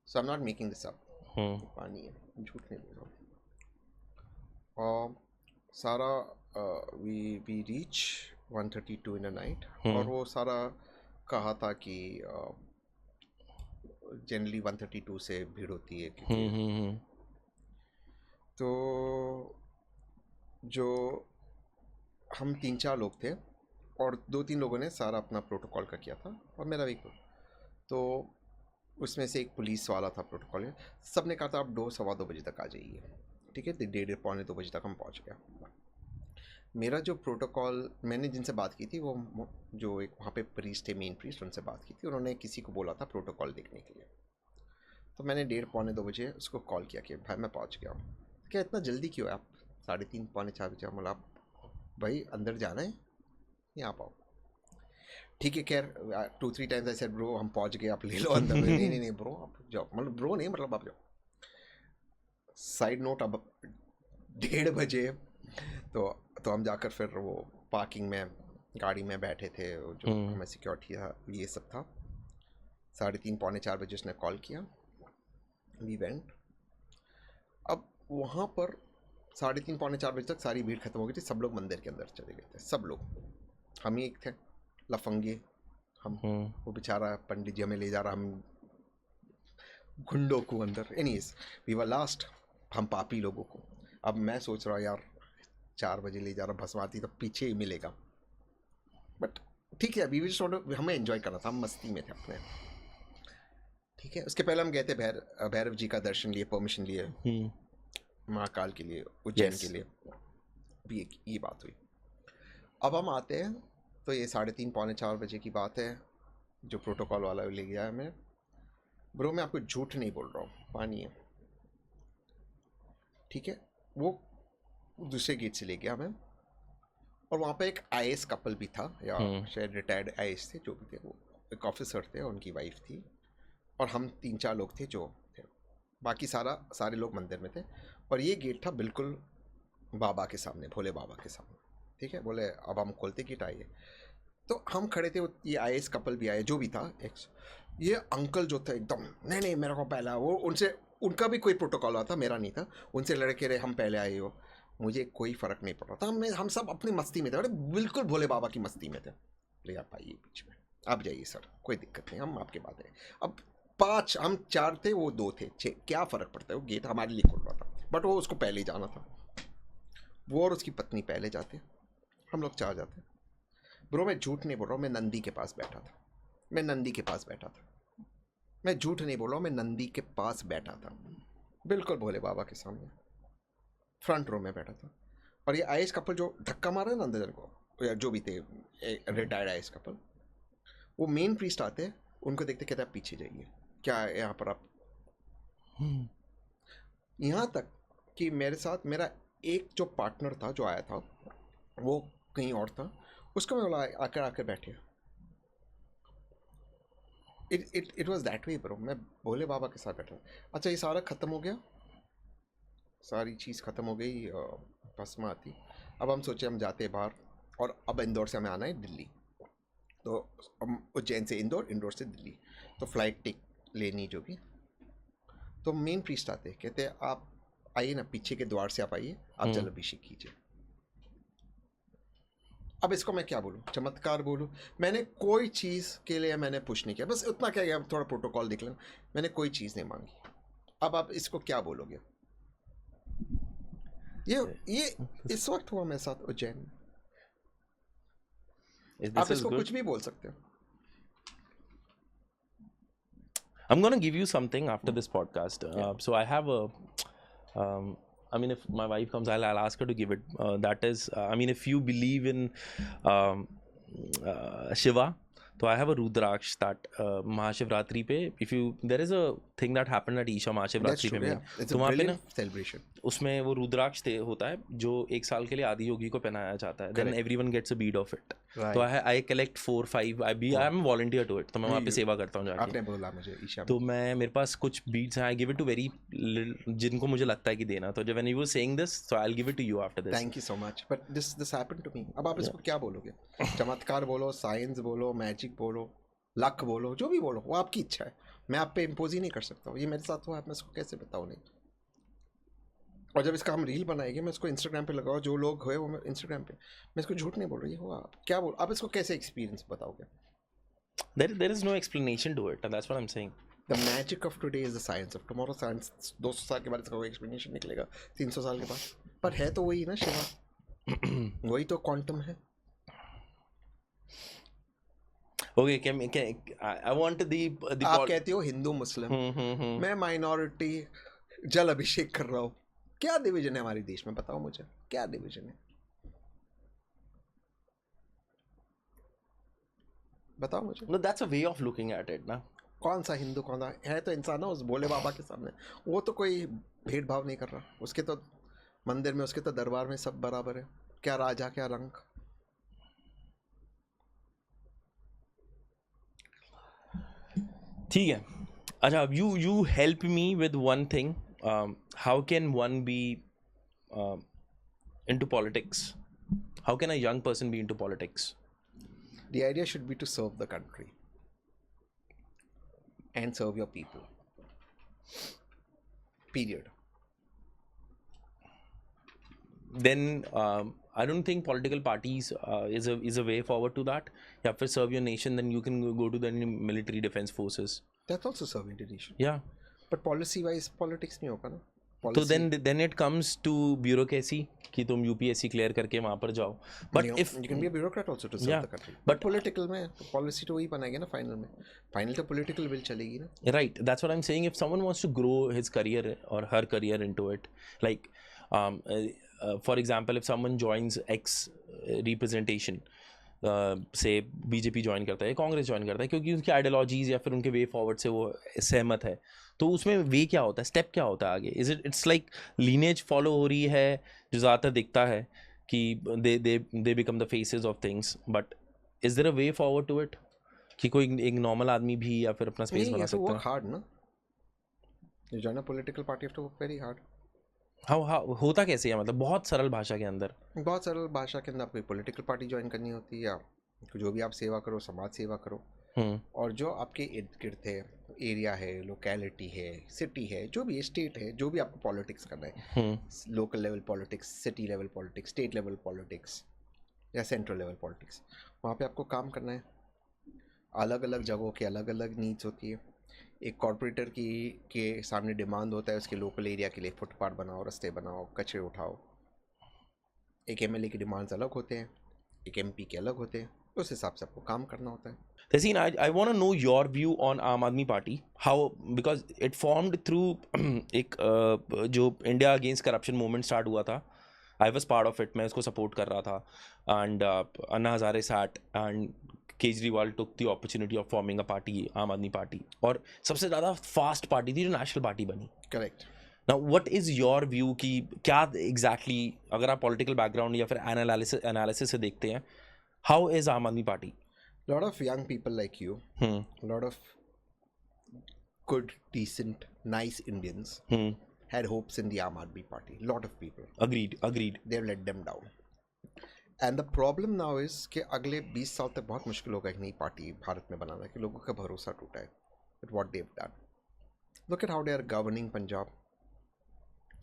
So I'm not making this up. पानी है, झूठ नहीं बोल रहा हूँ. सारा we reach 1:32 in the night, और वो सारा कहा था कि जनरली 1:32 से भीड़ होती है क्योंकि तो जो हम 3-4 लोग थे और 2-3 लोगों ने सारा अपना प्रोटोकॉल का किया था और मेरा भी, तो उसमें से एक पुलिस वाला था प्रोटोकॉल में, सब ने कहा था आप 2-2:15 बजे तक आ जाइए, ठीक है। 1:30-1:45 बजे तक हम पहुंच गया। मेरा जो प्रोटोकॉल, मैंने जिनसे बात की थी वो जो एक वहाँ पे प्रीस्ट थे, मेन प्रीस्ट, उनसे बात की थी। उन्होंने किसी को बोला था प्रोटोकॉल देखने के लिए, तो मैंने 1:30-1:45 बजे उसको कॉल किया कि भाई मैं पहुँच गया हूँ। क्या इतना जल्दी क्यों है आप? 3:30-4 बजे। मतलब आप भाई अंदर जाना है या आप आओ? ठीक है, खैर 2-3 टाइम्स आई सेड ब्रो हम पहुँच गए, आप ले लो अंदर। नहीं ब्रो आप जाओ, मतलब ब्रो नहीं, मतलब आप जाओ। साइड नोट, अब 1:30 बजे तो हम जाकर फिर वो पार्किंग में गाड़ी में बैठे थे, जो हमें सिक्योरिटी था ये सब था। 3:30-4 बजे उसने कॉल किया, वी वेंट। अब वहाँ पर 3:30-4 बजे तक सारी भीड़ खत्म हो गई थी, सब लोग मंदिर के अंदर चले गए थे, सब लोग। हम ही एक थे लफंगे, हम वो बेचारा पंडित जी हमें ले जा रहा, हम गुंडों को अंदर। एनीवेज वी वर लास्ट, हम पापी लोगों को। अब मैं सोच रहा हूँ यार 4 बजे ले जा रहा, भस्माती तो पीछे ही मिलेगा, बट ठीक है, अभी हमें एंजॉय करना था, हम मस्ती में थे अपने, ठीक है। उसके पहले हम गए थे भैरव जी का दर्शन लिए, परमिशन लिए, महाकाल के लिए, उज्जैन के लिए, अभी ये बात हुई। अब हम आते हैं तो ये 3:30-4 बजे की बात है, जो प्रोटोकॉल वाला ले गया है हमें। ब्रो मैं आपको झूठ नहीं बोल रहा हूँ, मानिए, ठीक है। वो दूसरे गेट से ले गया हमें, और वहाँ पे एक IAS कपल भी था, या शायद रिटायर्ड IAS थे, जो भी थे, वो एक ऑफिसर थे, उनकी वाइफ थी, और हम 3-4 लोग थे जो थे, बाकी सारे लोग मंदिर में थे। और ये गेट था बिल्कुल बाबा के सामने, भोले बाबा के सामने, ठीक है। बोले अब हम खोलते गेट, आइए। तो हम खड़े थे, ये IAS कपल भी आए, जो भी था, ये अंकल जो थे एकदम, नहीं मेरे को पहला, वो उनसे, उनका भी कोई प्रोटोकॉल आता, मेरा नहीं था, उनसे लड़के रहे हम पहले आए हो, मुझे कोई फ़र्क नहीं पड़ रहा था। हम सब अपनी मस्ती में थे, अरे बिल्कुल भोले बाबा की मस्ती में थे। ले आप आइए बीच में, आप जाइए सर, कोई दिक्कत नहीं, हम आपके बाद हैं। अब 5, हम 4 थे, वो 2 थे, 6, क्या फ़र्क पड़ता है, वो गेट हमारे लिए खुल रहा था, बट वो उसको पहले ही जाना था। वो और उसकी पत्नी पहले जाते, हम लोग 4 जाते। ब्रो मैं झूठ नहीं बोल रहा हूँ, मैं नंदी के पास बैठा था, मैं झूठ नहीं बोल रहा हूँ, मैं नंदी के पास बैठा था, बिल्कुल भोले बाबा के सामने, फ्रंट रो में बैठा था। और ये IAS कपल जो धक्का मारा ना अंदर को, या जो भी थे रिटायर्ड IAS कपल, वो मेन प्रीस्ट आते, उनको देखते कहते आप पीछे जाइए, क्या है यहाँ पर आप। यहाँ तक कि मेरे साथ मेरा एक जो पार्टनर था जो आया था, वो कहीं और था, उसको मैं बोला आकर बैठे। It was that way bro, मैं भोले बाबा के साथ बैठा। अच्छा ये सारा ख़त्म हो गया, सारी चीज़ ख़त्म हो गई, भस्म आती। अब हम सोचे हम जाते बाहर, और अब इंदौर से हमें आना है दिल्ली, तो हम उज्जैन से इंदौर, इंदौर से दिल्ली, तो फ्लाइट टिक लेनी जो भी। तो मेन प्रीस्ट आते, कहते आप आइए ना, पीछे के द्वार से आप आइए, आप जल अभिषेक कीजिए। अब इसको मैं क्या बोलूँ, चमत्कार बोलूँ? मैंने कोई चीज़ के लिए मैंने पुश नहीं किया, बस उतना क्या गया, थोड़ा प्रोटोकॉल देख लेना, मैंने कोई चीज़ नहीं मांगी। अब आप इसको क्या बोलोगे? ये इस वक्त हुआ मेरे साथ उज्जैन में। आप इसको कुछ भी बोल सकते हो। I'm gonna give you something after this podcast. So I have a, I mean, if my wife comes, I'll ask her to give it. That is, I mean, if you believe in Shiva, so I have a Rudraksh that Mahashivratri pe, if you, there is a thing that happened at Isha Mahashivratri pe, it's a brilliant celebration. उसमें वो रुद्राक्ष होता है जो 1 साल के लिए आदि योगी को पहनाया जाता है, then everyone gets a bead of it. तो I collect 4-5, I am volunteer to it, तो मैं वहाँ पे सेवा करता हूँ जाके। आपने बोला मुझे ईशा, तो मेरे पास कुछ beads हैं, I give it to very जिनको मुझे लगता है कि देना, तो जब when you were saying this, so I'll give it to you after this. Thank you so much, but this happened to me. अब आप इसको क्या बोलोगे? चमत्कार बोलो, साइंस बोलो, मैजिक बोलो, लक बोलो, जो भी बोलो, वो आपकी इच्छा है, मैं आप पे इम्पोज ही नहीं कर सकता हूँ। ये मेरे साथ हुआ, मैं इसको कैसे बताऊँ? नहीं, और जब इसका हम रील बनाएंगे, मैं इसको इंस्टाग्राम पे लगाऊँ, जो लोग हुए वो मैं इंस्टाग्राम पे, मैं इसको झूठ नहीं बोल रही हूँ, आप क्या बोल, आप इसको कैसे एक्सपीरियंस बताओगे? There is no explanation to it, and that's what I'm saying. The magic of today is the science of tomorrow. Science 200 साल के बाद इसका कोई एक्सप्लेनेशन निकलेगा 300 साल के बाद, पर है तो वही ना शिवा, वही तो क्वांटम है. Okay, I want the आप कहते हो हिंदू मुस्लिम, मैं माइनॉरिटी जल अभिषेक कर रहा हूँ. क्या डिवीजन है हमारे देश में, बताओ मुझे, क्या डिवीजन है, बताओ मुझे. No, that's a way of looking at it, ना. कौन सा हिंदू, कौन सा है, तो इंसान है उस भोले बाबा के सामने, वो तो कोई भेदभाव नहीं कर रहा, उसके तो मंदिर में, उसके तो दरबार में सब बराबर है, क्या राजा क्या रंग. ठीक है. अच्छा, you help me with one thing. How can one be into politics? How can a young person be into politics? The idea should be to serve the country and serve your people. Period. Then I don't think political parties is a way forward to that. Yeah, for serve your nation, then you can go to the military defense forces. That's also serving the nation. Yeah. But policy wise politics नहीं होगा ना. तो then it comes to bureaucracy कि तुम UPSC clear करके वहाँ पर जाओ. But if you can be a bureaucrat also to serve the country. But political में policy तो वही बनाएंगे ना final में. Final तो political will चलेगी ना. Right. That's what I'm saying. If someone wants to grow his career or her career into it, like for example, if someone joins X representation, से BJP ज्वाइन करता है, Congress join करता है, क्योंकि उसकी आइडियोलॉजीज या फिर उनके वे फॉरवर्ड से वो सहमत है, तो उसमें वे क्या होता है, स्टेप क्या होता है आगे? इट्स लाइक लीनेज फॉलो हो रही है, जो ज़्यादातर दिखता है कि they become the faces of things, but is there a way forward to it कि कोई एक नॉर्मल आदमी भी या फिर अपना स्पेस बना सकता है? हार्ड ना, you join a political party have to work very hard. हाँ, होता कैसे है, मतलब बहुत सरल भाषा के अंदर? बहुत सरल भाषा के अंदर आपको पॉलिटिकल पार्टी ज्वाइन करनी होती है, या जो भी आप सेवा करो, समाज सेवा करो, और जो आपके इर्द गिर्द है, एरिया है, लोकेलिटी है, सिटी है, जो भी स्टेट है, जो भी आपको पॉलिटिक्स करना है, local level politics, city level politics, state level politics या सेंट्रल लेवल पॉलिटिक्स, वहाँ पे आपको काम करना है. अलग अलग जगहों के अलग अलग नीड्स होती है. एक कॉर्पोरेटर के सामने डिमांड होता है उसके लोकल एरिया के लिए फुटपाथ बनाओ, रास्ते बनाओ, कचरे उठाओ. एक MLA की डिमांड्स अलग होते हैं, एक MP के अलग होते हैं, उस हिसाब से आपको काम करना होता है. Tehseen, I want to know your view on Aam Aadmi Party, how, because it formed through एक जो India against corruption movement start हुआ था, I was part of it, मैं उसको सपोर्ट कर रहा था, and Anna Hazare sat and Kejriwal took the opportunity of forming a party, आम आदमी पार्टी, और सबसे ज़्यादा फास्ट पार्टी थी जो नेशनल पार्टी बनी. Correct. Now what is your view कि क्या exactly, अगर आप पॉलिटिकल बैकग्राउंड या फिर एनालिसिस से देखते हैं, how is आम आदमी party? Lot of young people like you, lot of good, decent, nice Indians had hopes in the Aam Aadmi Party. Lot of people. Agreed. They've let them down. And the problem now is कि अगले 20 साल तक बहुत मुश्किल होगा एक नई party Bharat में बनाना, कि लोगों का भरोसा टूटा है. But what they've done. Look at how they are governing Punjab.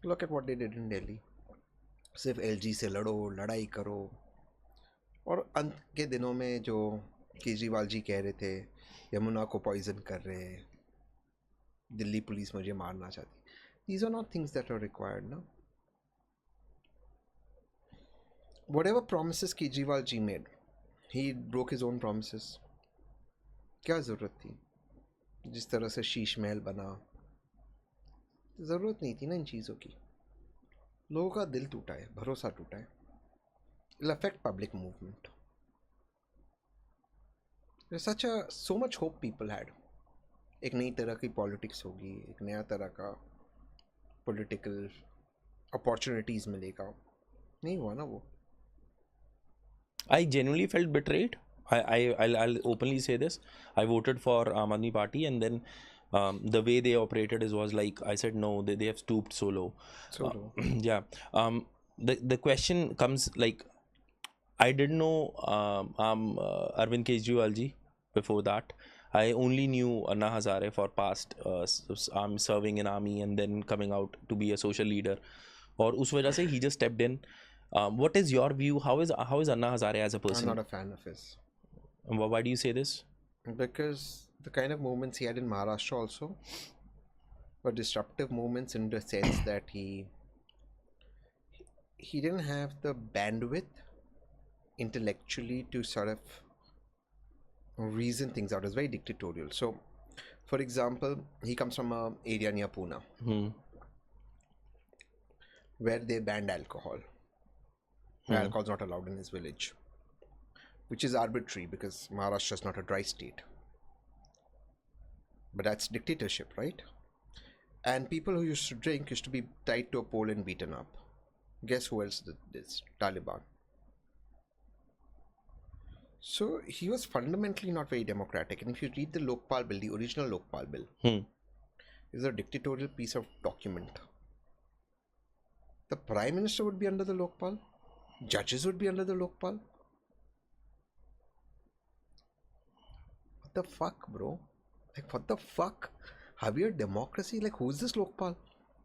Look at what they did in Delhi. सिर्फ LG से लड़ो, लड़ाई करो, और अंत के दिनों में जो केजरीवाल जी कह रहे थे यमुना को पॉइजन कर रहे हैं, दिल्ली पुलिस मुझे मारना चाहती. These are not things that are required, no? Whatever promises Kejriwal ji made, he broke his own promises. क्या ज़रूरत थी? जिस तरह से शीश महल बना, ज़रूरत नहीं थी ना इन चीज़ों की. लोगों का दिल टूटा है, भरोसा टूटा है. It'll affect public movement. There's so much hope people had. एक नई तरह की पॉलिटिक्स होगी, एक नया तरह का पॉलिटिकल अपॉर्चुनिटीज़ मिलेगा. नहीं हुआ ना वो. I genuinely felt betrayed. I'll openly say this. I voted for Aam Aadmi Party, and then the way they operated was like, I said no, they have stooped so low. Yeah. The question comes like, I didn't know Arvind Kejriwal ji before that. I only knew Anna Hazare for past serving in army and then coming out to be a social leader. और उस वजह से he just stepped in. What is your view? How is Anna Hazare as a I'm person? not a fan of his. Why do you say this? Because the kind of movements he had in Maharashtra also were disruptive movements in the sense that he didn't have the bandwidth intellectually to sort of reason things out. It's very dictatorial. So, for example, he comes from an area near Pune where they banned alcohol. Alcohol is not allowed in his village, which is arbitrary because Maharashtra is not a dry state. But that's dictatorship, right? And people who used to drink used to be tied to a pole and beaten up. Guess who else did this? Taliban. So he was fundamentally not very democratic. And if you read the Lokpal Bill, the original Lokpal Bill, is a dictatorial piece of document. The Prime Minister would be under the Lokpal. Judges would be under the Lokpal. What the fuck, bro? Like, what the fuck? Have you a democracy? Like, who's this Lokpal?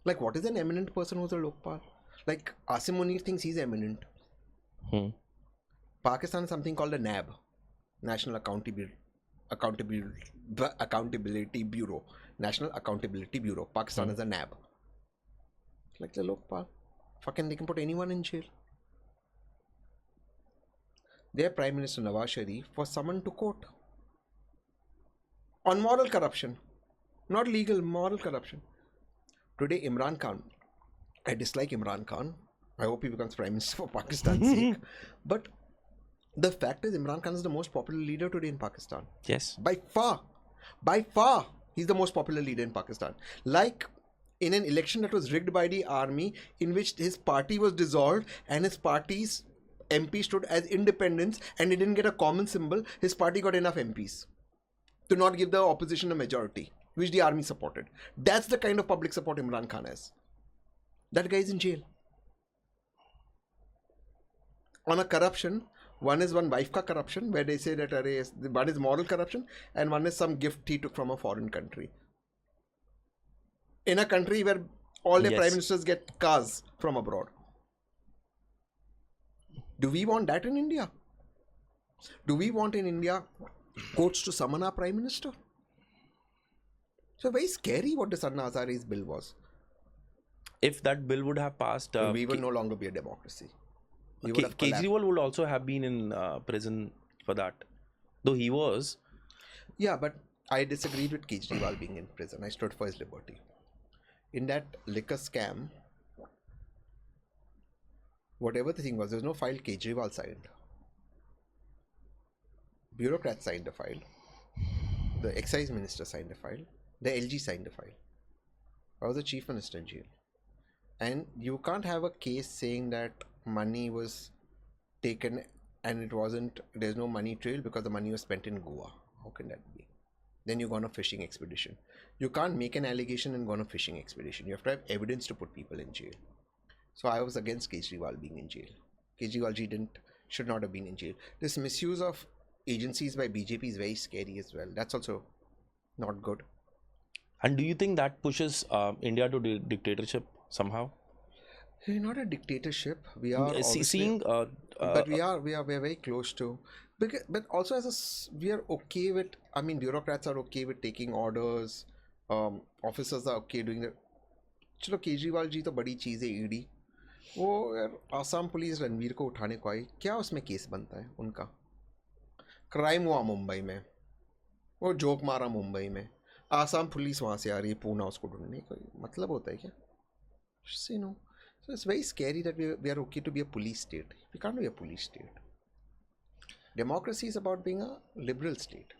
Like, what is an eminent person who's a Lokpal? Like, Asim Munir thinks he's eminent. Pakistan has something called a NAB, National Accountability Bureau. National Accountability Bureau. Pakistan is a NAB. Like the Lokpal. Fucking they can put anyone in jail. Their Prime Minister Nawaz Sharif was summoned to court on moral corruption. Not legal, moral corruption. Today, Imran Khan. I dislike Imran Khan. I hope he becomes Prime Minister for Pakistan's sake. But the fact is, Imran Khan is the most popular leader today in Pakistan. Yes. By far, he's the most popular leader in Pakistan. Like in an election that was rigged by the army, in which his party was dissolved and his party's MP stood as independents and he didn't get a common symbol, his party got enough MPs to not give the opposition a majority, which the army supported. That's the kind of public support Imran Khan has. That guy is in jail. On a corruption, one is one wife ka corruption, where they say that one is moral corruption and one is some gift he took from a foreign country. In a country where all the prime ministers get cars from abroad. Do we want that in India? Do we want in India courts to summon our prime minister? So very scary what this Anna Hazare's bill was. If that bill would have passed, we will no longer be a democracy. Kejriwal would also have been in prison for that, though he was. Yeah, but I disagreed with Kejriwal being in prison. I stood for his liberty. In that liquor scam, whatever the thing was, there was no file Kejriwal signed. Bureaucrats signed the file. The excise minister signed the file. The LG signed the file. I was the chief minister in jail. And you can't have a case saying that money was taken and it wasn't, there's no money trail because the money was spent in Goa. How can that be? Then you go on a fishing expedition. You can't make an allegation and go on a fishing expedition. You have to have evidence to put people in jail. So I was against Kejriwal being in jail. Kejriwal ji should not have been in jail. This misuse of agencies by BJP is very scary as well. That's also not good. And do you think that pushes India to dictatorship somehow? Not a dictatorship. We are seeing, but we are very close to. But also we are okay with. I mean, bureaucrats are okay with taking orders. Officers are okay doing that. चलो केजरीवाल जी तो बड़ी चीज़ है ED वो यार Assam police Ranveer को उठाने को आई क्या उसमें केस बनता है उनका क्राइम हुआ मुंबई में वो जोक मारा मुंबई में आसाम पुलिस वहाँ से आ रही है पूना उसको ढूंढने कोई मतलब होता है क्या See, no. So it's very scary that we are okay to be a police state. We can't be a police state. Democracy is about being a liberal state.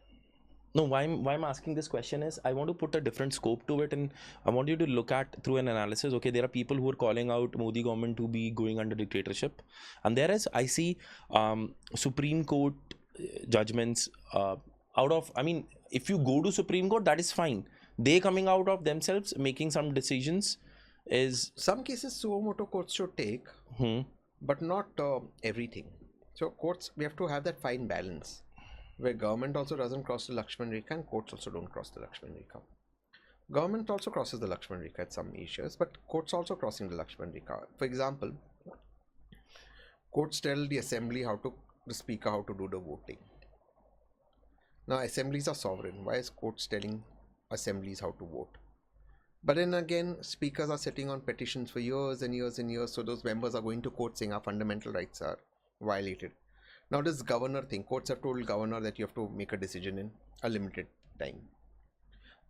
No, why I'm asking this question is I want to put a different scope to it, and I want you to look at through an analysis. Okay, there are people who are calling out Modi government to be going under dictatorship, and there is I see Supreme Court judgments out of. I mean, if you go to Supreme Court, that is fine. They coming out of themselves making some decisions. Is some cases suo courts should take, but not everything. So courts, we have to have that fine balance where government also doesn't cross the Lakshman Rekha and courts also don't cross the Lakshman Rekha. Government also crosses the Lakshman Rekha at some issues, but courts also crossing the Lakshman Rekha. For example, courts tell the assembly the speaker how to do the voting. Now assemblies are sovereign. Why is courts telling assemblies how to vote? But then again, speakers are sitting on petitions for years and years and years, so those members are going to court saying our fundamental rights are violated. Now this governor thing, courts have told governor that you have to make a decision in a limited time.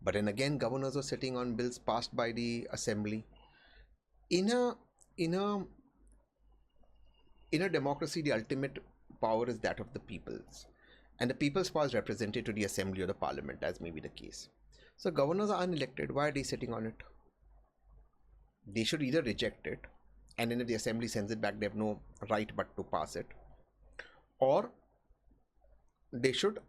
But then again, governors are sitting on bills passed by the assembly. In a democracy, the ultimate power is that of the peoples, and the people's power is represented to the assembly or the parliament, as may be the case. So governors are unelected. Why are they sitting on it? They should either reject it, and then if the assembly sends it back, they have no right but to pass it, or they should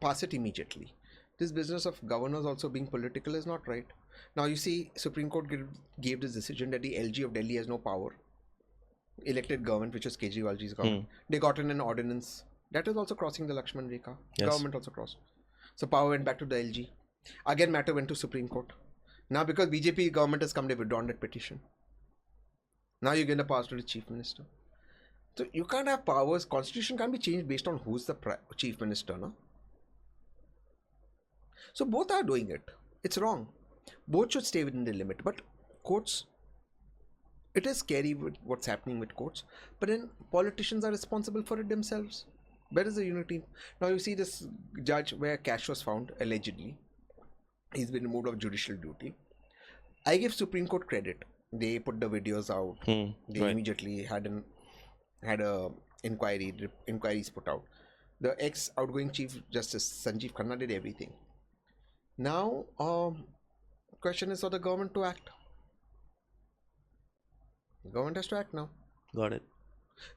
pass it immediately. This business of governors also being political is not right. Now you see, Supreme Court gave this decision that the LG of Delhi has no power. Elected government, which was Kejriwalji's government, they got in an ordinance that is also crossing the Lakshman Rekha. Yes. Government also crossed. So power went back to the LG. Again, matter went to Supreme Court. Now because BJP government has come, they withdrawn that petition. Now you're going to pass to the chief minister. So you can't have powers. Constitution can't be changed based on who's the chief minister, no? So both are doing it. It's wrong. Both should stay within the limit. But courts, it is scary with what's happening with courts. But then politicians are responsible for it themselves. Where is the unity? Now you see this judge where cash was found, allegedly. He's been removed of judicial duty. I give Supreme Court credit. They put the videos out. They immediately had a inquiries put out. The ex-outgoing Chief Justice Sanjeev Khanna did everything. Now, question is for the government to act. The government has to act now. Got it.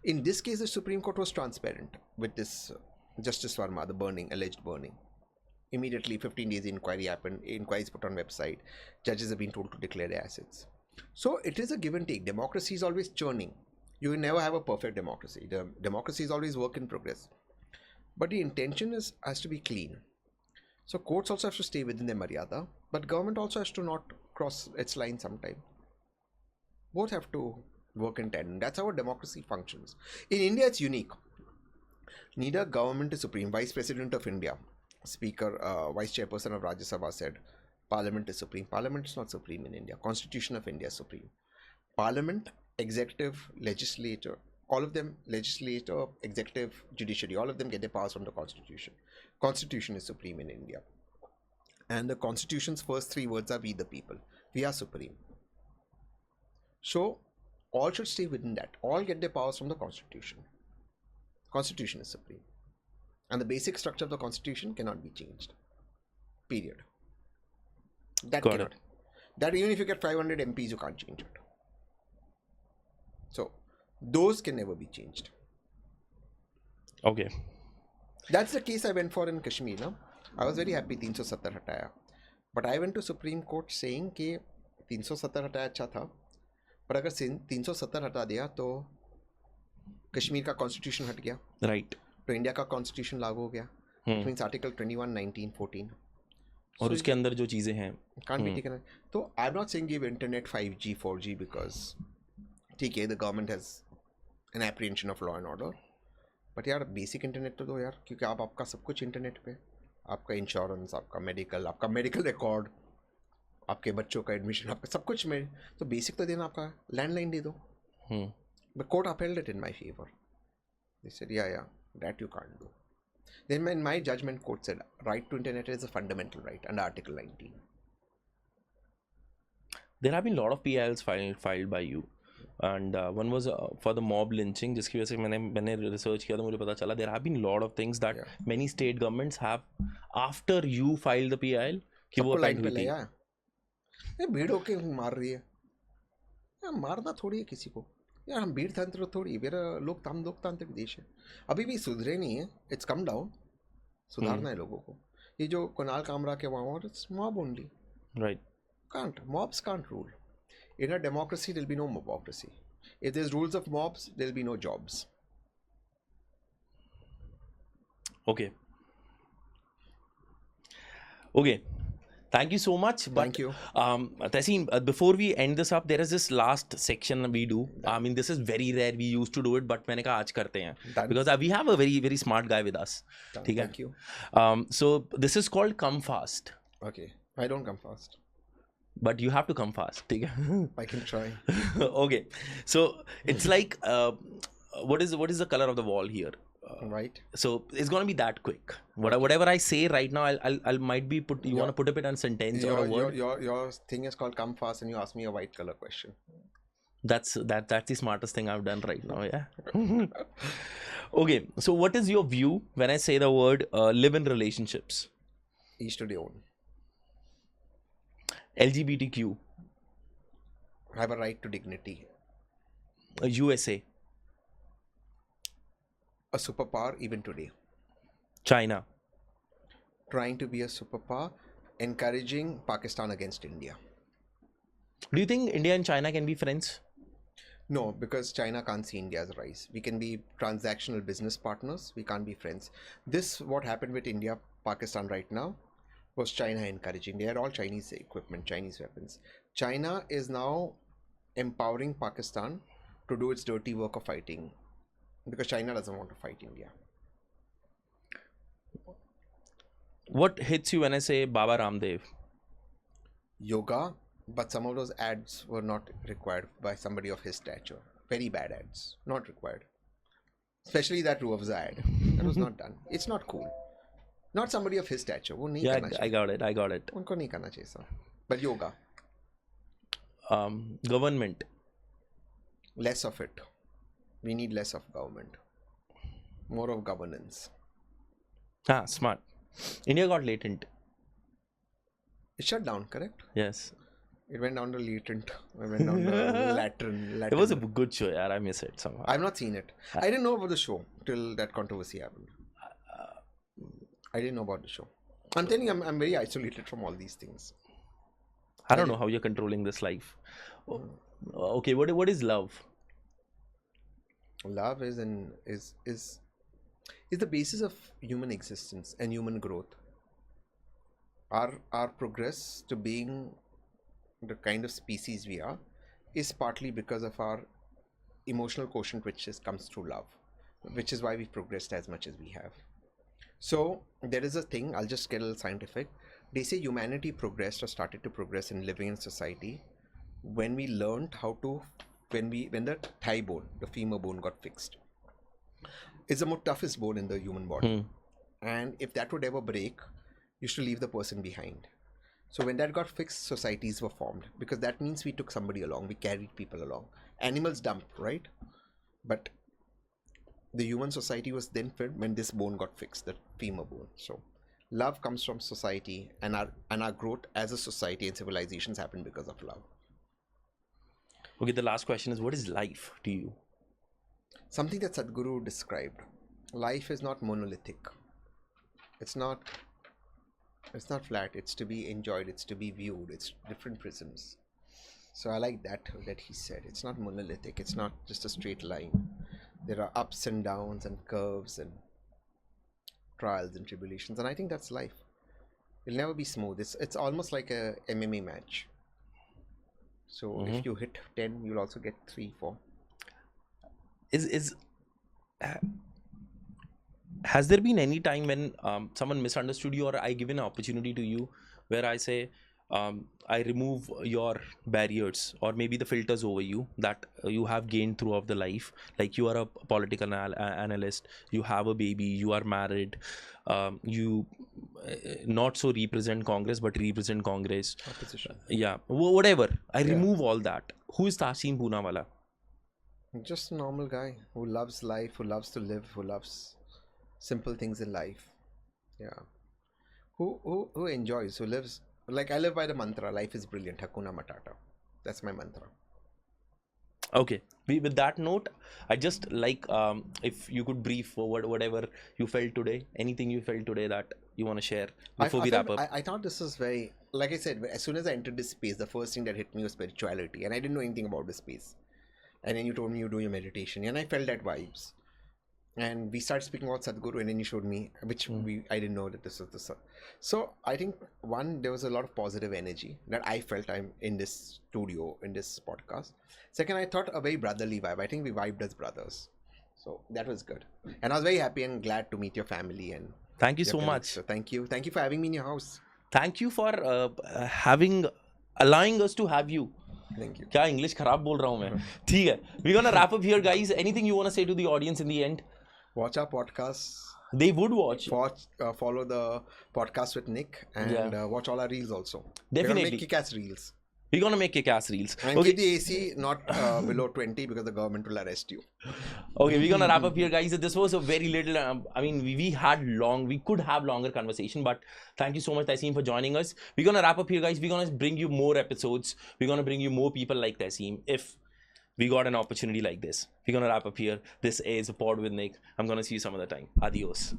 In this case, the Supreme Court was transparent with this Justice Verma, the alleged burning. Immediately, 15 days inquiry happened. Inquiries put on website. Judges have been told to declare their assets. So it is a give and take. Democracy is always churning. You will never have a perfect democracy. The democracy is always work in progress. But the intention has to be clean. So courts also have to stay within their maryada, but government also has to not cross its line sometime. Both have to work in tandem. That's how a democracy functions. In India, it's unique. Neither government is supreme. Vice President of India, Speaker, Vice Chairperson of Rajya Sabha said, Parliament is supreme. Parliament is not supreme in India. Constitution of India is supreme. Parliament, executive, legislature, all of them, legislature, executive, judiciary, all of them get their powers from the Constitution. Constitution is supreme in India. And the Constitution's first 3 words are we the people. We are supreme. So, all should stay within that. All get their powers from the Constitution. Constitution is supreme. And the basic structure of the Constitution cannot be changed. Period. That Got cannot. it. That even if you get 500 MPs, you can't change it. So, those can never be changed. Okay. That's the case I went for in Kashmir. No? I was very happy 370 हटाया. But I went to Supreme Court saying कि 370 हटाया अच्छा था, पर अगर 370 हटा दिया तो कश्मीर का कॉन्स्टिट्यूशन हट गया. Right. तो इंडिया का कॉन्स्टिट्यूशन लागू हो गया. It means Article 21, 19, 14. और उसके अंदर जो चीजें हैं can't be taken. So I'm not saying give internet 5G, 4G because ठीक है, the government has an apprehension of law and order. But यार बेसिक इंटरनेट तो दो यार, क्योंकि आपका सब कुछ इंटरनेट पे, आपका इंश्योरेंस, आपका मेडिकल रिकॉर्ड, आपके बच्चों का एडमिशन, आपका सब कुछ में, तो बेसिक तो देना, आपका लैंडलाइन दे दो. But court upheld it in my favor. They said yeah, that you can't do. Then in my judgment, court said right to internet is a fundamental right under Article 19. There have been a lot of PILs filed by you. And one was for the mob lynching, जिसकी वजह से मैंने research किया तो मुझे पता चला there have been a lot of things that many state governments have after you filed the PIL कि वो लाइन पे लगा ये भीड़ होके मार रही है यार, मारना थोड़ी है किसी को यार, हम भीड़ तंत्र थोड़ी, मेरा हम लोकतांत्रिक देश है, अभी भी सुधरे नहीं है. इट्स कम डाउन, सुधारना है लोगों को. ये जो कुणाल कामरा के वहाँ और it's mob only, right. Mobs can't rule. In a democracy, there will be no mobocracy. If there's rules of mobs, there will be no jobs. Okay. Thank you so much. But, Thank you. Tehseen, before we end this up, there is this last section we do. I mean, this is very rare. We used to do it, but मैंने कहा आज करते हैं. Done. Because we have a very, very smart guy with us. Done. ठीक है? Thank you. So this is called come fast. Okay. I don't come fast. But you have to come fast. ठीक है? I can try. Okay. So it's like, what is the color of the wall here? Right. So it's gonna be that quick. Whatever I say right now, I'll might be put. You want to put up it on sentence or a word? Your thing is called come fast, and you ask me a white color question. That's the smartest thing I've done right now. Yeah. Okay. So what is your view when I say the word live in relationships? Each to their own. LGBTQ. Have a right to dignity. USA. A superpower even today. China. Trying to be a superpower, encouraging Pakistan against India. Do you think India and China can be friends? No, because China can't see India's rise. We can be transactional business partners. We can't be friends. What happened with India, Pakistan right now, was China encouraging. They had all Chinese equipment, Chinese weapons. China is now empowering Pakistan to do its dirty work of fighting, because China doesn't want to fight India. What hits you when I say Baba Ramdev? Yoga, but some of those ads were not required by somebody of his stature. Very bad ads, not required. Especially that Ruafza ad. That was not done. It's not cool. Not somebody of his stature. वो नहीं करना चाहिए. I got it. उनको नहीं करना चाहिए सब. But yoga. Government. Less of it. We need less of government. More of governance. Smart. India got latent. It shut down, correct? Yes. It went down to latent. It went down to Latin. It was a good show, yaar. I miss it somehow. I've not seen it. I didn't know about the show till that controversy happened. I didn't know about the show. I'm telling you, I'm very isolated from all these things. I don't know how you're controlling this life. Okay, what is love? Love is the basis of human existence and human growth. Our progress to being the kind of species we are is partly because of our emotional quotient, which comes through love, which is why we've progressed as much as we have. So there is a thing, I'll just get a little scientific. They say humanity progressed or started to progress in living in society when we learned how to, when the thigh bone, the femur bone got fixed. It's the most toughest bone in the human body. And if that would ever break, you should leave the person behind. So when that got fixed, societies were formed, because that means we took somebody along, we carried people along. Animals dump, right? But the human society was then filled when this bone got fixed, the femur bone. So love comes from society, and our growth as a society and civilizations happen because of love. Okay, the last question is, what is life to you? Something that Sadhguru described. Life is not monolithic. It's not flat. It's to be enjoyed. It's to be viewed. It's different prisms. So I like that he said. It's not monolithic. It's not just a straight line. There are ups and downs and curves and trials and tribulations. And I think that's life. It'll never be smooth. It's almost like a MMA match. So if you hit 10, you'll also get 3, 4. Has there been any time when someone misunderstood you, or I give an opportunity to you where I say, I remove your barriers or maybe the filters over you that you have gained throughout the life? Like you are a political analyst, you have a baby, you are married, you not so represent Congress but represent Congress. Opposition. Yeah, whatever. I remove all that. Who is Tehseen Poonawalla? Just a normal guy who loves life, who loves to live, who loves simple things in life. Yeah. Who enjoys, who lives. Like I live by the mantra, life is brilliant, Hakuna Matata. That's my mantra. Okay. With that note, I just like if you could brief forward whatever you felt today, anything you felt today that you want to share before we wrap up. I thought this was very, like I said, as soon as I entered this space, the first thing that hit me was spirituality, and I didn't know anything about this space. And then you told me you do your meditation, and I felt that vibes. and we started speaking about Sadhguru, and then you showed me, which I didn't know that this was the. So I think there was a lot of positive energy that I felt I'm in this studio, in this podcast. Second, I thought a very brotherly vibe. I think we vibed as brothers, so that was good. And I was very happy and glad to meet your family and. Thank you so much. So thank you for having me in your house. Thank you for allowing us to have you. Thank you. क्या English खराब बोल रहा हूँ मैं? ठीक है. We're gonna wrap up here, guys. Anything you wanna say to the audience in the end? Watch our podcast. They would watch. Follow the podcast with Nik and watch all our reels also. Definitely. We're gonna make kick-ass reels. We're gonna make kick-ass reels. And keep the AC not below 20 because the government will arrest you. Okay, we're gonna wrap up here, guys. This was a very little. I mean, we could have longer conversation, but thank you so much, Tehseen, for joining us. We're gonna wrap up here, guys. We're gonna bring you more episodes. We're gonna bring you more people like Tehseen if we got an opportunity like this. We're gonna wrap up here. This is a pod with Nik. I'm gonna see you some other time. Adios.